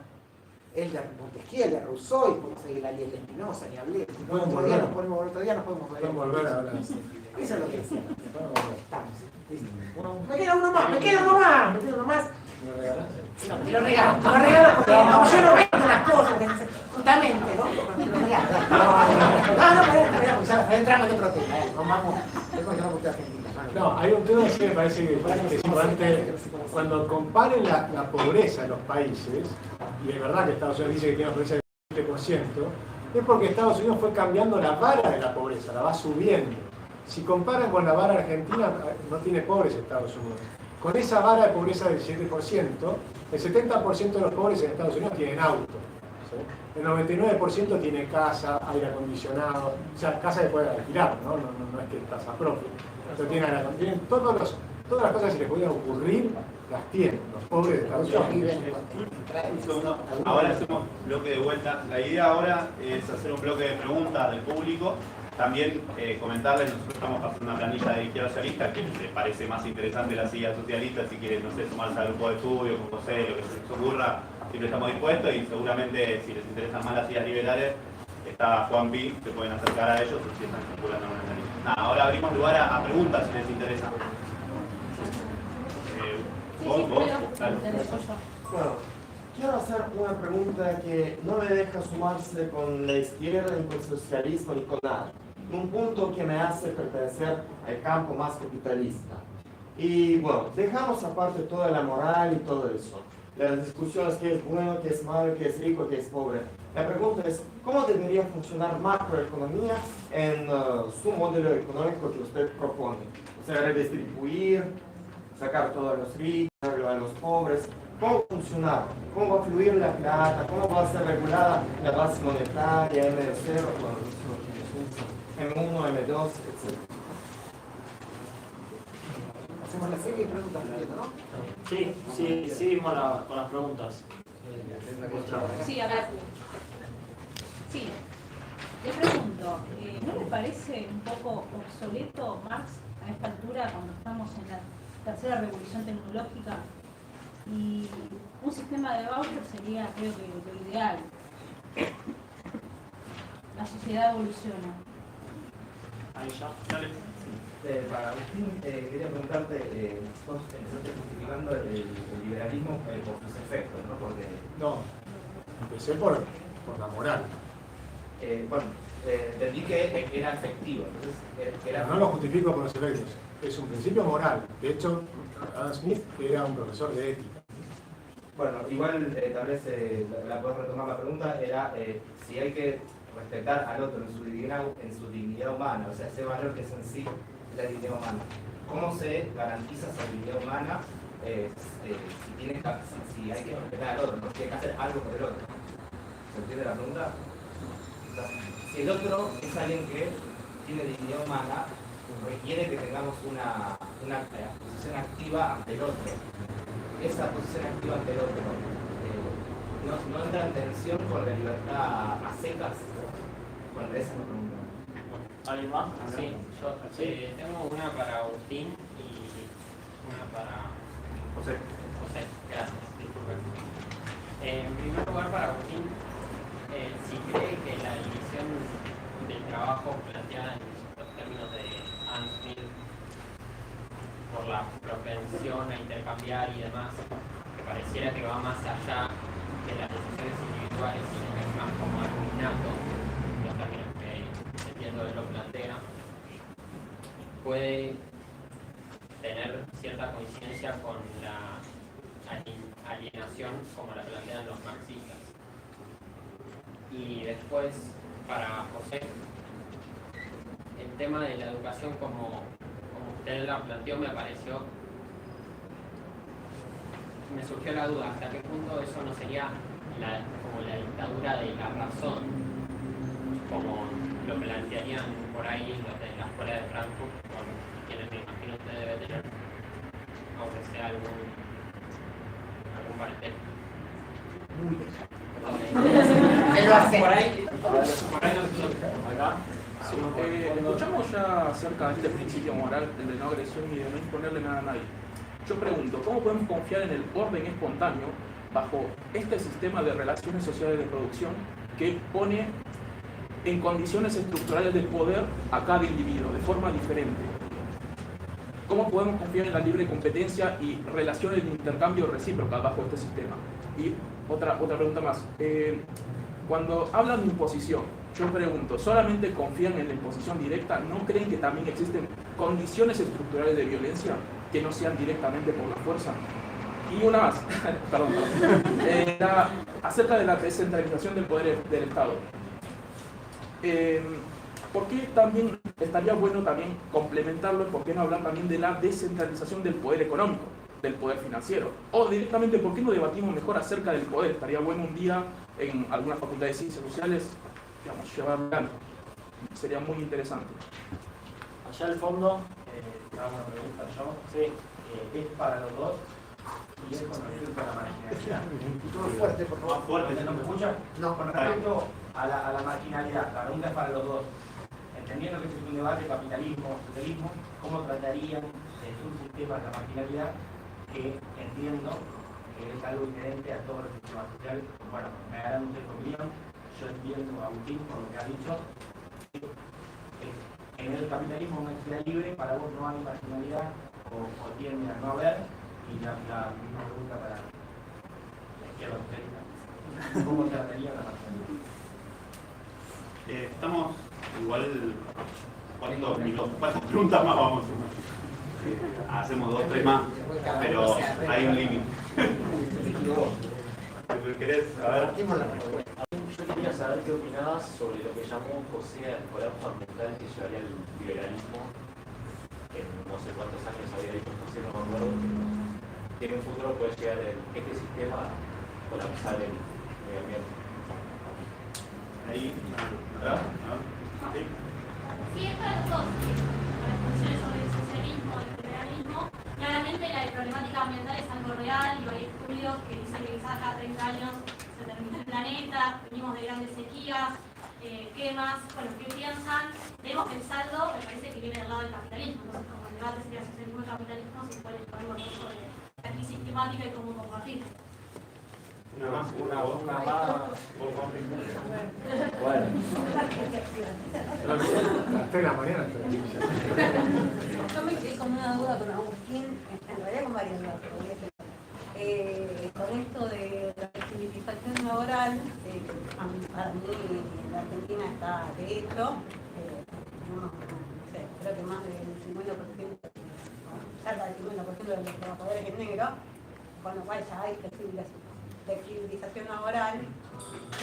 el de Montesquieu, el de Rousseau, y podemos seguir la ley de Espinosa, ni hablé. Otro día nos podemos volver a hablar. Eso es lo que decía. Me queda uno más. ¿Me lo regalaste? No, te lo regalo porque yo no vendo las cosas. Justamente, ¿no? Ya entramos en otro tema, vamos a usted Argentina. No, hay un tema que me parece que es importante. Cuando comparen la pobreza de los países, y es verdad que Estados Unidos dice que tiene una pobreza del 7%, es porque Estados Unidos fue cambiando la vara de la pobreza, la va subiendo. Si comparan con la vara argentina, no tiene pobres Estados Unidos. Con esa vara de pobreza del 7%, el 70% de los pobres en Estados Unidos tienen auto. ¿Sí? El 99% tiene casa, aire acondicionado, o sea, casa que puede alquilar, ¿no? No es que es casa propia. Pero tienen todas las cosas que se les podían ocurrir, las tienen los pobres de Estados Unidos. Un segundo. Ahora hacemos bloque de vuelta. La idea ahora es hacer un bloque de preguntas del público. También comentarles, nosotros estamos pasando una planilla de izquierda socialista que les parece más interesante la silla socialista, si quieren, no sé, sumarse al grupo de estudio, con José, lo que se les ocurra, siempre estamos dispuestos y seguramente si les interesan más las sillas liberales, está Juan Pi, se pueden acercar a ellos o si están circulando en la planilla. Nada, ahora abrimos lugar a preguntas si les interesa. Vos, dale. Bueno, quiero hacer una pregunta que no me deja sumarse con la izquierda, ni con el socialismo, ni con nada. Un punto que me hace pertenecer al campo más capitalista. Y bueno, dejamos aparte toda la moral y todo eso. Las discusiones que es bueno, que es malo, que es rico, que es pobre. La pregunta es, ¿cómo debería funcionar macroeconomía en su modelo económico que usted propone? O sea, redistribuir, sacar todos los ricos, darlo a los pobres. ¿Cómo funcionar? ¿Cómo va a fluir la plata? ¿Cómo va a ser regulada la base monetaria, M0, M1, M2, etc.? Hacemos la serie de preguntas, ¿no? Sí, seguimos con las preguntas. Sí, a ver. Sí. Le pregunto, ¿no le parece un poco obsoleto Marx a esta altura cuando estamos en la tercera revolución tecnológica? Y un sistema de voucher sería, creo que, lo ideal. La sociedad evoluciona. Ahí ya, dale. Para Agustín, quería preguntarte, vos empezaste justificando el liberalismo por sus efectos, ¿no? Porque, No, empecé por la moral. bueno, entendí que era efectivo, entonces era... No lo justifico por los efectos. Es un principio moral. De hecho, Adam Smith era un profesor de ética. Bueno, igual tal vez la podés retomar la pregunta, era si hay que respetar al otro en su dignidad humana, o sea, ese valor que es en sí la dignidad humana. ¿Cómo se garantiza esa dignidad humana si hay que respetar al otro, no tiene que hacer algo por el otro? ¿Se entiende la pregunta? O sea, si el otro es alguien que tiene dignidad humana, requiere que tengamos una posición activa ante el otro. Esa posición activa ante el otro no entra en tensión con la libertad a secas. Bueno, esa es la pregunta. ¿Alguien más? Sí, yo tengo una para Agustín y una para José. Gracias, disculpen. En primer lugar, para Agustín, si cree que la división del trabajo planteada en los términos de Adam Smith por la propensión a intercambiar y demás, que pareciera que va más allá de las decisiones individuales, sino que es más como algo innato, los términos que entiendo de lo plantea, puede tener cierta coincidencia con la alienación como la plantean los marxistas. Y después, para José, el tema de la educación como usted la planteó me surgió la duda, ¿hasta qué punto eso no sería como la dictadura de la razón, como lo plantearían por ahí los de la escuela de Frankfurt, con quienes me imagino usted debe tener, aunque sea algún parentesco? Por ahí. Acá. Sí, escuchamos ya acerca de este principio moral de no agresión y de no imponerle nada a nadie. Yo pregunto, ¿cómo podemos confiar en el orden espontáneo bajo este sistema de relaciones sociales de producción que pone en condiciones estructurales de poder a cada individuo de forma diferente? ¿Cómo podemos confiar en la libre competencia y relaciones de intercambio recíproca bajo este sistema? Y otra pregunta más. Cuando hablan de imposición, yo pregunto, ¿solamente confían en la imposición directa? ¿No creen que también existen condiciones estructurales de violencia que no sean directamente por la fuerza? Y una más, perdón, acerca de la descentralización del poder del Estado. ¿Por qué también estaría bueno también complementarlo? ¿Por qué no hablar también de la descentralización del poder económico, del poder financiero? O directamente, ¿por qué no debatimos mejor acerca del poder? Estaría bueno un día en alguna facultad de ciencias sociales, digamos, llevarlo adelante. Sería muy interesante. Allá al fondo, hago una pregunta yo. Sí. Es para los dos y es con respecto a la marginalidad. Todo fuerte, por favor. Más fuerte. ¿No me escucha? No. Con respecto a la marginalidad, la pregunta es para los dos. Entendiendo que este es un debate de capitalismo, socialismo, ¿cómo tratarían sus sistemas la marginalidad? Que entiendo que es algo diferente a todos los sistemas sociales. Bueno, me darán ustedes su opinión. Yo entiendo, Agustín, por lo que ha dicho. En el capitalismo, una sociedad libre, para vos no hay marginalidad o tiende a no haber. Y la misma pregunta para la izquierda socialista. ¿Cómo tratarían la marginalidad? Estamos igual. ¿Cuántas preguntas más vamos? Hacemos 2, 3 más, pero hay un límite. ¿Querés saber? Yo quería saber qué opinabas sobre lo que llamó José al colapso ambiental que llevaría al liberalismo, que no sé cuántos años había dicho José, no me acuerdo, que en un futuro puede llegar este sistema a colapsar el medio ambiente. Ahí, ¿verdad? ¿Sí? Sí, es para los dos. Para las discusiones sobre el socialismo y el liberalismo, claramente la problemática ambiental es algo real y hay estudios que dicen que quizás cada 30 años se termina el planeta, venimos de grandes sequías, quemas. Bueno, ¿qué piensan? Vemos que el saldo me parece que viene del lado del capitalismo, entonces como el debate sería socialismo y capitalismo, se puede poner un poco sobre la crisis climática y cómo compartir. Una más. Bueno. Las 3 de la mañana. Yo me quedé con una duda con Agustín, en realidad con varias dudas, con esto de la flexibilización laboral, para mí la Argentina está de hecho, no sé, creo que más del 50%, cerca del 50% de los trabajadores es negro, con lo cual ya hay flexibilización laboral,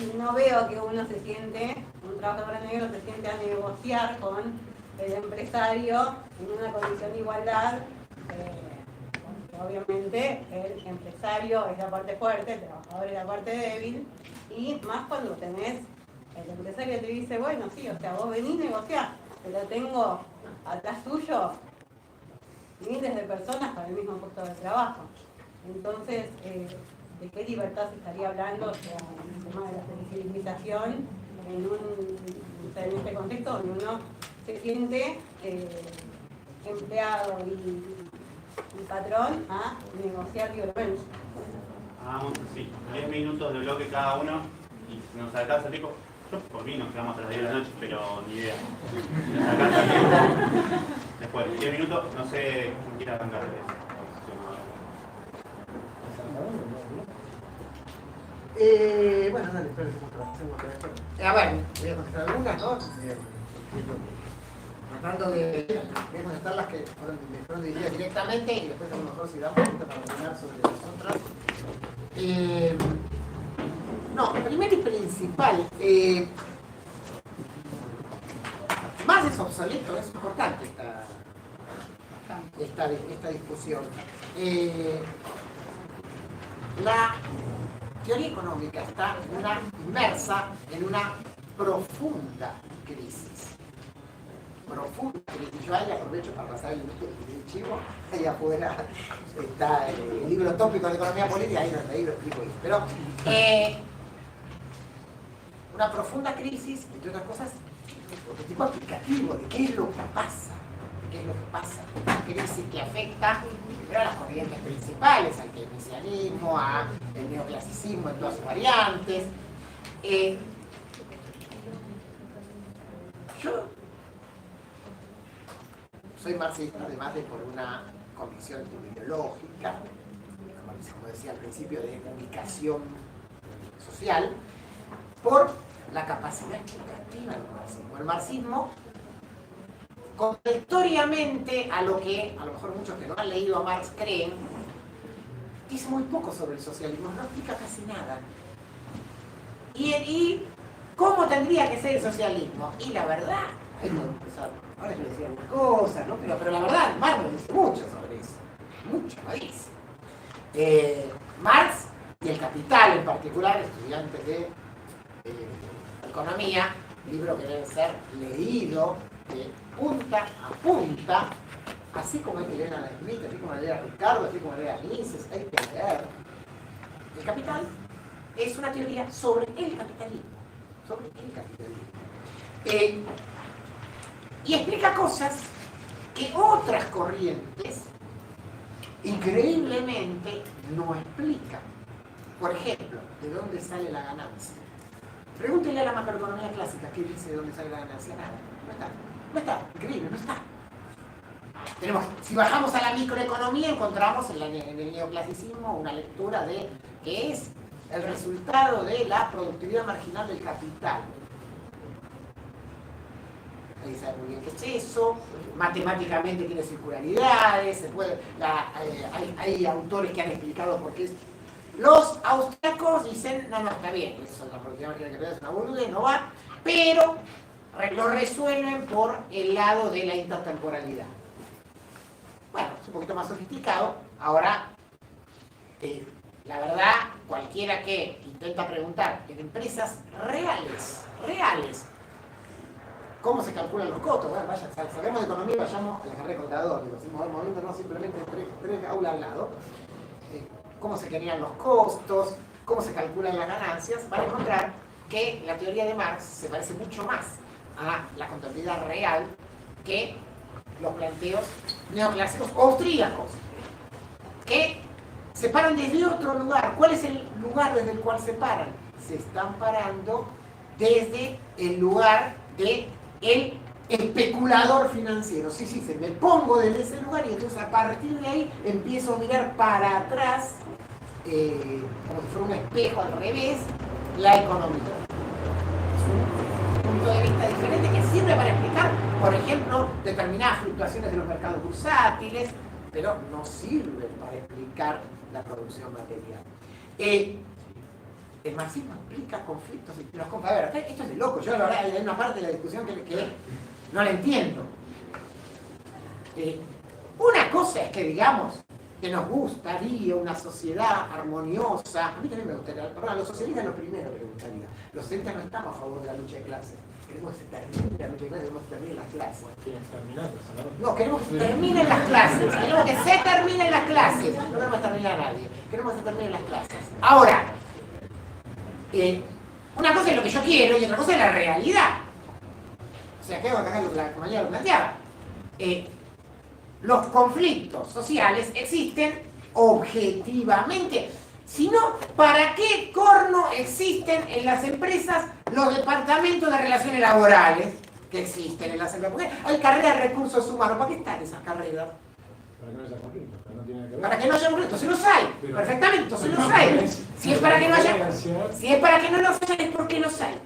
y no veo que uno se siente, un trabajador negro se siente a negociar con el empresario en una condición de igualdad, porque obviamente el empresario es la parte fuerte, el trabajador es la parte débil, y más cuando tenés, el empresario te dice, bueno, sí, o sea, vos venís a negociar, pero tengo atrás tuyo miles de personas para el mismo puesto de trabajo. Entonces, ¿de qué libertad se estaría hablando? O sea, el tema de la flexibilización en este contexto donde uno se siente empleado y patrón a negociar libremente. Vamos, sí, 10 minutos de bloque cada uno y nos alcanza el tiempo. Yo por mí nos quedamos hasta las 10 de la noche, pero ni idea. Nos alcanza el tiempo. Después, 10 minutos, no sé quién quiere arrancar de eso. Bueno, dale, espera, a ver, voy a contestar algunas, ¿no? Tratando de contestar las que fueron dirigidas directamente y después a lo mejor si damos preguntas para opinar sobre las otras. No, primero y principal, más es obsoleto, es importante esta discusión. La teoría económica está inmersa en una profunda crisis. Yo ahí aprovecho para pasar el chivo, ahí afuera está el libro tópico de economía política, ahí lo explico eso. Pero una profunda crisis, entre otras cosas, de tipo aplicativo, de qué es lo que pasa. Una crisis que afecta primero a las corrientes principales, al keynesianismo, al neoclasicismo en todas sus variantes. Yo soy marxista, además de por una convicción ideológica, como decía al principio, de ubicación social. por la capacidad explicativa del marxismo. El marxismo, contradictoriamente a lo que a lo mejor muchos que no han leído a Marx creen, dice muy poco sobre el socialismo, no explica casi nada. ¿Y cómo tendría que ser el socialismo? Y la verdad, ahí puedo empezar. Ahora yo decía algunas cosas, ¿no? Pero la verdad, Marx dice mucho sobre eso. Mucho, lo dice. Marx y el Capital en particular, estudiantes de economía, libro que debe ser leído de punta a punta, así como hay que leer a la Smith, así como hay que leer a Ricardo, así como hay que leer a Mises, hay que leer. El Capital es una teoría sobre el capitalismo. Sobre el capitalismo. Y explica cosas que otras corrientes increíblemente no explican. Por ejemplo, ¿de dónde sale la ganancia? Pregúntele a la macroeconomía clásica qué dice de dónde sale la ganancia. Nada, no está. No está, increíble, no está. Si bajamos a la microeconomía, encontramos en el neoclasicismo una lectura de que es el resultado de la productividad marginal del capital. Ahí sabe muy bien qué es eso, matemáticamente tiene circularidades, hay autores que han explicado por qué es. Los austríacos dicen, no, está bien, eso es la productividad marginal del capital, es una boludez, no va, pero lo resuelven por el lado de la intertemporalidad. Bueno, es un poquito más sofisticado. Ahora, la verdad, cualquiera que intenta preguntar en empresas reales, ¿cómo se calculan los costos? Bueno, vaya, sabemos de economía, vayamos a la carrera de contador, digo, sin moviendo no simplemente tres aulas al lado. ¿Cómo se generan los costos? ¿Cómo se calculan las ganancias? Van a encontrar que la teoría de Marx se parece mucho más a la contabilidad real que los planteos neoclásicos austríacos, que se paran desde otro lugar. ¿Cuál es el lugar desde el cual se paran? Se están parando desde el lugar del especulador financiero. Sí, se me pongo desde ese lugar y entonces a partir de ahí empiezo a mirar para atrás, como si fuera un espejo al revés, la economía. Es un punto de vista diferente que sirve para explicar, por ejemplo, determinadas fluctuaciones de los mercados bursátiles, pero no sirve para explicar la producción material. El marxismo explica conflictos y los compra. A ver, esto es de loco. Yo la verdad hay una parte de la discusión que no la entiendo. Una cosa es que digamos que nos gustaría una sociedad armoniosa. A mí también me gustaría. A los socialistas lo primero que les gustaría. Los socialistas no estamos a favor de la lucha de clases. Queremos que se termine la lucha de clases, queremos que terminen las clases. No, queremos que se terminen las clases. Queremos que se terminen las clases. No queremos terminar a nadie. Queremos que se terminen las clases. Ahora, una cosa es lo que yo quiero y otra cosa es la realidad. O sea, que acá la compañera lo planteaba. Los conflictos sociales existen objetivamente. Si no, ¿para qué corno existen en las empresas los departamentos de relaciones laborales que existen en las empresas? Porque hay carreras de recursos humanos. ¿Para qué están esas carreras? Para que no haya conflictos, no tiene que ver. Para que no haya conflictos, se los hay. Perfectamente, entonces los hay. Si es para que no haya, si es para que no los haya, es porque los hay.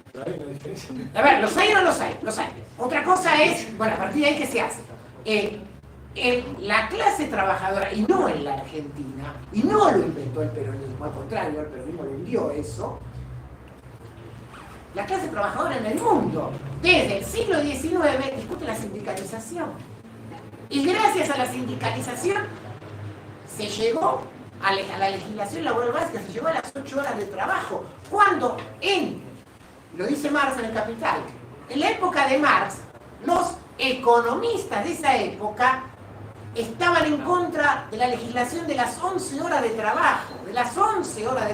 A ver, ¿los hay o no los hay? Los hay. Otra cosa es, bueno, a partir de ahí, ¿qué se hace? La clase trabajadora, y no en la Argentina, y no lo inventó el peronismo, al contrario, el peronismo le dio eso, la clase trabajadora en el mundo, desde el siglo XIX, discute la sindicalización. Y gracias a la sindicalización se llegó a la legislación laboral básica, se llegó a las 8 horas de trabajo. Cuando lo dice Marx en el Capital, en la época de Marx, los economistas de esa época estaban en contra de la legislación de las 11 horas de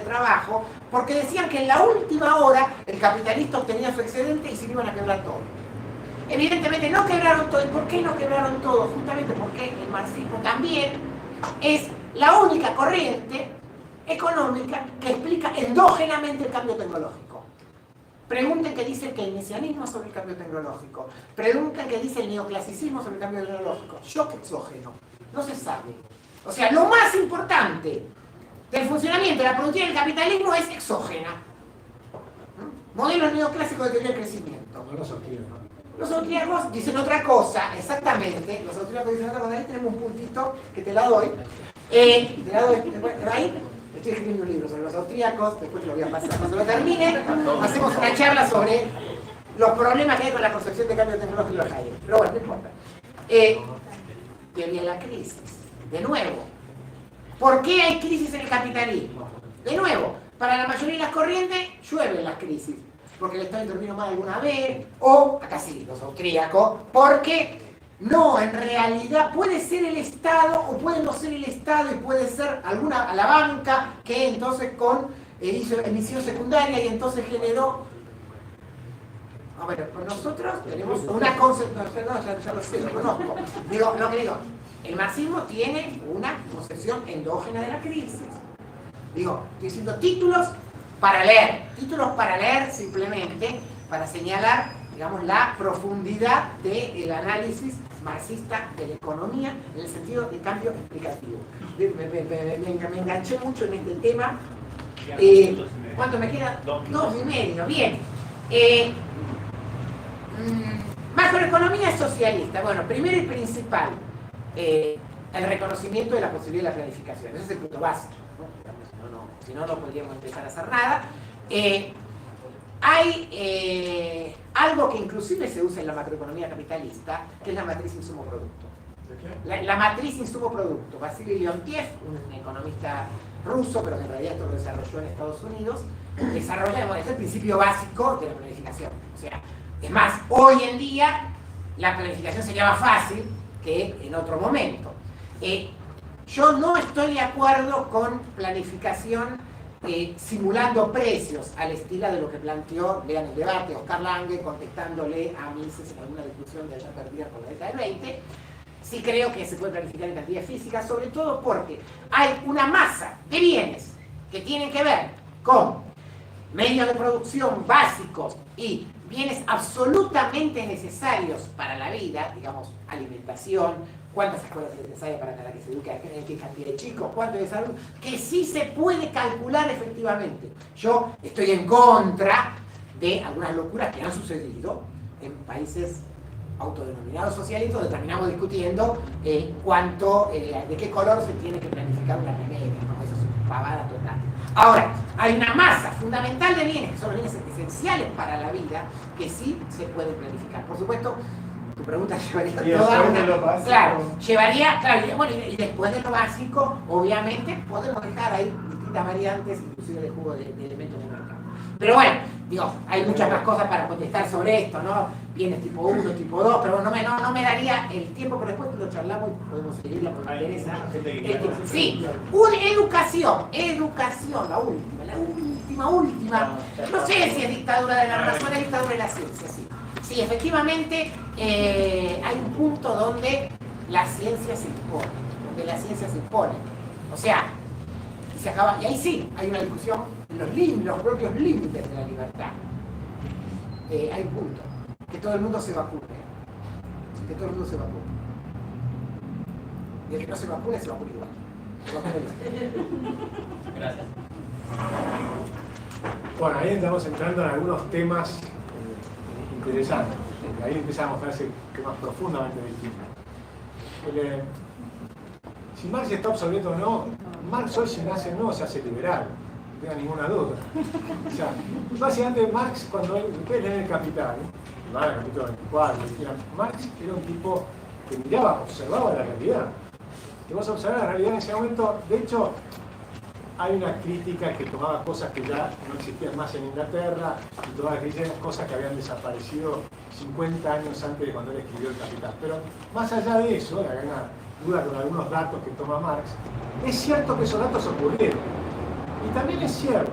trabajo, porque decían que en la última hora el capitalista obtenía su excedente y se iban a quebrar todo. Evidentemente no quebraron todo. ¿Y por qué no quebraron todo? Justamente porque el marxismo también es la única corriente económica que explica endógenamente el cambio tecnológico. Pregunten qué dice el keynesianismo sobre el cambio tecnológico. Pregunten qué dice el neoclasicismo sobre el cambio tecnológico. Shock exógeno. No se sabe. O sea, lo más importante del funcionamiento de la productividad del capitalismo es exógena. Modelos neoclásicos de teoría del crecimiento. No los austríacos. Los austríacos dicen otra cosa, exactamente. Los austríacos dicen otra cosa. Ahí tenemos un puntito que te la doy. Te la doy, ahí. Estoy escribiendo un libro sobre los austríacos, después te lo voy a pasar. Cuando lo termine, hacemos una charla sobre los problemas que hay con la concepción de cambio tecnológico de Hayek. Pero bueno, no importa. Teoría de la crisis. De nuevo. ¿Por qué hay crisis en el capitalismo? De nuevo, para la mayoría de las corrientes llueven las crisis. Porque el Estado intervino más alguna vez, o, acá sí, los austríacos, porque no, en realidad puede ser el Estado o puede no ser el Estado y puede ser alguna a la banca que entonces hizo emisión secundaria y entonces generó. A ver, pues nosotros tenemos una concepción, ya lo sé, lo conozco. Digo, lo que digo, el marxismo tiene una concepción endógena de la crisis. Digo, estoy diciendo títulos para leer simplemente para señalar, digamos, la profundidad del análisis marxista de la economía en el sentido de cambio explicativo. Me enganché mucho en este tema. ¿Cuánto me queda? 2,5, bien. Macroeconomía socialista. Bueno, primero y principal, el reconocimiento de la posibilidad de la planificación. Ese es el punto básico, ¿no? Si no, no podríamos empezar a hacer nada. Hay algo que inclusive se usa en la macroeconomía capitalista, que es la matriz insumo-producto. La matriz insumo-producto. Vasily Leontiev, un economista ruso, pero que en realidad esto lo desarrolló en Estados Unidos, desarrolla el principio básico de la planificación. O sea, es más, hoy en día la planificación sería más fácil que en otro momento. Yo no estoy de acuerdo con planificación simulando precios al estilo de lo que planteó, vean el debate, Oscar Lange contestándole a Mises en alguna discusión de ayer perdida por la década del 20. Sí creo que se puede planificar en cantidades físicas, sobre todo porque hay una masa de bienes que tienen que ver con medios de producción básicos y bienes absolutamente necesarios para la vida, digamos, alimentación, cuántas escuelas es necesaria para que se eduque, en qué cantidad de chicos, cuánto de salud, que sí se puede calcular efectivamente. Yo estoy en contra de algunas locuras que han sucedido en países autodenominados socialistas, donde terminamos discutiendo de qué color se tiene que planificar una remera, ¿no? Eso es pavada total. Ahora, hay una masa fundamental de bienes, que son los bienes esenciales para la vida, que sí se pueden planificar. Por supuesto, tu pregunta llevaría toda una... Claro, llevaría... Claro, y después de lo básico, obviamente, podemos dejar ahí distintas variantes, inclusive de juego de elementos de mercado. Pero bueno, digo, hay muchas más cosas para contestar sobre esto, ¿no? Bienes tipo 1, tipo 2, pero no me daría el tiempo, pero después lo charlamos y podemos seguirlo porque me interesa. Sí, educación, la última. No sé si es dictadura de la razón, es dictadura de la ciencia, sí. Sí, efectivamente, hay un punto donde la ciencia se impone, O sea, se acaba, y ahí sí, hay una discusión en los propios límites de la libertad. Hay un punto, que todo el mundo se vacune. Y el que no se vacune, se vacuna igual. Gracias. Bueno, ahí estamos entrando en algunos temas interesantes. Ahí empezamos a verse temas profundamente distintos. Si Marx está obsoleto o no, Marx hoy se hace liberal, no tenga ninguna duda. O sea, básicamente Marx, cuando ustedes leen el Capital, en el capítulo 24, Marx era un tipo que miraba, observaba la realidad. Que vos observás la realidad en ese momento. De hecho, hay una crítica que tomaba cosas que ya no existían más en Inglaterra y tomaba cosas que habían desaparecido 50 años antes de cuando él escribió el Capital. Pero más allá de eso, la gran duda con algunos datos que toma Marx, es cierto que esos datos ocurrieron. Y también es cierto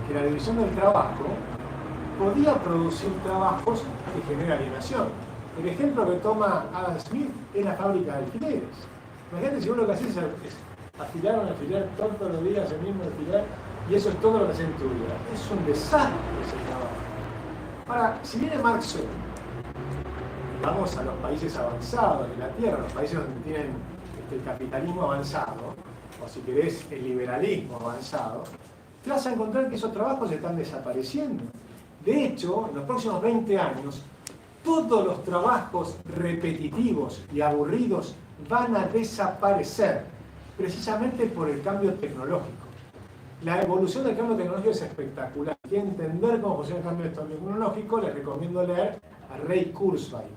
que la división del trabajo podía producir trabajos que generan alienación. El ejemplo que toma Adam Smith es la fábrica de alfileres. Imagínate si vos lo que haces es afilar todos los días el mismo alfiler y eso es todo lo que haces en tu vida. Es un desastre ese trabajo. Ahora, si viene Marx hoy, vamos a los países avanzados de la Tierra, los países donde tienen el capitalismo avanzado, o si querés el liberalismo avanzado, te vas a encontrar que esos trabajos están desapareciendo. De hecho, en los próximos 20 años, todos los trabajos repetitivos y aburridos van a desaparecer, precisamente por el cambio tecnológico. La evolución del cambio tecnológico es espectacular. Si quieren entender cómo funciona el cambio tecnológico, les recomiendo leer a Ray Kurzweil,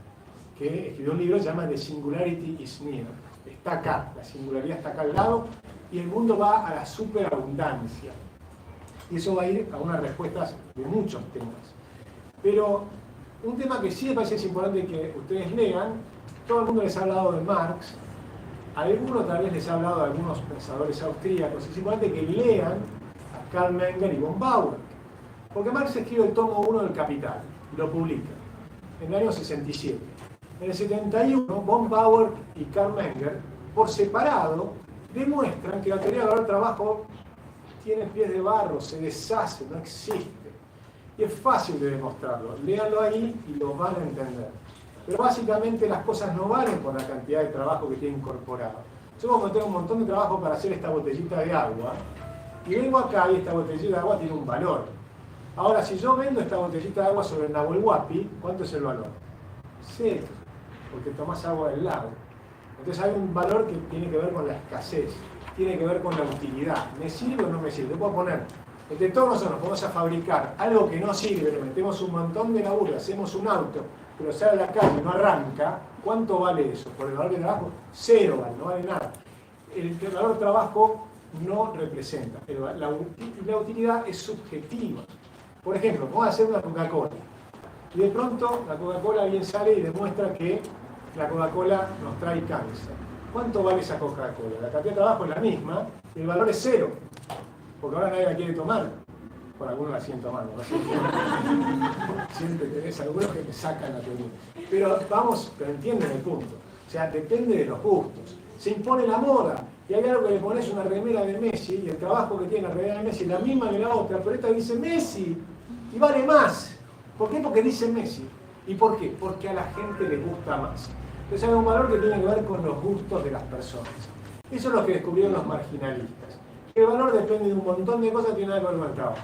que escribió un libro que se llama The Singularity is Near. Está acá, la singularidad está acá al lado, y el mundo va a la superabundancia. Y eso va a ir a unas respuestas de muchos temas. Pero un tema que sí me parece es importante que ustedes lean, todo el mundo les ha hablado de Marx, a algunos tal vez les ha hablado de algunos pensadores austríacos, es importante que lean a Karl Menger y von Bauer, porque Marx escribe el tomo 1 del Capital, y lo publica, en el año 67. En el 71, von Bauer y Karl Menger, por separado, demuestran que la teoría del valor del trabajo tiene pies de barro, se deshace, no existe. Y es fácil de demostrarlo. Léanlo ahí y lo van a entender. Pero básicamente las cosas no valen por la cantidad de trabajo que tiene incorporado. Yo voy a meter un montón de trabajo para hacer esta botellita de agua, y vengo acá y esta botellita de agua tiene un valor. Ahora, si yo vendo esta botellita de agua sobre el Nahuel Huapi, ¿cuánto es el valor? 0, porque tomás agua del lago. Entonces hay un valor que tiene que ver con la escasez, tiene que ver con la utilidad. ¿Me sirve o no me sirve? Te puedo poner, entre todos nosotros vamos a fabricar algo que no sirve, le metemos un montón de laburo, hacemos un auto, pero sale a la calle y no arranca, ¿cuánto vale eso? Por el valor del trabajo, 0 vale, no vale nada. El valor del trabajo no representa, pero la utilidad es subjetiva. Por ejemplo, vamos a hacer una Coca-Cola, y de pronto la Coca-Cola bien sale y demuestra que la Coca-Cola nos trae cáncer. ¿Cuánto vale esa Coca-Cola? La cantidad de trabajo es la misma, y el valor es 0, porque ahora nadie la quiere tomar. Por algunos la siguen tomando, ¿no? Siempre tenés algunos que te sacan la teoría. Pero pero entienden el punto. O sea, depende de los gustos. Se impone la moda, y hay algo que le pones una remera de Messi, y el trabajo que tiene la remera de Messi es la misma que la otra, pero esta dice Messi, y vale más. ¿Por qué? Porque dice Messi. ¿Y por qué? Porque a la gente le gusta más. Entonces hay un valor que tiene que ver con los gustos de las personas. Eso es lo que descubrieron los marginalistas. El valor depende de un montón de cosas que tienen que ver con el trabajo.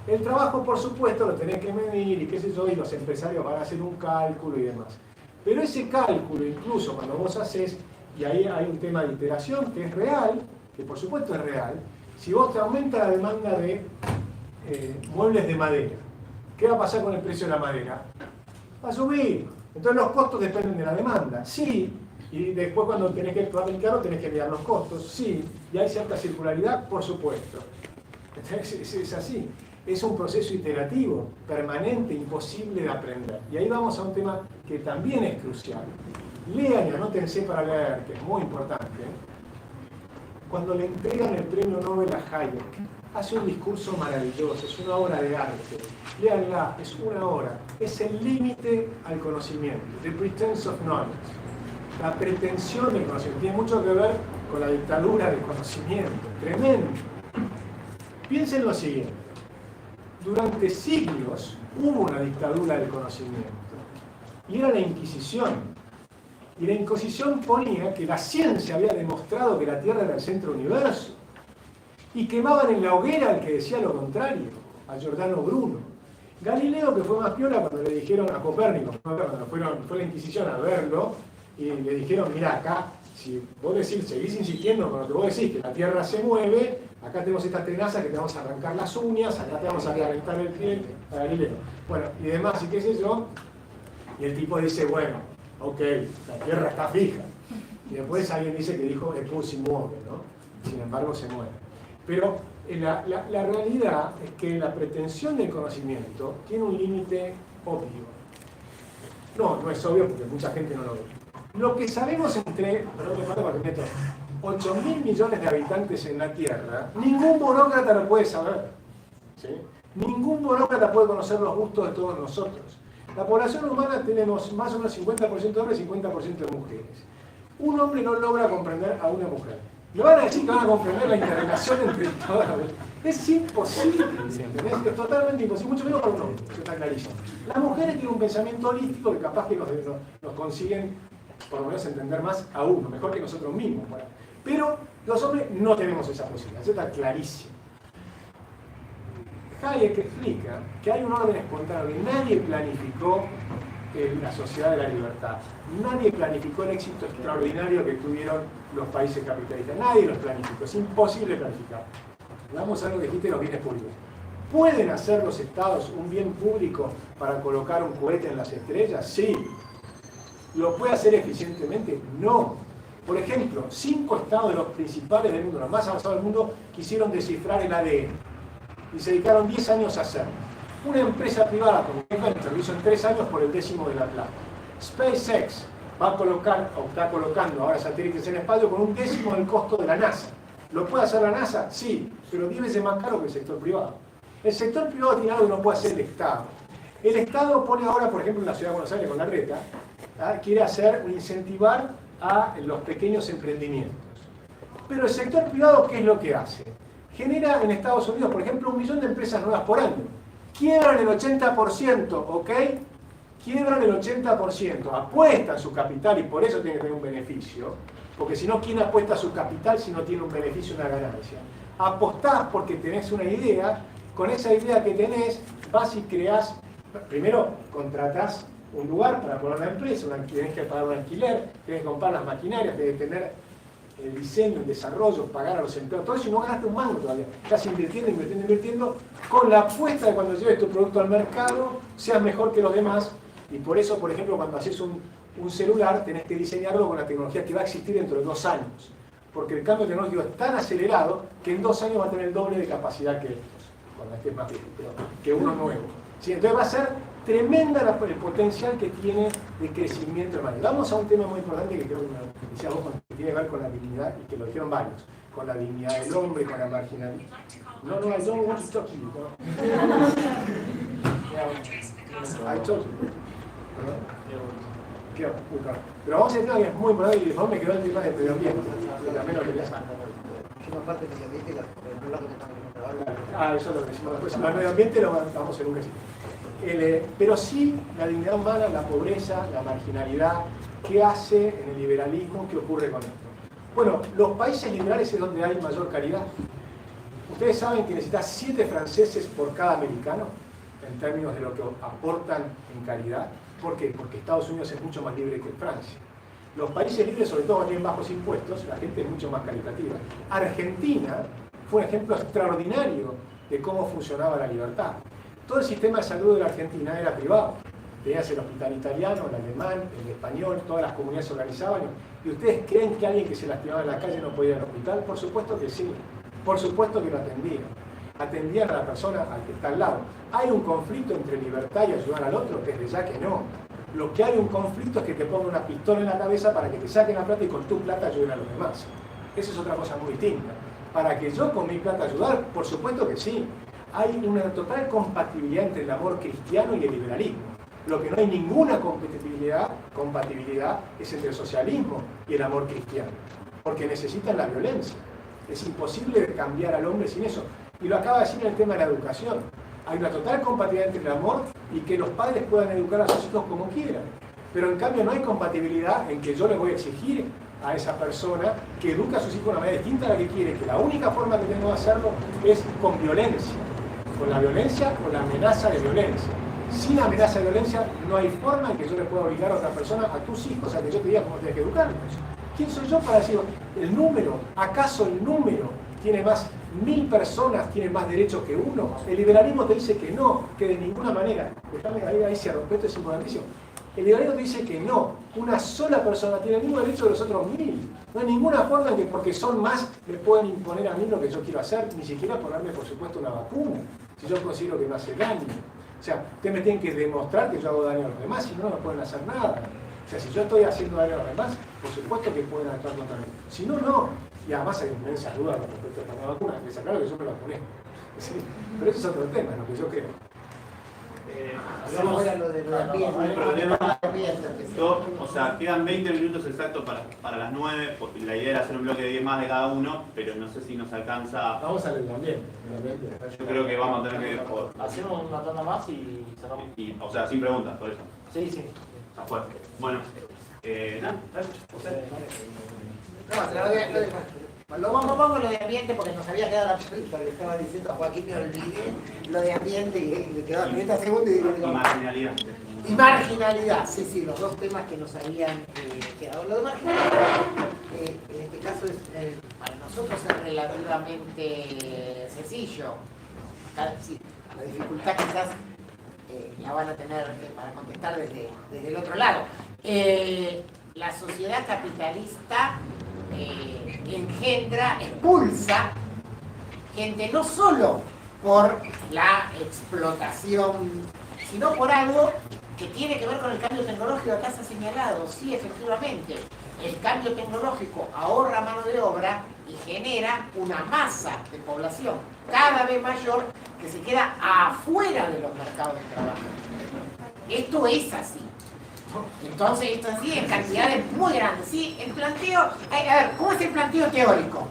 El trabajo, por supuesto, lo tenés que medir y qué sé yo, y los empresarios van a hacer un cálculo y demás. Pero ese cálculo, incluso cuando vos haces, y ahí hay un tema de iteración que es real, que por supuesto es real, si vos te aumenta la demanda de muebles de madera, ¿qué va a pasar con el precio de la madera? Va a subir. Entonces los costos dependen de la demanda, sí, y después cuando tenés que fabricarlo tenés que mirar los costos, sí, y hay cierta circularidad, por supuesto. Es así. Es un proceso iterativo, permanente, imposible de aprender. Y ahí vamos a un tema que también es crucial. Lean y anótense para leer, que es muy importante. Cuando le entregan el premio Nobel a Hayek, hace un discurso maravilloso, es una obra de arte. Léanla, es una hora. Es el límite al conocimiento, the pretense of knowledge. La pretensión del conocimiento. Tiene mucho que ver con la dictadura del conocimiento. Tremendo. Piensen lo siguiente. Durante siglos hubo una dictadura del conocimiento, y era la Inquisición. Y la Inquisición ponía que la ciencia había demostrado que la Tierra era el centro del universo, y quemaban en la hoguera al que decía lo contrario, a Giordano Bruno. Galileo, que fue más piola cuando le dijeron a Copérnico, cuando fue la Inquisición a verlo, y le dijeron, mira, acá, si vos seguís insistiendo con lo que vos decís, que la Tierra se mueve, acá tenemos estas tenazas que te vamos a arrancar las uñas, acá te vamos a calentar el pie, a Galileo. Bueno, y demás, y qué sé yo. Y el tipo dice, bueno, ok, la Tierra está fija. Y después alguien dice que dijo, Eppur si muove, ¿no? Sin embargo, se mueve. Pero la realidad es que la pretensión del conocimiento tiene un límite obvio. No es obvio porque mucha gente no lo ve. Lo que sabemos entre, 8.000 millones de habitantes en la Tierra, ningún burócrata lo puede saber. ¿Sí? Ningún burócrata puede conocer los gustos de todos nosotros. La población humana tenemos más o menos 50% de hombres y 50% de mujeres. Un hombre no logra comprender a una mujer. Le van a decir que van a comprender la interrelación entre todas. Es imposible, es totalmente imposible, mucho menos para un hombre, eso está clarísimo. Las mujeres tienen un pensamiento holístico que capaz que nos consiguen, por lo menos, entender más a uno, mejor que nosotros mismos. Bueno. Pero los hombres no tenemos esa posibilidad, eso está clarísimo. Hayek explica que hay un orden espontáneo, que nadie planificó la sociedad de la libertad. Nadie planificó el éxito extraordinario que tuvieron los países capitalistas. Nadie los planificó. Es imposible planificar. Vamos a lo que dijiste de los bienes públicos. ¿Pueden hacer los estados un bien público para colocar un cohete en las estrellas? Sí. ¿Lo puede hacer eficientemente? No. Por ejemplo, 5 estados de los principales del mundo, los más avanzados del mundo, quisieron descifrar el ADN. Y se dedicaron 10 años a hacerlo. Una empresa privada como Venture lo hizo en 3 años por el 10º de la plata. SpaceX va a colocar, o está colocando ahora satélites en el espacio con un 10º del costo de la NASA. ¿Lo puede hacer la NASA? Sí, pero 10 veces más caro que el sector privado. El sector privado tiene algo que no puede hacer el Estado. El Estado pone ahora, por ejemplo, en la Ciudad de Buenos Aires con la reta, quiere incentivar a los pequeños emprendimientos. Pero el sector privado, ¿qué es lo que hace? Genera en Estados Unidos, por ejemplo, 1 millón de empresas nuevas por año. Quiebran el 80%, ¿ok? Quiebran el 80%, apuestan su capital y por eso tiene que tener un beneficio, porque si no, ¿quién apuesta su capital si no tiene un beneficio, una ganancia? Apostás porque tenés una idea, con esa idea que tenés, vas y creás, primero contratás un lugar para poner una empresa, tenés que pagar un alquiler, tenés que comprar las maquinarias, tenés que tener el diseño, el desarrollo, pagar a los empleados, todo eso y no ganaste un mango todavía. Estás invirtiendo, con la apuesta de cuando lleves tu producto al mercado, seas mejor que los demás. Y por eso, por ejemplo, cuando haces un celular, tenés que diseñarlo con la tecnología que va a existir dentro de 2 años. Porque el cambio tecnológico es tan acelerado que en 2 años va a tener el doble de capacidad que estos, cuando estés más viejo, que uno nuevo. ¿Sí? Entonces va a ser tremenda el potencial que tiene de crecimiento hermano. Vamos a un tema muy importante que creo que me decías vos, que tiene que ver con la dignidad, y que lo dijeron varios, con la dignidad del hombre, con la marginalidad. No, I don't want to talk to you. I told you. Pero vamos a entrar que es muy importante y después me quedó el tema del medio ambiente. También lo quería saber. Eso lo decimos después. El medio ambiente lo vamos en un quesito. Pero sí, la dignidad humana, la pobreza, la marginalidad, ¿qué hace en el liberalismo? ¿Qué ocurre con esto? Bueno, los países liberales es donde hay mayor caridad. Ustedes saben que necesitas 7 franceses por cada americano en términos de lo que aportan en caridad. ¿Por qué? Porque Estados Unidos es mucho más libre que Francia. Los países libres, sobre todo cuando tienen bajos impuestos, la gente es mucho más caritativa. Argentina fue un ejemplo extraordinario de cómo funcionaba la libertad. Todo el sistema de salud de la Argentina era privado. Tenías el hospital italiano, el alemán, el español, todas las comunidades se organizaban. ¿Y ustedes creen que alguien que se lastimaba en la calle no podía ir al hospital? Por supuesto que sí. Por supuesto que lo atendían. Atendían a la persona al que está al lado. ¿Hay un conflicto entre libertad y ayudar al otro? Desde ya que no. Lo que hay un conflicto es que te pongan una pistola en la cabeza para que te saquen la plata y con tu plata ayuden a los demás. Esa es otra cosa muy distinta. Para que yo con mi plata ayudar, por supuesto que sí. Hay una total compatibilidad entre el amor cristiano y el liberalismo. Lo que no hay ninguna compatibilidad es entre el socialismo y el amor cristiano. Porque necesitan la violencia. Es imposible cambiar al hombre sin eso. Y lo acaba de decir en el tema de la educación. Hay una total compatibilidad entre el amor y que los padres puedan educar a sus hijos como quieran. Pero en cambio no hay compatibilidad en que yo le voy a exigir a esa persona que eduque a sus hijos de una manera distinta a la que quiere, que la única forma que tengo de hacerlo es con violencia. Con la violencia, con la amenaza de violencia. Sin amenaza de violencia no hay forma en que yo le pueda obligar a otra persona, a tus hijos, a que yo te diga cómo tienes que educarlos. ¿Quién soy yo para decir el número? ¿Acaso el número tiene más? 1000 personas tienen más derechos que uno. El liberalismo te dice que no, que de ninguna manera. Déjame ahí cierro, esto es importantísimo. El liberalismo te dice que no, una sola persona tiene el mismo derecho de los otros 1000. No hay ninguna forma en que porque son más me pueden imponer a mí lo que yo quiero hacer, ni siquiera ponerme por supuesto una vacuna, si yo considero que no hace daño. O sea, ustedes me tienen que demostrar que yo hago daño a los demás, si no, no pueden hacer nada. O sea, si yo estoy haciendo daño a los demás, por supuesto que pueden actuar contra mí. Si no, no. Y además hay inmensas dudas con respecto a la vacuna, que está claro que yo me la vacuné. ¿Sí? Pero eso es otro tema, lo que yo creo. O sea, quedan 20 minutos exactos para las 9, porque la idea era hacer un bloque de 10 más de cada uno, pero no sé si nos alcanza. Vamos a leer también. Yo creo que vamos a tener que... Hacemos una tanda más y cerramos. O sea, sin preguntas, por eso. Sí, sí. Está fuerte. Bueno, nada, No, Vamos a lo de ambiente porque nos había quedado la pregunta que estaba diciendo a Joaquín, me olvidé lo de ambiente y me quedaba 30 segundos y digo, Y marginalidad. y marginalidad, sí, los dos temas que nos habían quedado. Lo de marginalidad, en este caso, para nosotros es relativamente sencillo. Acá, sí, la dificultad quizás la van a tener para contestar desde el otro lado. La sociedad capitalista engendra, expulsa gente no solo por la explotación, sino por algo que tiene que ver con el cambio tecnológico. Acá se ha señalado, sí, efectivamente, el cambio tecnológico ahorra mano de obra y genera una masa de población cada vez mayor que se queda afuera de los mercados de trabajo. Esto es así. Entonces, esto es así en cantidades muy grandes. ¿Sí? El planteo, a ver, ¿cómo es el planteo teórico?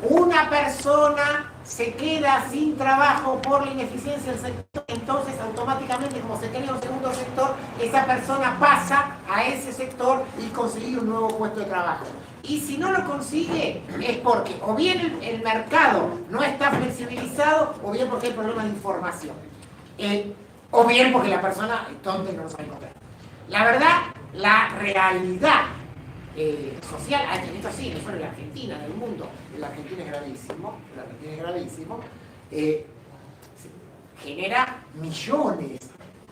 Una persona se queda sin trabajo por la ineficiencia del sector, entonces automáticamente, como se crea un segundo sector, esa persona pasa a ese sector y consigue un nuevo puesto de trabajo. Y si no lo consigue, es porque o bien el mercado no está flexibilizado, o bien porque hay problemas de información. O bien porque la persona es tonta y no lo sabe encontrar. La verdad, la realidad social, esto sí, no solo en la Argentina, en el mundo, en la Argentina es gravísimo, genera millones,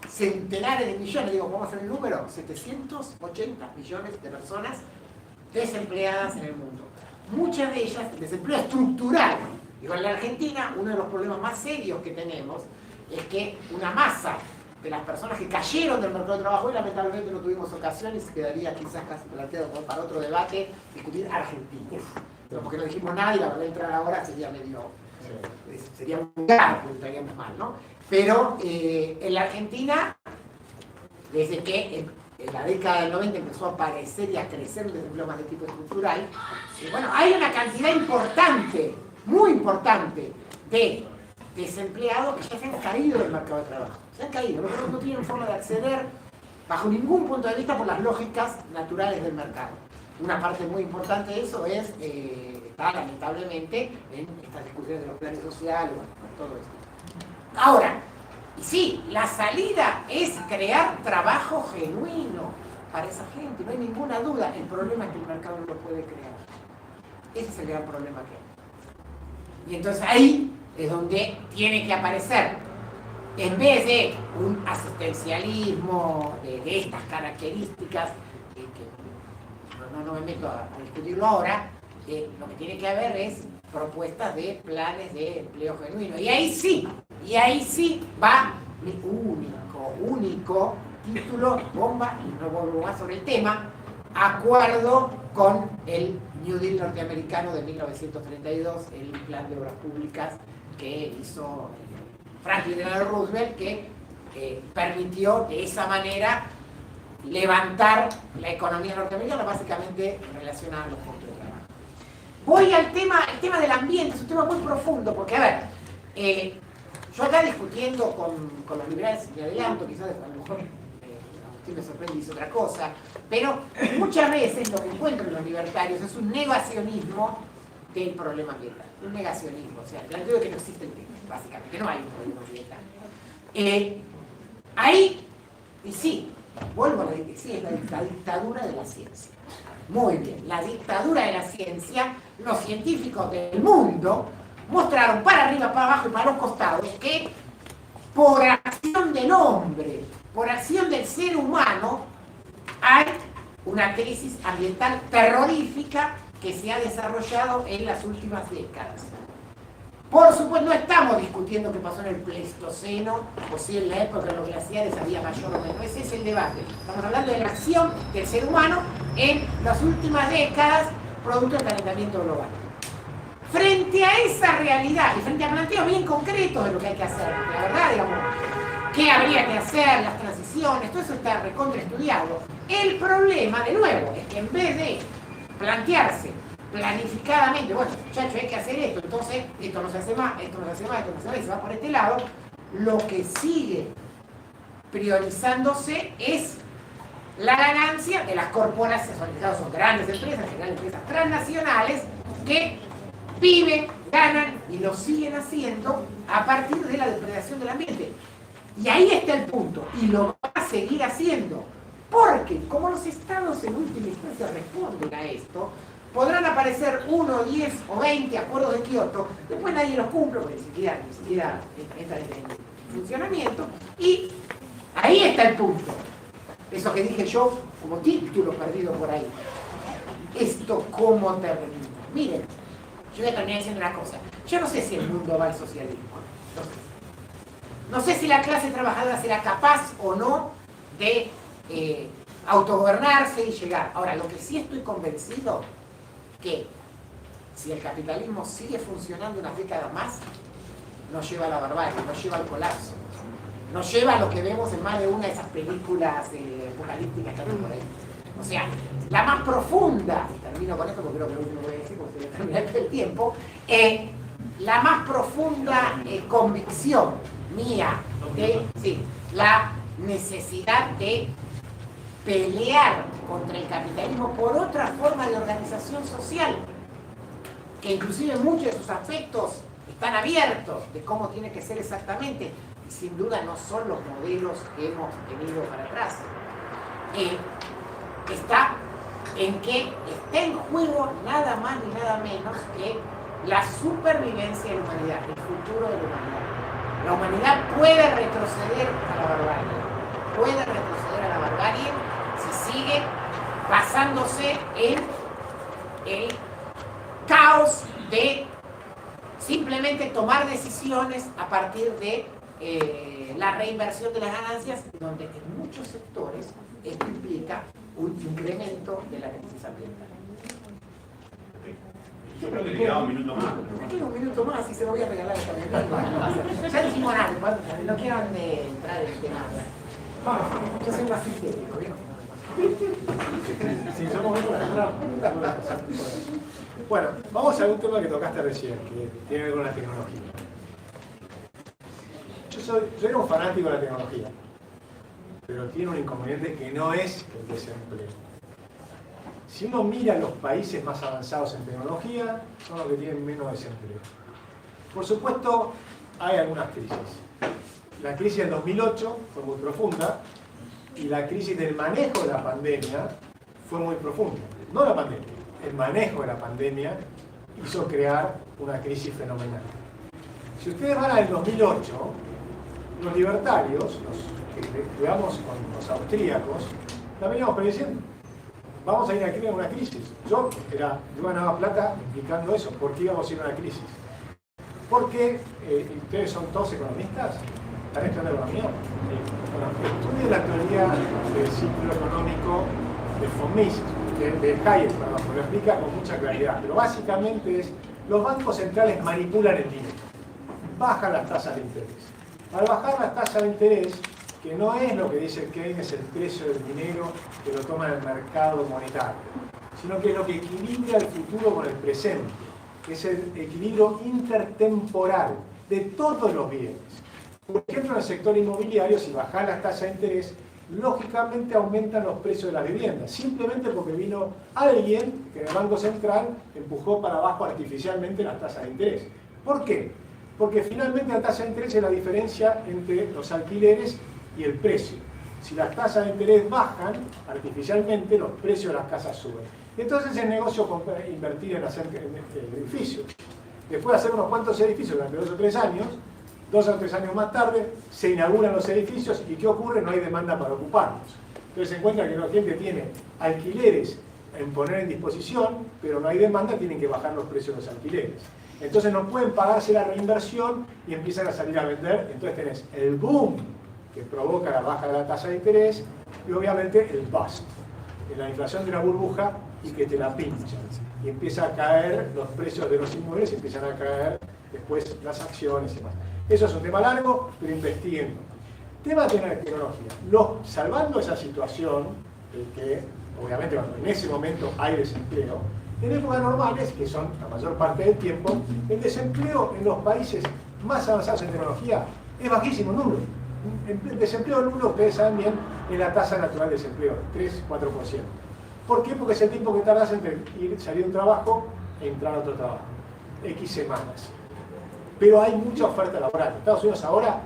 centenares de millones, digo, vamos a hacer el número, 780 millones de personas desempleadas en el mundo. Muchas de ellas, desempleo estructural. Digo, en la Argentina, uno de los problemas más serios que tenemos es que una masa de las personas que cayeron del mercado de trabajo, y lamentablemente no tuvimos ocasión y se quedaría quizás casi planteado para otro debate, discutir Argentina. Pero porque no dijimos nada y la verdad entrar ahora sería medio, sería un gato, estaríamos mal, ¿no? Pero en la Argentina, desde que en la década del 90 empezó a aparecer y a crecer el desempleo más de tipo estructural, bueno, hay una cantidad importante, muy importante, de desempleados que ya se han caído del mercado de trabajo. Se han caído, no tienen forma de acceder bajo ningún punto de vista por las lógicas naturales del mercado. Una parte muy importante de eso está lamentablemente en estas discusiones de los planes sociales, bueno, todo esto. Ahora, y sí, la salida es crear trabajo genuino para esa gente, no hay ninguna duda. El problema es que el mercado no lo puede crear. Ese es el gran problema que hay. Y entonces ahí es donde tiene que aparecer, en vez de un asistencialismo de estas características, que no me meto a discutirlo ahora, lo que tiene que haber es propuestas de planes de empleo genuino. Y ahí sí va mi único título, bomba, y no vuelvo más sobre el tema, acuerdo con el New Deal norteamericano de 1932, el plan de obras públicas que hizo Franklin Delano Roosevelt, que permitió de esa manera levantar la economía norteamericana, básicamente relacionada a los puestos de trabajo. Voy al tema del ambiente, es un tema muy profundo, porque a ver, yo acá discutiendo con los liberales, me adelanto, quizás a lo mejor Agustín me sorprende y dice otra cosa, pero muchas veces lo que encuentro en los libertarios es un negacionismo del problema ambiental, un negacionismo, o sea, el planteo de que no existe el tema, básicamente, que no hay un problema ambiental. Ahí, y sí, vuelvo a decir, sí, es la dictadura de la ciencia. Muy bien, la dictadura de la ciencia, los científicos del mundo mostraron para arriba, para abajo y para los costados que por acción del hombre, por acción del ser humano, hay una crisis ambiental terrorífica que se ha desarrollado en las últimas décadas. Por supuesto, no estamos discutiendo qué pasó en el Pleistoceno o si en la época de los glaciares había mayor o menos. Ese es el debate. Estamos hablando de la acción del ser humano en las últimas décadas producto del calentamiento global. Frente a esa realidad y frente a planteos bien concretos de lo que hay que hacer, la verdad, digamos, qué habría que hacer, las transiciones, todo eso está recontraestudiado. El problema, de nuevo, es que en vez de plantearse planificadamente, bueno, muchachos, hay que hacer esto, entonces esto no se hace más, esto no se hace más, esto no se hace más, se va por este lado, lo que sigue priorizándose es la ganancia de las corporaciones, son grandes empresas, generales empresas transnacionales, que viven, ganan y lo siguen haciendo a partir de la depredación del ambiente. Y ahí está el punto, y lo va a seguir haciendo. Porque como los estados en última instancia responden a esto, podrán aparecer 1, 10 o 20 acuerdos de Kioto, después nadie los cumple, porque ni siquiera entra en funcionamiento, y ahí está el punto. Eso que dije yo como título perdido por ahí. ¿Esto cómo termina? Miren, yo voy a terminar diciendo una cosa. Yo no sé si el mundo va al socialismo. No sé si la clase trabajadora será capaz o no de autogobernarse y llegar. Ahora, lo que sí estoy convencido que si el capitalismo sigue funcionando unas décadas más, nos lleva a la barbarie, nos lleva al colapso, nos lleva a lo que vemos en más de una de esas películas apocalípticas que hay por ahí. O sea, la más profunda, y termino con esto porque creo que lo último que voy a decir porque se me termina el tiempo, la más profunda convicción mía de la necesidad de pelear contra el capitalismo por otra forma de organización social, que inclusive muchos de sus aspectos están abiertos de cómo tiene que ser exactamente, y sin duda no son los modelos que hemos tenido para atrás. Está en que está en juego nada más ni nada menos que la supervivencia de la humanidad, el futuro de la humanidad. La humanidad puede retroceder a la barbarie, si sigue basándose en el caos de simplemente tomar decisiones a partir de la reinversión de las ganancias, donde en muchos sectores esto implica un incremento de la crisis ambiental. Yo creo que le queda un minuto más. Me queda un minuto más y se lo voy a regalar también. Ya dijimos nada, no quiero entrar en el tema. Yo soy más sintético, Si somos muy Bueno, vamos a un tema que tocaste recién, que tiene que ver con la tecnología. Yo era un fanático de la tecnología, pero tiene un inconveniente que no es el desempleo. Si uno mira los países más avanzados en tecnología, son los que tienen menos desempleo. Por supuesto, hay algunas crisis. La crisis del 2008 fue muy profunda y la crisis del manejo de la pandemia fue muy profunda. No la pandemia, el manejo de la pandemia hizo crear una crisis fenomenal. Si ustedes van al 2008, los libertarios, los que estudiamos con los austríacos, la veníamos prediciendo. Vamos a ir a una crisis. Yo ganaba plata implicando eso. ¿Por qué íbamos a ir a una crisis? Porque ustedes son todos economistas. ¿Están estudiando economía? Bueno, estudien la teoría del ciclo económico de von Mises, de Hayek, lo explica con mucha claridad. Pero básicamente es, los bancos centrales manipulan el dinero. Bajan las tasas de interés. Al bajar las tasas de interés, que no es lo que dice Keynes, el precio del dinero que lo toma en el mercado monetario, sino que es lo que equilibra el futuro con el presente, es el equilibrio intertemporal de todos los bienes. Por ejemplo, en el sector inmobiliario, si bajan las tasas de interés, lógicamente aumentan los precios de las viviendas, simplemente porque vino alguien que en el Banco Central empujó para abajo artificialmente las tasas de interés. ¿Por qué? Porque finalmente la tasa de interés es la diferencia entre los alquileres y el precio. Si las tasas de interés bajan artificialmente, los precios de las casas suben. Entonces el negocio invertir en hacer edificios. Después de hacer unos cuantos edificios durante 2 o 3 años, 2 o 3 años más tarde, se inauguran los edificios y ¿qué ocurre? No hay demanda para ocuparlos. Entonces se encuentra que la gente tiene alquileres en poner en disposición, pero no hay demanda, tienen que bajar los precios de los alquileres. Entonces no pueden pagarse la reinversión y empiezan a salir a vender. Entonces tenés el boom que provoca la baja de la tasa de interés y obviamente el bust, la inflación de una burbuja y que te la pinchan. Y empieza a caer los precios de los inmuebles y empiezan a caer después las acciones y demás. Eso es un tema largo, pero investiguen. Tema de la tecnología. Salvando esa situación, que obviamente cuando en ese momento hay desempleo, en épocas normales, que son la mayor parte del tiempo, el desempleo en los países más avanzados en tecnología es bajísimo, nulo. El desempleo nulo, ustedes saben bien, es la tasa natural de desempleo, 3-4%. ¿Por qué? Porque es el tiempo que tardas entre salir de un trabajo e entrar a otro trabajo. X semanas. Pero hay mucha oferta laboral. En Estados Unidos ahora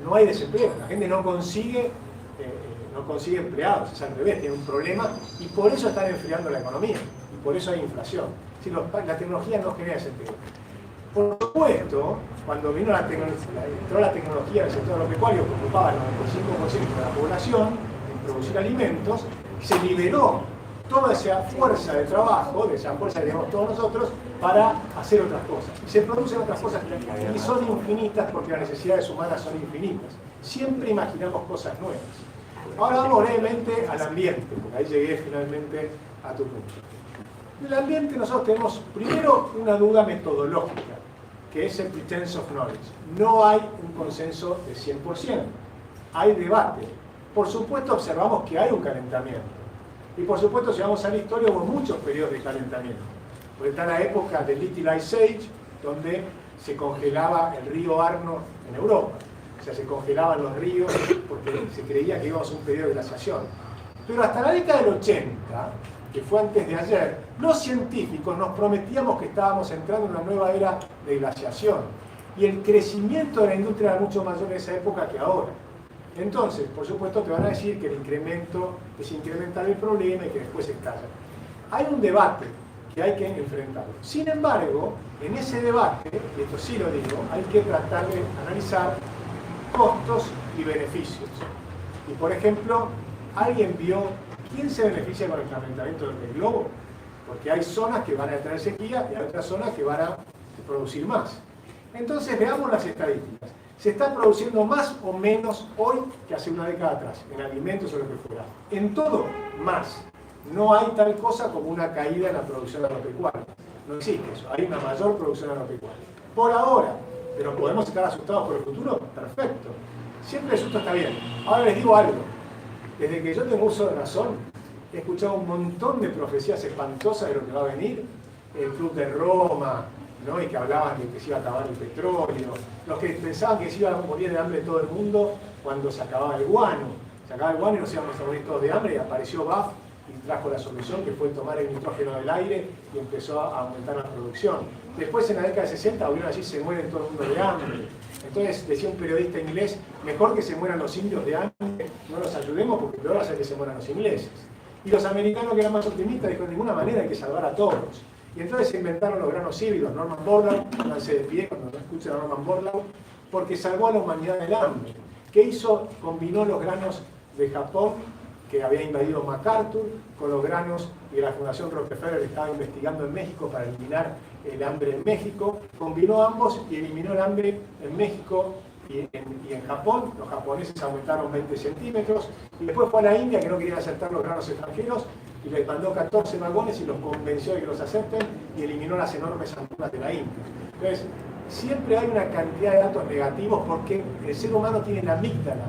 no hay desempleo, la gente no consigue empleados, es al revés, tiene un problema y por eso están enfriando la economía y por eso hay inflación. Si la tecnología no genera desempleo. Por supuesto, cuando entró la tecnología en el sector agropecuario que ocupaba el 95% de la población en producir alimentos, se liberó toda esa fuerza de trabajo, de esa fuerza que tenemos todos nosotros, para hacer otras cosas. Y se producen otras cosas y son infinitas porque las necesidades humanas son infinitas. Siempre imaginamos cosas nuevas. Ahora vamos brevemente al ambiente, porque ahí llegué finalmente a tu punto. En el ambiente nosotros tenemos primero una duda metodológica, que es el pretense of knowledge. No hay un consenso de 100%, hay debate. Por supuesto observamos que hay un calentamiento. Y por supuesto si vamos a la historia hubo muchos periodos de calentamiento. Porque está la época del Little Ice Age, donde se congelaba el río Arno en Europa. O sea, se congelaban los ríos porque se creía que íbamos a un periodo de glaciación. Pero hasta la década del 80, que fue antes de ayer, los científicos nos prometíamos que estábamos entrando en una nueva era de glaciación. Y el crecimiento de la industria era mucho mayor en esa época que ahora. Entonces, por supuesto, te van a decir que el incremento es incrementar el problema y que después estalla. Hay un debate que hay que enfrentarlo. Sin embargo, en ese debate, y esto sí lo digo, hay que tratar de analizar costos y beneficios. Y por ejemplo, ¿alguien vio quién se beneficia con el calentamiento del globo? Porque hay zonas que van a tener sequía y hay otras zonas que van a producir más. Entonces veamos las estadísticas. Se está produciendo más o menos hoy que hace una década atrás, en alimentos o lo que fuera. En todo, más. No hay tal cosa como una caída en la producción agropecuaria. No existe eso. Hay una mayor producción agropecuaria. Por ahora. Pero podemos estar asustados por el futuro. Perfecto. Siempre el susto está bien. Ahora les digo algo. Desde que yo tengo uso de razón, he escuchado un montón de profecías espantosas de lo que va a venir. El Club de Roma, ¿no? Y que hablaban de que se iba a acabar el petróleo. Los que pensaban que se iba a morir de hambre todo el mundo cuando se acababa el guano. Se acababa el guano y nos íbamos a morir todos de hambre y apareció BAF y trajo la solución, que fue tomar el nitrógeno del aire y empezó a aumentar la producción. Después, en la década de 60, volvieron allí, se mueren todo el mundo de hambre. Entonces, decía un periodista inglés, mejor que se mueran los indios de hambre, no los ayudemos porque peor va a ser que se mueran los ingleses. Y los americanos, que eran más optimistas, dijeron, de ninguna manera hay que salvar a todos. Y entonces se inventaron los granos híbridos, Norman Borlaug, pónganse de pie cuando no escuchen a Norman Borlaug, porque salvó a la humanidad del hambre. ¿Qué hizo? Combinó los granos de Japón, que había invadido MacArthur, con los granos y la Fundación Rockefeller estaba investigando en México para eliminar el hambre en México, combinó ambos y eliminó el hambre en México y en Japón. Los japoneses aumentaron 20 centímetros y después fue a la India, que no querían aceptar los granos extranjeros, y les mandó 14 vagones y los convenció de que los acepten y eliminó las enormes hambrunas de la India. Entonces, siempre hay una cantidad de datos negativos porque el ser humano tiene la amígdala,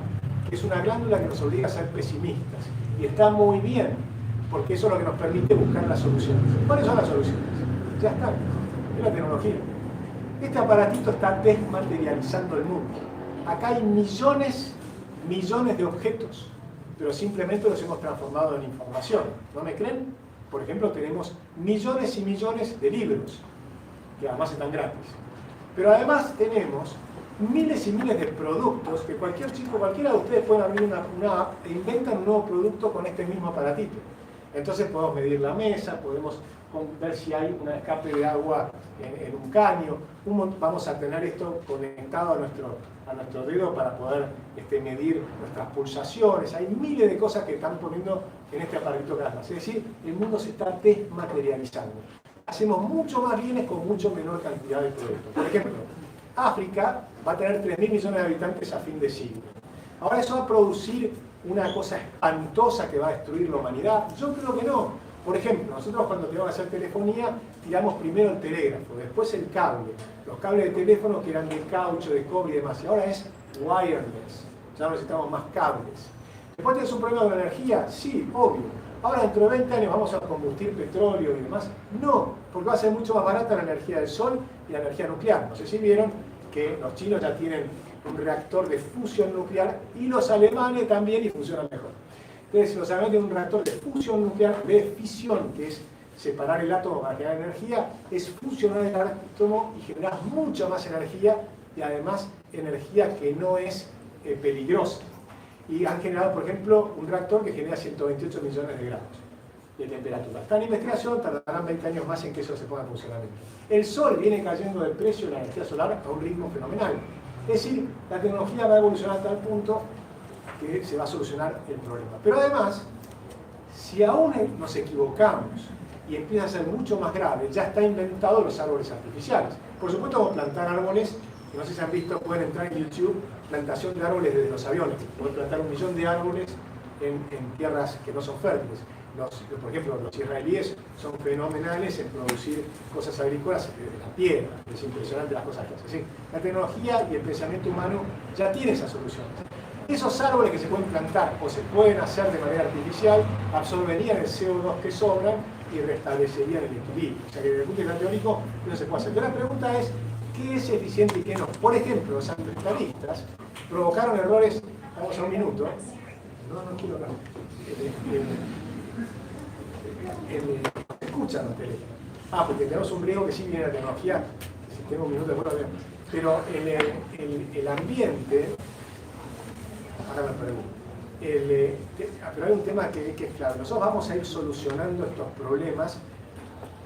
que es una glándula que nos obliga a ser pesimistas. Y está muy bien, porque eso es lo que nos permite buscar las soluciones. ¿Cuáles son las soluciones? Ya están, es la tecnología. Este aparatito está desmaterializando el mundo. Acá hay millones de objetos, pero simplemente los hemos transformado en información. ¿No me creen? Por ejemplo, tenemos millones y millones de libros, que además están gratis. Pero además tenemos miles y miles de productos que cualquiera de ustedes pueden abrir una app e inventan un nuevo producto con este mismo aparatito. Entonces podemos medir la mesa, podemos ver si hay un escape de agua en un caño. Vamos a tener esto conectado a nuestro dedo para poder medir nuestras pulsaciones. Hay miles de cosas que están poniendo en este aparatito que hace. Es decir, el mundo se está desmaterializando. Hacemos mucho más bienes con mucho menor cantidad de productos. Por ejemplo, África va a tener 3.000 millones de habitantes a fin de siglo. Ahora eso va a producir una cosa espantosa que va a destruir la humanidad. Yo creo que no. Por ejemplo, nosotros cuando teníamos que hacer telefonía, tiramos primero el telégrafo, después el cable. Los cables de teléfono que eran de caucho, de cobre y demás. Y ahora es wireless. Ya no necesitamos más cables. ¿Después tienes un problema de la energía? Sí, obvio. Ahora dentro de 20 años vamos a combustir petróleo y demás. No, porque va a ser mucho más barata la energía del sol y la energía nuclear. No sé si vieron que los chinos ya tienen un reactor de fusión nuclear y los alemanes también y funcionan mejor. Entonces los alemanes tienen un reactor de fusión nuclear, de fisión, que es separar el átomo para generar energía, es fusionar el átomo y generar mucha más energía, y además energía que no es peligrosa. Y han generado, por ejemplo, un reactor que genera 128 millones de grados de temperatura. Está en investigación, tardarán 20 años más en que eso se ponga en funcionamiento. El sol viene cayendo del precio de la energía solar a un ritmo fenomenal. Es decir, la tecnología va a evolucionar a tal punto que se va a solucionar el problema. Pero además, si aún nos equivocamos y empieza a ser mucho más grave, ya está inventado los árboles artificiales. Por supuesto, vamos a plantar árboles, que no sé si han visto, pueden entrar en YouTube, plantación de árboles desde los aviones. Pueden plantar 1 millón de árboles en tierras que no son fértiles. Por ejemplo, los israelíes son fenomenales en producir cosas agrícolas desde la piedra. Es impresionante las cosas que hacen. Sí, la tecnología y el pensamiento humano ya tiene esas soluciones. Esos árboles que se pueden plantar o se pueden hacer de manera artificial absorberían el CO2 que sobran y restablecerían el equilibrio. O sea que desde el punto de vista teórico no se puede hacer. Pero la pregunta es, ¿qué es eficiente y qué no? Por ejemplo, los ambientalistas provocaron errores. Vamos a un minuto. No quiero hablar. Escuchan los teléfonos. Porque tenemos un griego que sí viene de la tecnología. Si tengo un minuto, después lo veo. Pero el ambiente. Ahora me pregunto. Pero hay un tema que es claro. Nosotros vamos a ir solucionando estos problemas,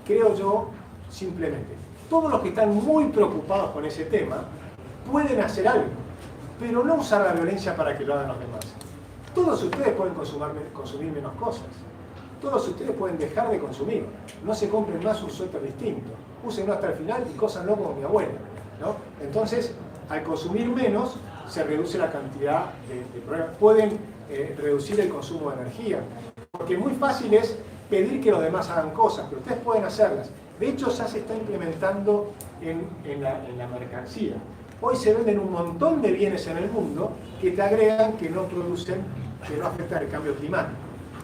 creo yo, simplemente. Todos los que están muy preocupados con ese tema pueden hacer algo, pero no usar la violencia para que lo hagan los demás. Todos ustedes pueden consumir menos cosas. Todos ustedes pueden dejar de consumir. No se compren más un suéter distinto. Úsenlo hasta el final y cósanlo como mi abuela, ¿no? Entonces, al consumir menos, se reduce la cantidad de problemas. Pueden reducir el consumo de energía. Porque muy fácil es pedir que los demás hagan cosas, pero ustedes pueden hacerlas. De hecho, ya se está implementando en la mercancía. Hoy se venden un montón de bienes en el mundo que te agregan que no producen, que no afectan el cambio climático.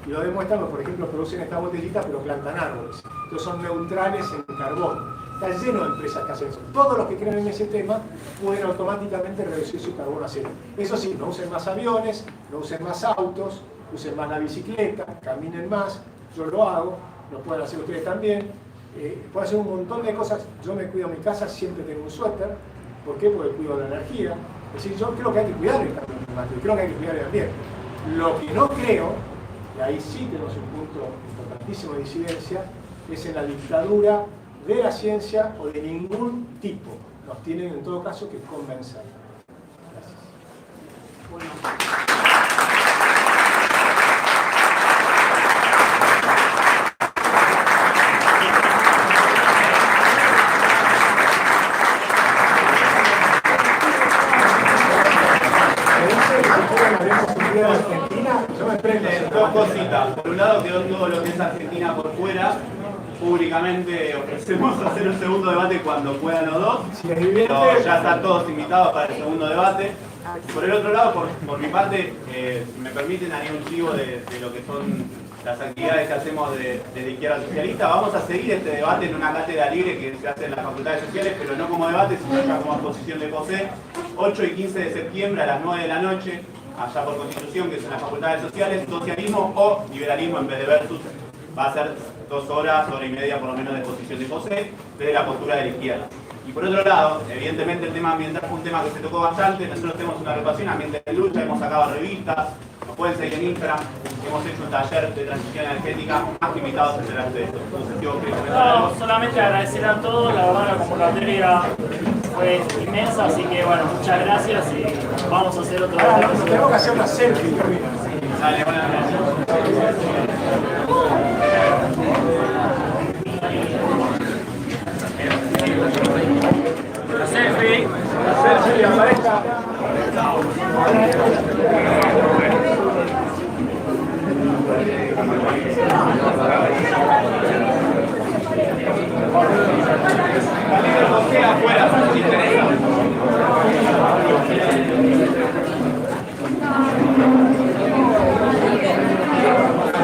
Y lo demuestran, por ejemplo, producen estas botellitas pero plantan árboles. Entonces son neutrales en carbono. Está lleno de empresas que hacen eso. Todos los que creen en ese tema pueden automáticamente reducir su carbono a cero. Eso sí, no usen más aviones, no usen más autos, usen más la bicicleta, caminen más. Yo lo hago, lo pueden hacer ustedes también. Pueden hacer un montón de cosas. Yo me cuido en mi casa, siempre tengo un suéter. ¿Por qué? Porque cuido la energía. Es decir, yo creo que hay que cuidar el cambio climático, creo que hay que cuidar el ambiente. Lo que no creo, y ahí sí tenemos un punto importantísimo de disidencia, es en la dictadura de la ciencia o de ningún tipo. Nos tienen en todo caso que convencer. Gracias. Bueno. Dos cositas. Por un lado, quedó todo lo que es Argentina por fuera. Públicamente ofrecemos hacer un segundo debate cuando puedan los dos, pero ya están todos invitados para el segundo debate. Por el otro lado, por mi parte, si me permiten, haría un chivo de lo que son las actividades que hacemos de la izquierda socialista. Vamos a seguir este debate en una cátedra libre que se hace en las facultades sociales, pero no como debate, sino ya como exposición de COSE, 8 y 15 de septiembre a las 9 de la noche, allá por Constitución, que son las facultades sociales, socialismo o liberalismo en vez de versus. Va a ser 2 horas, hora y media por lo menos de exposición de COSE, desde la postura de la izquierda. Y por otro lado, evidentemente el tema ambiental fue un tema que se tocó bastante. Nosotros tenemos una agrupación Ambiente de Lucha, hemos sacado revistas, nos pueden seguir en Instagram, hemos hecho un taller de transición energética, más que invitados a hacer esto. No, solamente agradecer a todos, la verdad la convocatoria fue inmensa, así que bueno, muchas gracias y vamos a hacer otro debate. Tengo que hacer una selfie. Dale, buenas noches. La selfie. La selfie, aparezca. Afuera.